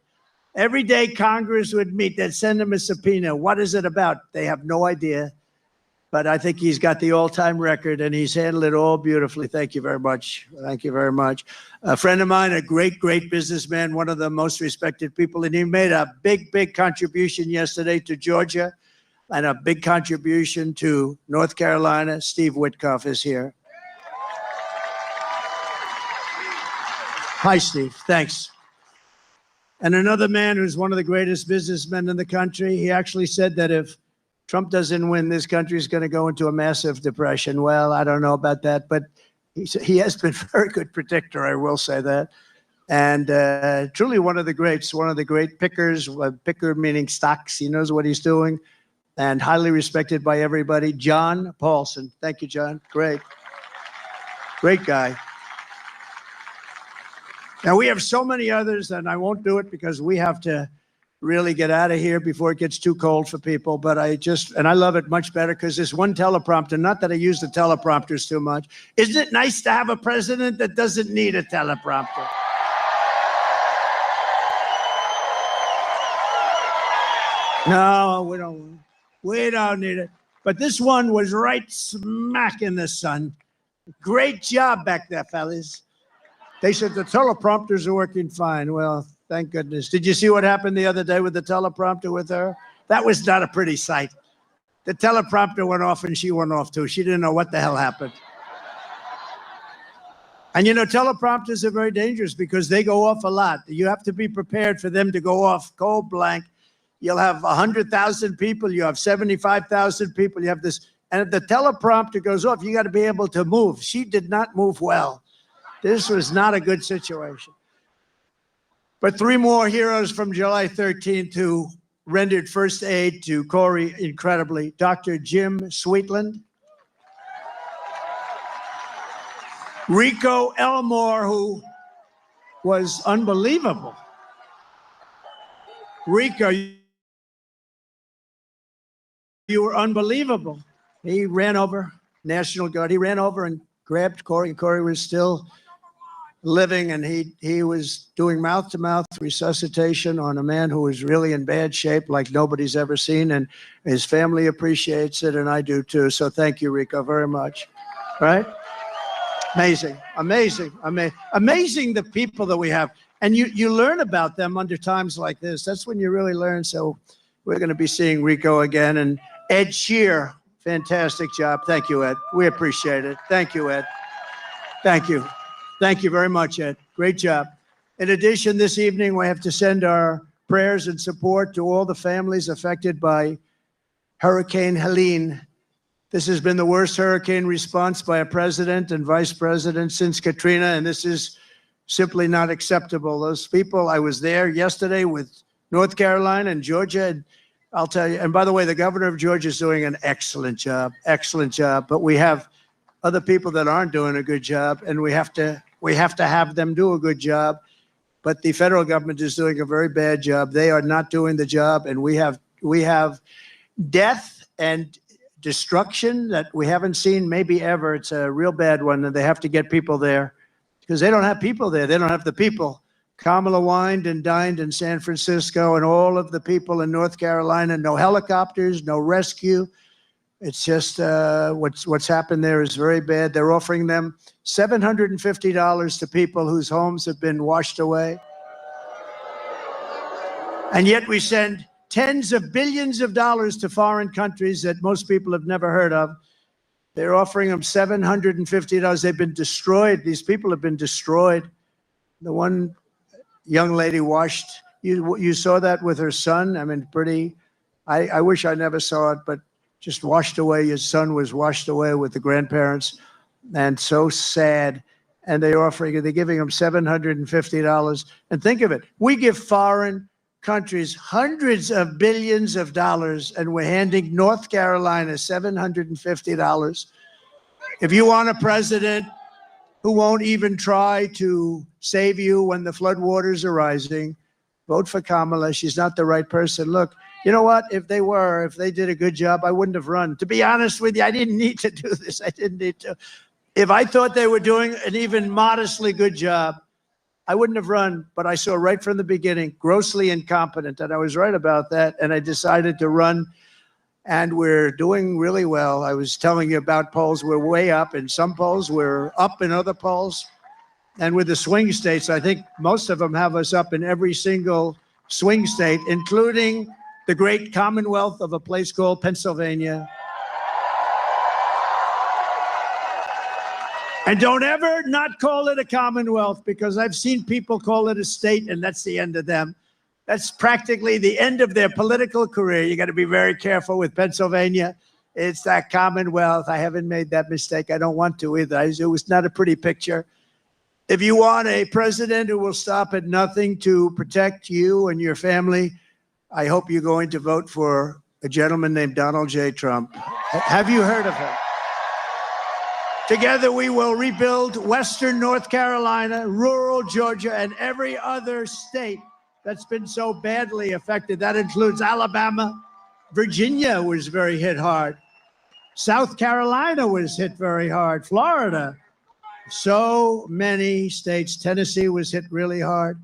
Every day Congress would meet, they'd send him a subpoena. What is it about? They have no idea. But I think he's got the all-time record, and he's handled it all beautifully. Thank you very much. Thank you very much. A friend of mine, a great, great businessman, one of the most respected people, and he made a big, big contribution yesterday to Georgia and a big contribution to North Carolina. Steve Witkoff is here. Hi, Steve. Thanks. And another man who's one of the greatest businessmen in the country, he actually said that if Trump doesn't win, this country is going to go into a massive depression. Well, I don't know about that, but he has been a very good predictor, I will say that. And truly one of the greats, one of the great pickers, picker meaning stocks. He knows what he's doing, and highly respected by everybody. John Paulson. Thank you, John. Great. Great guy. Now, we have so many others, and I won't do it because we have to really get out of here before it gets too cold for people. But I love it much better because there's one teleprompter. Not that I use the teleprompters too much. Isn't it nice to have a president that doesn't need a teleprompter? No, we don't need it. But this one was right smack in the sun. Great job back there, fellas. They said the teleprompters are working fine. Well, thank goodness. Did you see what happened the other day with the teleprompter with her? That was not a pretty sight. The teleprompter went off and she went off too. She didn't know what the hell happened. And teleprompters are very dangerous because they go off a lot. You have to be prepared for them to go off cold blank. You'll have 100,000 people. You have 75,000 people. You have this. And if the teleprompter goes off, you got to be able to move. She did not move well. This was not a good situation. But 3 more heroes from July 13th who rendered first aid to Corey incredibly. Dr. Jim Sweetland. Rico Elmore, who was unbelievable. Rico, you were unbelievable. He ran over, National Guard. He ran over and grabbed Corey, and Corey was still living, and he was doing mouth-to-mouth resuscitation on a man who was really in bad shape like nobody's ever seen, and his family appreciates it, and I do too. So thank you, Rico, very much. Right? Amazing, amazing, amazing the people that we have. And you learn about them under times like this. That's when you really learn. So we're going to be seeing Rico again. And Ed Shear, fantastic job. Thank you, Ed. We appreciate it. Thank you, Ed. Thank you. Thank you very much, Ed. Great job. In addition, this evening, we have to send our prayers and support to all the families affected by Hurricane Helene. This has been the worst hurricane response by a president and vice president since Katrina, and this is simply not acceptable. Those people, I was there yesterday with North Carolina and Georgia, and I'll tell you, and by the way, the governor of Georgia is doing an excellent job, but we have other people that aren't doing a good job, and we have to have them do a good job. But the federal government is doing a very bad job. They are not doing the job, and we have death and destruction that we haven't seen maybe ever. It's a real bad one, and they have to get people there because they don't have people there. They don't have the people. Kamala wined and dined in San Francisco, and all of the people in North Carolina, no helicopters, no rescue. It's just what's happened there is very bad. They're offering them $750 to people whose homes have been washed away. And yet we send tens of billions of dollars to foreign countries that most people have never heard of. They're offering them $750. They've been destroyed. These people have been destroyed. The one young lady washed, you saw that with her son. I mean, I wish I never saw it, but just washed away. His son was washed away with the grandparents, and so sad. And they're giving them $750. And think of it, we give foreign countries hundreds of billions of dollars, and we're handing North Carolina $750. If you want a president who won't even try to save you when the floodwaters are rising, vote for Kamala. She's not the right person. Look, you know what? If they did a good job, I wouldn't have run. To be honest with you, I didn't need to do this. I didn't need to. If I thought they were doing an even modestly good job, I wouldn't have run, but I saw right from the beginning, grossly incompetent, and I was right about that, and I decided to run, and we're doing really well. I was telling you about polls. We're way up in some polls. We're up in other polls, and with the swing states, I think most of them have us up in every single swing state, including the great Commonwealth of a place called Pennsylvania. And don't ever not call it a Commonwealth, because I've seen people call it a state, and that's the end of them. That's practically the end of their political career. You got to be very careful with Pennsylvania. It's that Commonwealth. I haven't made that mistake. I don't want to either. It was not a pretty picture. If you want a president who will stop at nothing to protect you and your family, I hope you're going to vote for a gentleman named Donald J. Trump. Have you heard of him? Together, we will rebuild Western North Carolina, rural Georgia, and every other state that's been so badly affected. That includes Alabama. Virginia was very hit hard. South Carolina was hit very hard. Florida. So many states. Tennessee was hit really hard.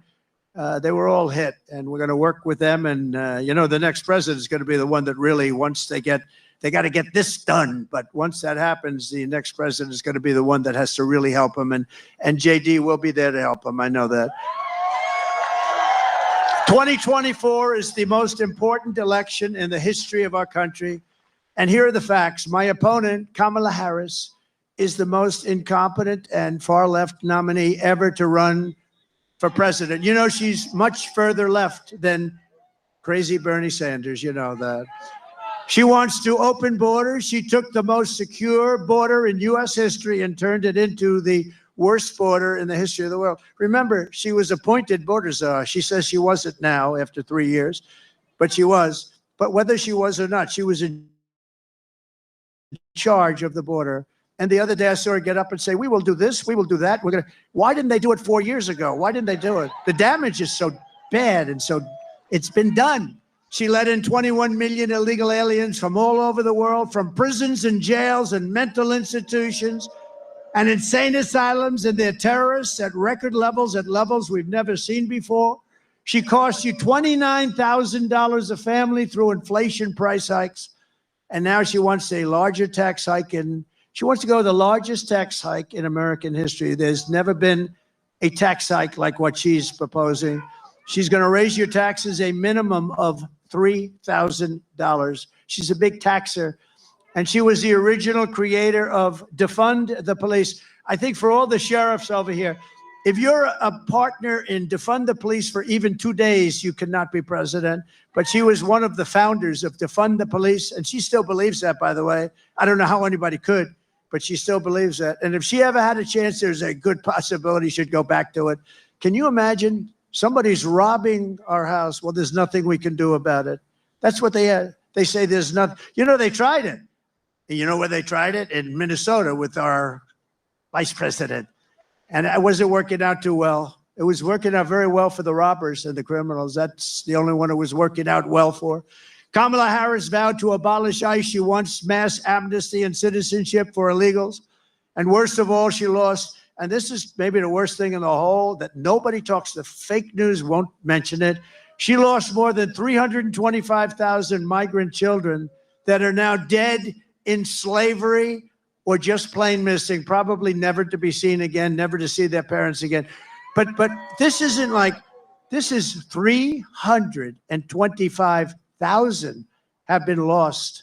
They were all hit, and we're going to work with them. And, the next president is going to be the one that really, once they got to get this done. But once that happens, the next president is going to be the one that has to really help him. And JD will be there to help him. I know that. 2024 is the most important election in the history of our country. And here are the facts. My opponent, Kamala Harris, is the most incompetent and far left nominee ever to run for president. You know, she's much further left than crazy Bernie Sanders. You know that. She wants to open borders. She took the most secure border in U.S. history and turned it into the worst border in the history of the world. Remember, she was appointed border czar. She says she wasn't now after 3 years, but she was. But whether she was or not, she was in charge of the border. And the other day I saw her get up and say, we will do this, we will do that. Why didn't they do it 4 years ago? Why didn't they do it? The damage is so bad, and so it's been done. She let in 21 million illegal aliens from all over the world, from prisons and jails and mental institutions and insane asylums, and they're terrorists at record levels, at levels we've never seen before. She cost you $29,000 a family through inflation price hikes. And now she wants a larger tax hike, and she wants to go the largest tax hike in American history. There's never been a tax hike like what she's proposing. She's going to raise your taxes a minimum of $3,000. She's a big taxer. And she was the original creator of Defund the Police. I think for all the sheriffs over here, if you're a partner in Defund the Police for even 2 days, you cannot be president. But she was one of the founders of Defund the Police, and she still believes that, by the way. I don't know how anybody could, but she still believes that. And if she ever had a chance, there's a good possibility she'd go back to it. Can you imagine somebody's robbing our house? Well, there's nothing we can do about it. That's what they say there's nothing. You know, they tried it. You know where they tried it? In Minnesota with our vice president. And it wasn't working out too well. It was working out very well for the robbers and the criminals. That's the only one it was working out well for. Kamala Harris vowed to abolish ICE. She wants mass amnesty and citizenship for illegals. And worst of all, she lost, and this is maybe the worst thing in the whole, that nobody talks, the fake news won't mention it. She lost more than 325,000 migrant children that are now dead in slavery or just plain missing, probably never to be seen again, never to see their parents again. But this isn't like, this is 325,000 have been lost.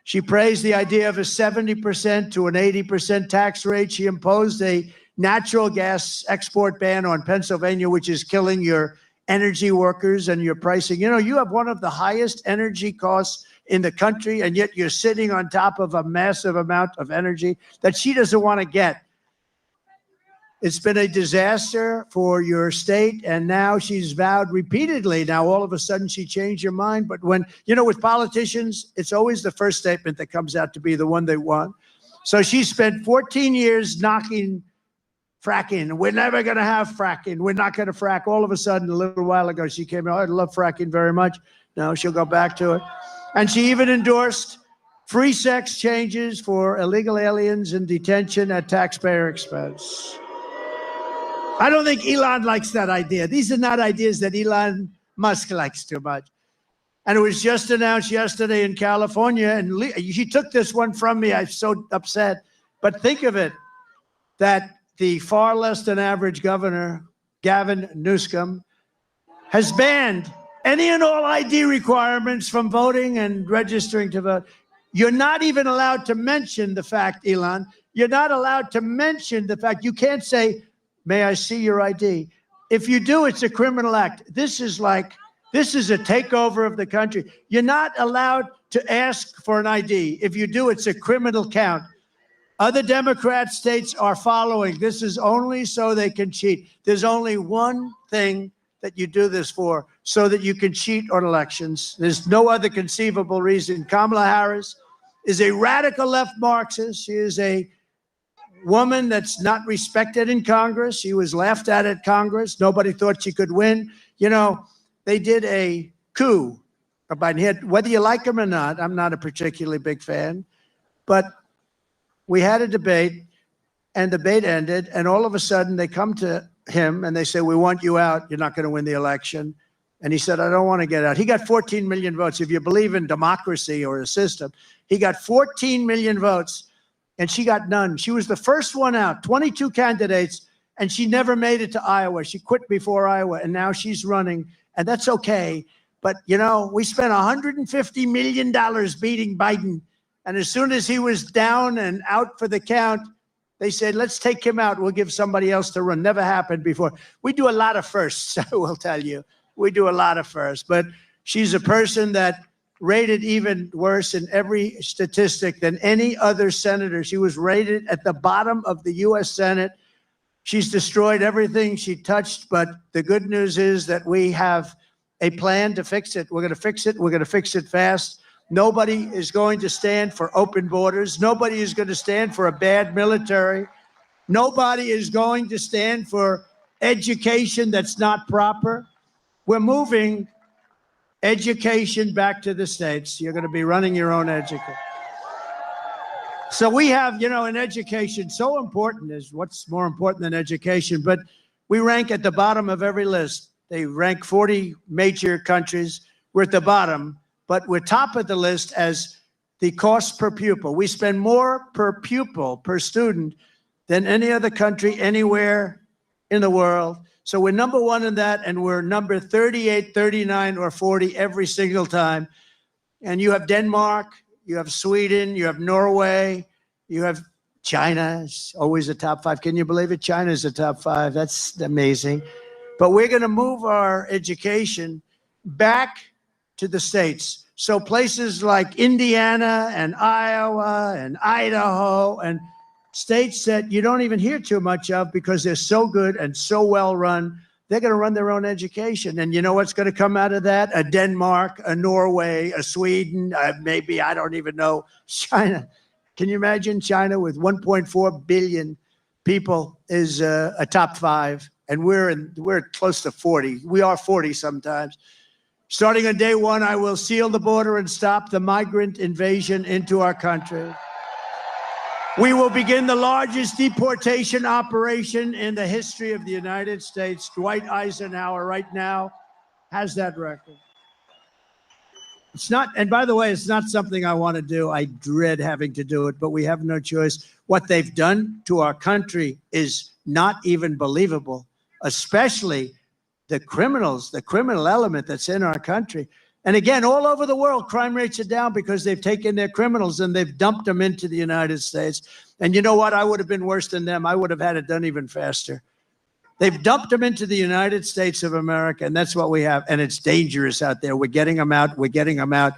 She praised the idea of a 70% to an 80% tax rate. She imposed a natural gas export ban on Pennsylvania, which is killing your energy workers and your pricing. You know, you have one of the highest energy costs in the country, and yet you're sitting on top of a massive amount of energy that she doesn't want to get. It's been a disaster for your state, and now she's vowed repeatedly. Now, all of a sudden, she changed her mind. But when, you know, with politicians, it's always the first statement that comes out to be the one they want. So she spent 14 years knocking fracking. We're never going to have fracking. We're not going to frack. All of a sudden, a little while ago, she came out, I love fracking very much. No, she'll go back to it. And she even endorsed free sex changes for illegal aliens in detention at taxpayer expense. I don't think Elon likes that idea. These are not ideas that Elon Musk likes too much. And it was just announced yesterday in California, and she took this one from me. I'm so upset. But think of it, that the far less than average governor, Gavin Newsom, has banned any and all ID requirements from voting and registering to vote. You're not even allowed to mention the fact, Elon, you're not allowed to mention the fact. You can't say, may I see your ID? If you do, it's a criminal act. This is a takeover of the country. You're not allowed to ask for an ID. If you do, it's a criminal count. Other Democrat states are following. This is only so they can cheat. There's only one thing that you do this for, so that you can cheat on elections. There's no other conceivable reason. Kamala Harris is a radical left Marxist. She is a woman that's not respected in Congress. She was laughed at Congress. Nobody thought she could win. You know, they did a coup. Whether you like him or not, I'm not a particularly big fan, but we had a debate, and debate ended, and all of a sudden they come to him and they say, we want you out. You're not going to win the election. And he said, I don't want to get out. He got 14 million votes. If you believe in democracy or a system, he got 14 million votes, and she got none. She was the first one out, 22 candidates, and she never made it to Iowa. She quit before Iowa, and now she's running, and that's okay. But, you know, we spent $150 million beating Biden, and as soon as he was down and out for the count, they said, let's take him out. We'll give somebody else to run. Never happened before. We do a lot of firsts, I will tell you. We do a lot of firsts. But she's a person that rated even worse in every statistic than any other senator. She was rated at the bottom of the U.S. Senate. She's destroyed everything she touched. But the good news is that we have a plan to fix it. We're going to fix it. We're going to fix it fast. Nobody is going to stand for open borders. Nobody is going to stand for a bad military. Nobody is going to stand for education that's not proper. We're moving education back to the states. You're going to be running your own education. So we have, you know, in education, so important is what's more important than education, but we rank at the bottom of every list. They rank 40 major countries. We're at the bottom. But we're top of the list as the cost per pupil. We spend more per pupil, per student, than any other country anywhere in the world. So we're number one in that, and we're number 38, 39, or 40 every single time. And you have Denmark, you have Sweden, you have Norway, you have China. It's always a top 5. Can you believe it? China's a top 5. That's amazing. But we're going to move our education back to the states. So places like Indiana and Iowa and Idaho and states that you don't even hear too much of because they're so good and so well run, they're going to run their own education. And you know what's going to come out of that? A Denmark, a Norway, a Sweden, maybe, I don't even know, China. Can you imagine China with 1.4 billion people is a top 5? And we're close to 40. We are 40 sometimes. Starting on day 1, I will seal the border and stop the migrant invasion into our country. We will begin the largest deportation operation in the history of the United States. Dwight Eisenhower right now has that record. It's not, and by the way, it's not something I want to do. I dread having to do it, but we have no choice. What they've done to our country is not even believable, especially the criminals, the criminal element that's in our country. And again, all over the world, crime rates are down because they've taken their criminals and they've dumped them into the United States. And you know what? I would have been worse than them. I would have had it done even faster. They've dumped them into the United States of America, and that's what we have. And it's dangerous out there. We're getting them out. We're getting them out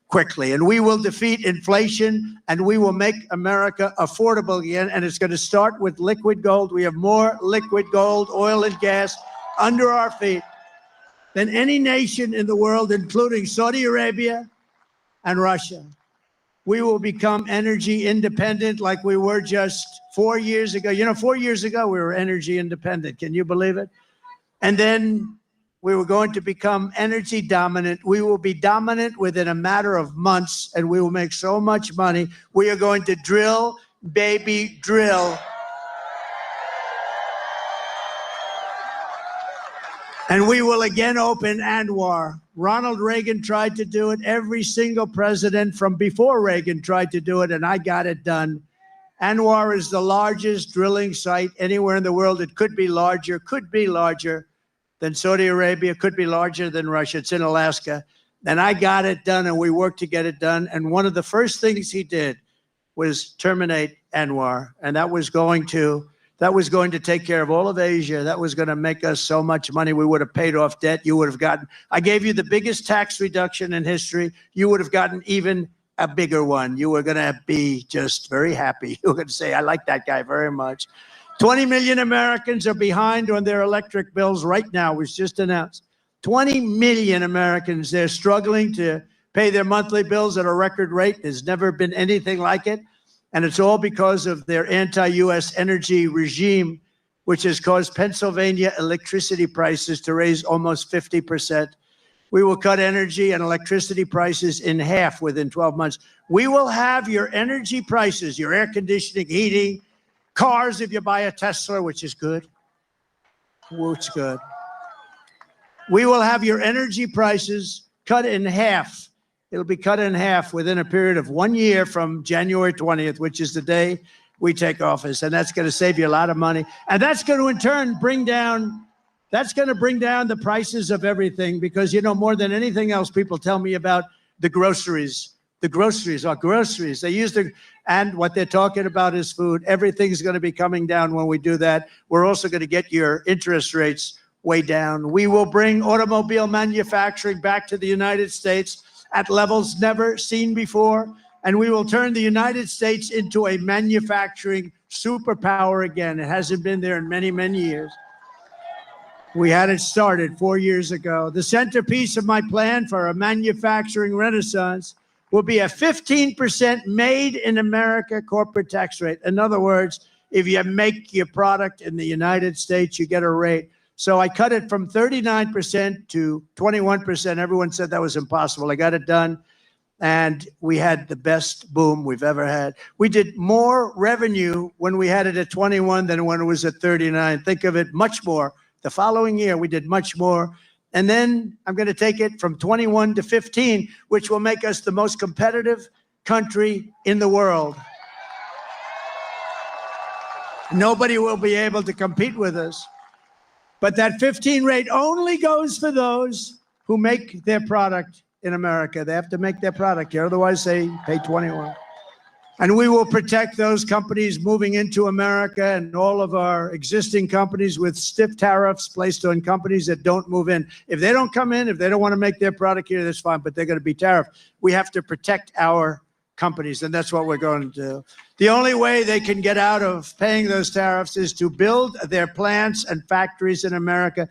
quickly. And we will defeat inflation, and we will make America affordable again. And it's going to start with liquid gold. We have more liquid gold, oil, and gas under our feet than any nation in the world, including Saudi Arabia and Russia. We will become energy independent like we were just 4 years ago. You know, 4 years ago, we were energy independent. Can you believe it? And then we were going to become energy dominant. We will be dominant within a matter of months, and we will make so much money. We are going to drill, baby, drill. And we will again open ANWR. Ronald Reagan tried to do it. Every single president from before Reagan tried to do it, and I got it done. ANWR is the largest drilling site anywhere in the world. It could be larger than Saudi Arabia, could be larger than Russia. It's in Alaska. And I got it done, and we worked to get it done. And one of the first things he did was terminate ANWR. And that was going to take care of all of Asia. That was going to make us so much money. We would have paid off debt. You would have gotten, I gave you the biggest tax reduction in history. You would have gotten even a bigger one. You were going to be just very happy. You were going to say, I like that guy very much. 20 million Americans are behind on their electric bills right now. It was just announced. 20 million Americans, they're struggling to pay their monthly bills at a record rate. There's never been anything like it. And it's all because of their anti-U.S. energy regime, which has caused Pennsylvania electricity prices to raise almost 50%. We will cut energy and electricity prices in half within 12 months. We will have your energy prices, your air conditioning, heating, cars if you buy a Tesla, which is good. Which is good. We will have your energy prices cut in half. It'll be cut in half within a period of 1 year from January 20th, which is the day we take office. And that's going to save you a lot of money. And that's going to, in turn, bring down the prices of everything because, you know, more than anything else, people tell me about the groceries. The groceries are groceries. They use and what they're talking about is food. Everything's going to be coming down when we do that. We're also going to get your interest rates way down. We will bring automobile manufacturing back to the United States at levels never seen before. And we will turn the United States into a manufacturing superpower again. It hasn't been there in many, many years. We had it started 4 years ago. The centerpiece of my plan for a manufacturing renaissance will be a 15% made in America corporate tax rate. In other words, if you make your product in the United States, you get a rate. So I cut it from 39% to 21%. Everyone said that was impossible. I got it done, and we had the best boom we've ever had. We did more revenue when we had it at 21 than when it was at 39. Think of it, much more. The following year, we did much more. And then I'm going to take it from 21 to 15, which will make us the most competitive country in the world. Nobody will be able to compete with us. But that 15 rate only goes for those who make their product in America. They have to make their product here, otherwise they pay 21. And we will protect those companies moving into America and all of our existing companies with stiff tariffs placed on companies that don't move in. If they don't come in, if they don't want to make their product here, that's fine, but they're going to be tariffed. We have to protect our companies, and that's what we're going to do. The only way they can get out of paying those tariffs is to build their plants and factories in America.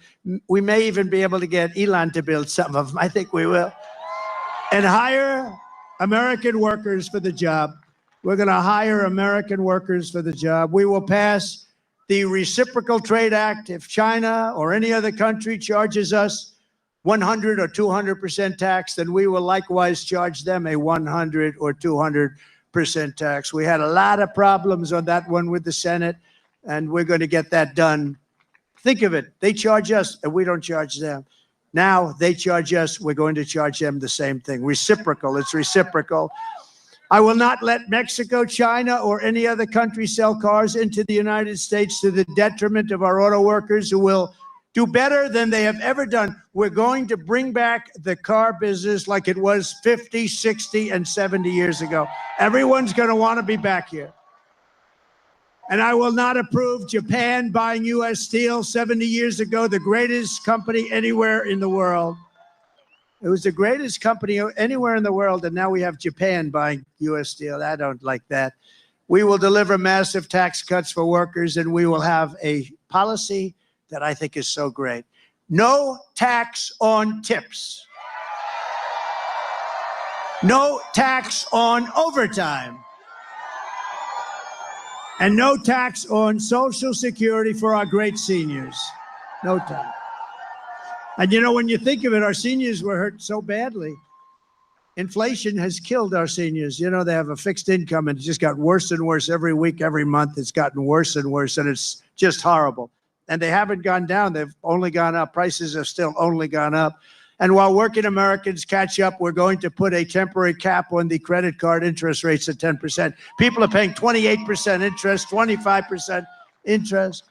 We may even be able to get Elon to build some of them. I think we will. And hire American workers for the job. We're going to hire American workers for the job. We will pass the Reciprocal Trade Act. If China or any other country charges us 100 or 200% tax, then we will likewise charge them a 100 or 200% tax. We had a lot of problems on that one with the Senate, and we're going to get that done. Think of it. They charge us, and we don't charge them. Now they charge us. We're going to charge them the same thing. Reciprocal. It's reciprocal. I will not let Mexico, China, or any other country sell cars into the United States to the detriment of our auto workers who will do better than they have ever done. We're going to bring back the car business like it was 50, 60, and 70 years ago. Everyone's going to want to be back here. And I will not approve Japan buying U.S. Steel 70 years ago, the greatest company anywhere in the world. It was the greatest company anywhere in the world, and now we have Japan buying U.S. Steel. I don't like that. We will deliver massive tax cuts for workers, and we will have a policy that I think is so great. No tax on tips. No tax on overtime. And no tax on Social Security for our great seniors. No tax. And you know, when you think of it, our seniors were hurt so badly. Inflation has killed our seniors. You know, they have a fixed income and it just got worse and worse every week, every month. It's gotten worse and worse, and it's just horrible. And they haven't gone down. They've only gone up. Prices have still only gone up. And while working Americans catch up, we're going to put a temporary cap on the credit card interest rates at 10%. People are paying 28% interest, 25% interest.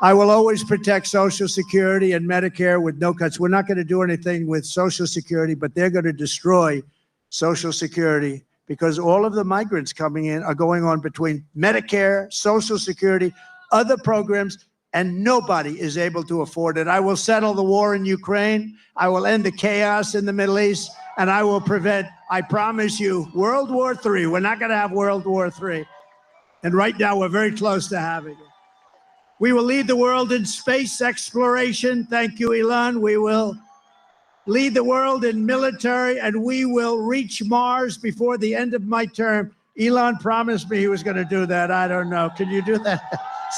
I will always protect Social Security and Medicare with no cuts. We're not going to do anything with Social Security, but they're going to destroy Social Security because all of the migrants coming in are going on between Medicare, Social Security, other programs, and nobody is able to afford it. I will settle the war in Ukraine. I will end the chaos in the Middle East, and I will prevent, I promise you, World War III. We're not going to have World War III. And right now, we're very close to having it. We will lead the world in space exploration. Thank you, Elon. We will lead the world in military, and we will reach Mars before the end of my term. Elon promised me he was going to do that. I don't know. Can you do that?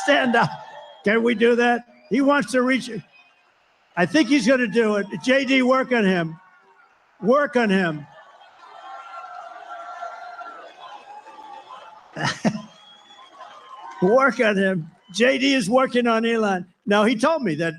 Stand up. Can we do that? He wants to reach it. I think he's going to do it. JD, work on him. Work on him. Work on him. JD is working on Elon. Now, he told me that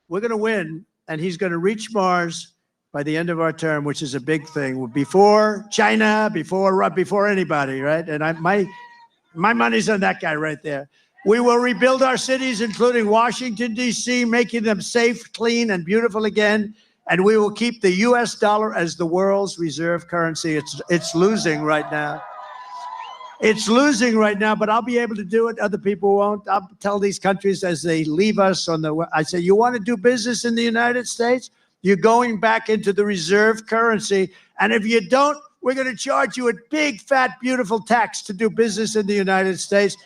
we're going to win, and he's going to reach Mars by the end of our term, which is a big thing. Before China, before anybody, right? And my money's on that guy right there. We will rebuild our cities, including Washington, D.C., making them safe, clean, and beautiful again. And we will keep the U.S. dollar as the world's reserve currency. It's losing right now. It's losing right now, but I'll be able to do it. Other people won't. I'll tell these countries as they leave us I say, you want to do business in the United States? You're going back into the reserve currency. And if you don't, we're going to charge you a big, fat, beautiful tax to do business in the United States.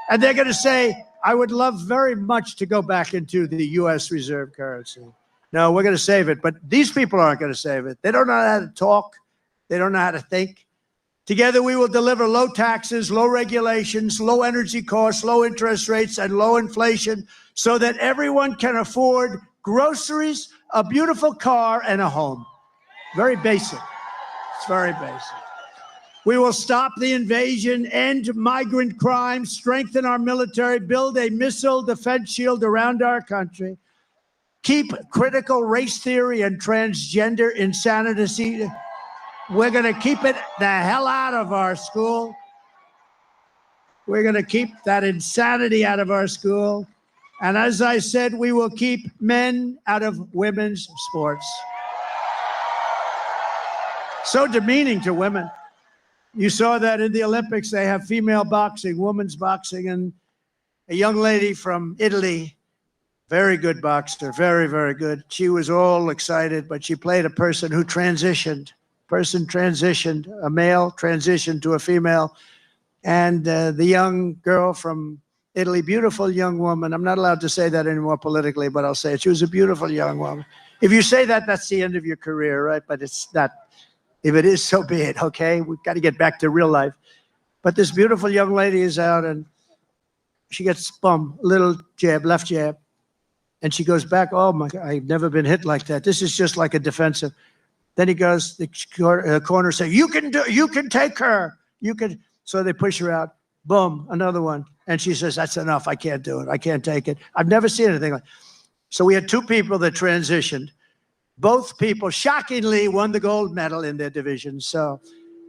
And they're going to say, I would love very much to go back into the U.S. reserve currency. No, we're going to save it. But these people aren't going to save it. They don't know how to talk. They don't know how to think. Together, we will deliver low taxes, low regulations, low energy costs, low interest rates, and low inflation so that everyone can afford groceries, a beautiful car, and a home. Very basic. It's very basic. We will stop the invasion, end migrant crime, strengthen our military, build a missile defense shield around our country, keep critical race theory and transgender insanity. We're going to keep it the hell out of our school. We're going to keep that insanity out of our school. And as I said, we will keep men out of women's sports. So demeaning to women. You saw that in the Olympics. They have female boxing, women's boxing, and a young lady from Italy, very good boxer, very, very good. She was all excited, but she played a person who transitioned. A male transitioned to a female. And the young girl from Italy, beautiful young woman. I'm not allowed to say that anymore politically, but I'll say it. She was a beautiful young woman. If you say that, that's the end of your career, right? But it's not. If it is, so be it, okay? We've got to get back to real life. But this beautiful young lady is out, and she gets little jab, left jab. And she goes back, oh my God, I've never been hit like that. This is just like a defensive. Then he goes, the corner say, you can take her. You can. So they push her out. Boom, another one. And she says, that's enough. I can't do it. I can't take it. I've never seen anything like. So we had two people that transitioned. Both people, shockingly, won the gold medal in their division. So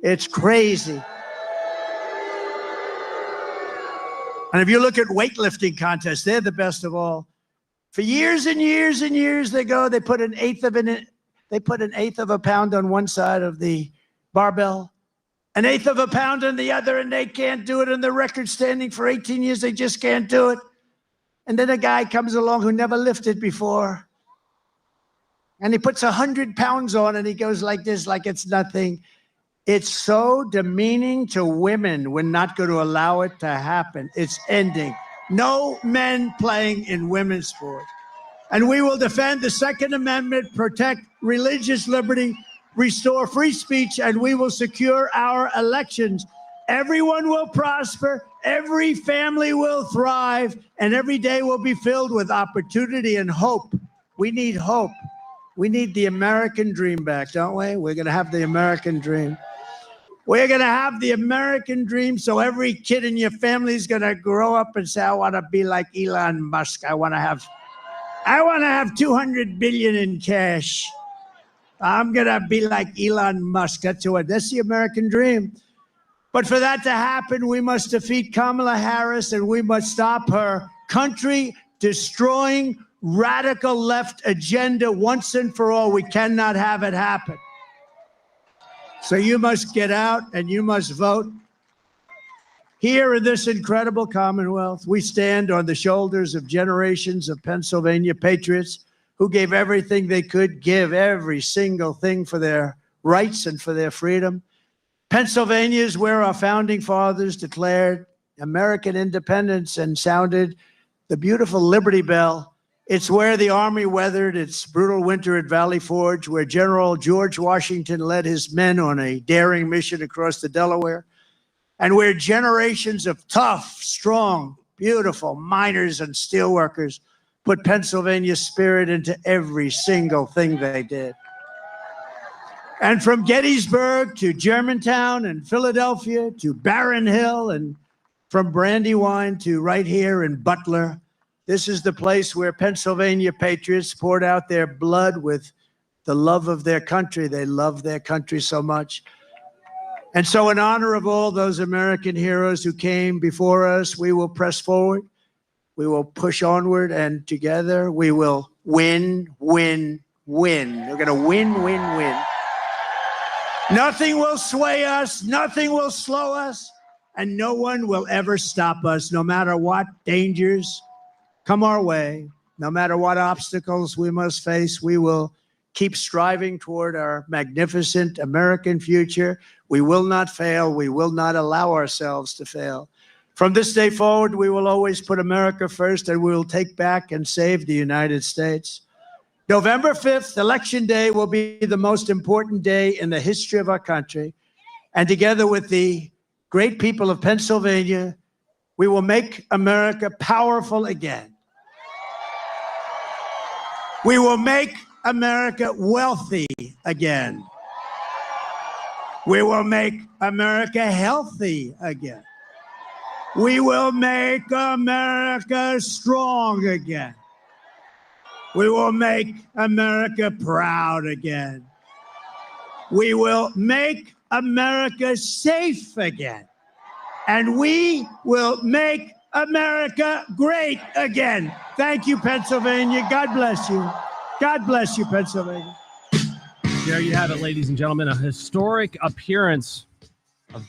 it's crazy. And if you look at weightlifting contests, they're the best of all. For years and years and years, they put an eighth of a pound on one side of the barbell, an eighth of a pound on the other, and they can't do it. And the record standing for 18 years, they just can't do it. And then a guy comes along who never lifted before, and he puts 100 pounds on, and he goes like this, like it's nothing. It's so demeaning to women. We're not going to allow it to happen. It's ending. No men playing in women's sport. And we will defend the Second Amendment, protect religious liberty, restore free speech, and we will secure our elections. Everyone will prosper, every family will thrive, and every day will be filled with opportunity and hope. We need hope. We need the American dream back, don't we? We're going to have the American dream. We're going to have the American dream, so every kid in your family is going to grow up and say, I want to be like Elon Musk. I want to have 200 billion in cash. I'm going to be like Elon Musk. That's the American dream. But for that to happen, we must defeat Kamala Harris, and we must stop her country-destroying radical left agenda once and for all. We cannot have it happen. So you must get out and you must vote. Here in this incredible Commonwealth, we stand on the shoulders of generations of Pennsylvania patriots who gave everything they could give, every single thing for their rights and for their freedom. Pennsylvania is where our founding fathers declared American independence and sounded the beautiful Liberty Bell. It's where the Army weathered its brutal winter at Valley Forge, where General George Washington led his men on a daring mission across the Delaware, and where generations of tough, strong, beautiful miners and steelworkers put Pennsylvania's spirit into every single thing they did. And from Gettysburg to Germantown and Philadelphia to Barron Hill, and from Brandywine to right here in Butler, this is the place where Pennsylvania patriots poured out their blood with the love of their country. They love their country so much. And so in honor of all those American heroes who came before us, we will press forward. We will push onward, and together we will win, win, win. We're going to win, win, win. Nothing will sway us. Nothing will slow us. And no one will ever stop us, no matter what dangers come our way, no matter what obstacles we must face. We will keep striving toward our magnificent American future. We will not fail. We will not allow ourselves to fail. From this day forward, we will always put America first, and we will take back and save the United States. November 5th, Election Day, will be the most important day in the history of our country. And together with the great people of Pennsylvania, we will make America powerful again. We will make America wealthy again. We will make America healthy again. We will make America strong again. We will make America proud again. We will make America safe again. And we will make America great again. Thank you, Pennsylvania. God bless you. God bless you, Pennsylvania. There you have it, ladies and gentlemen, a historic appearance of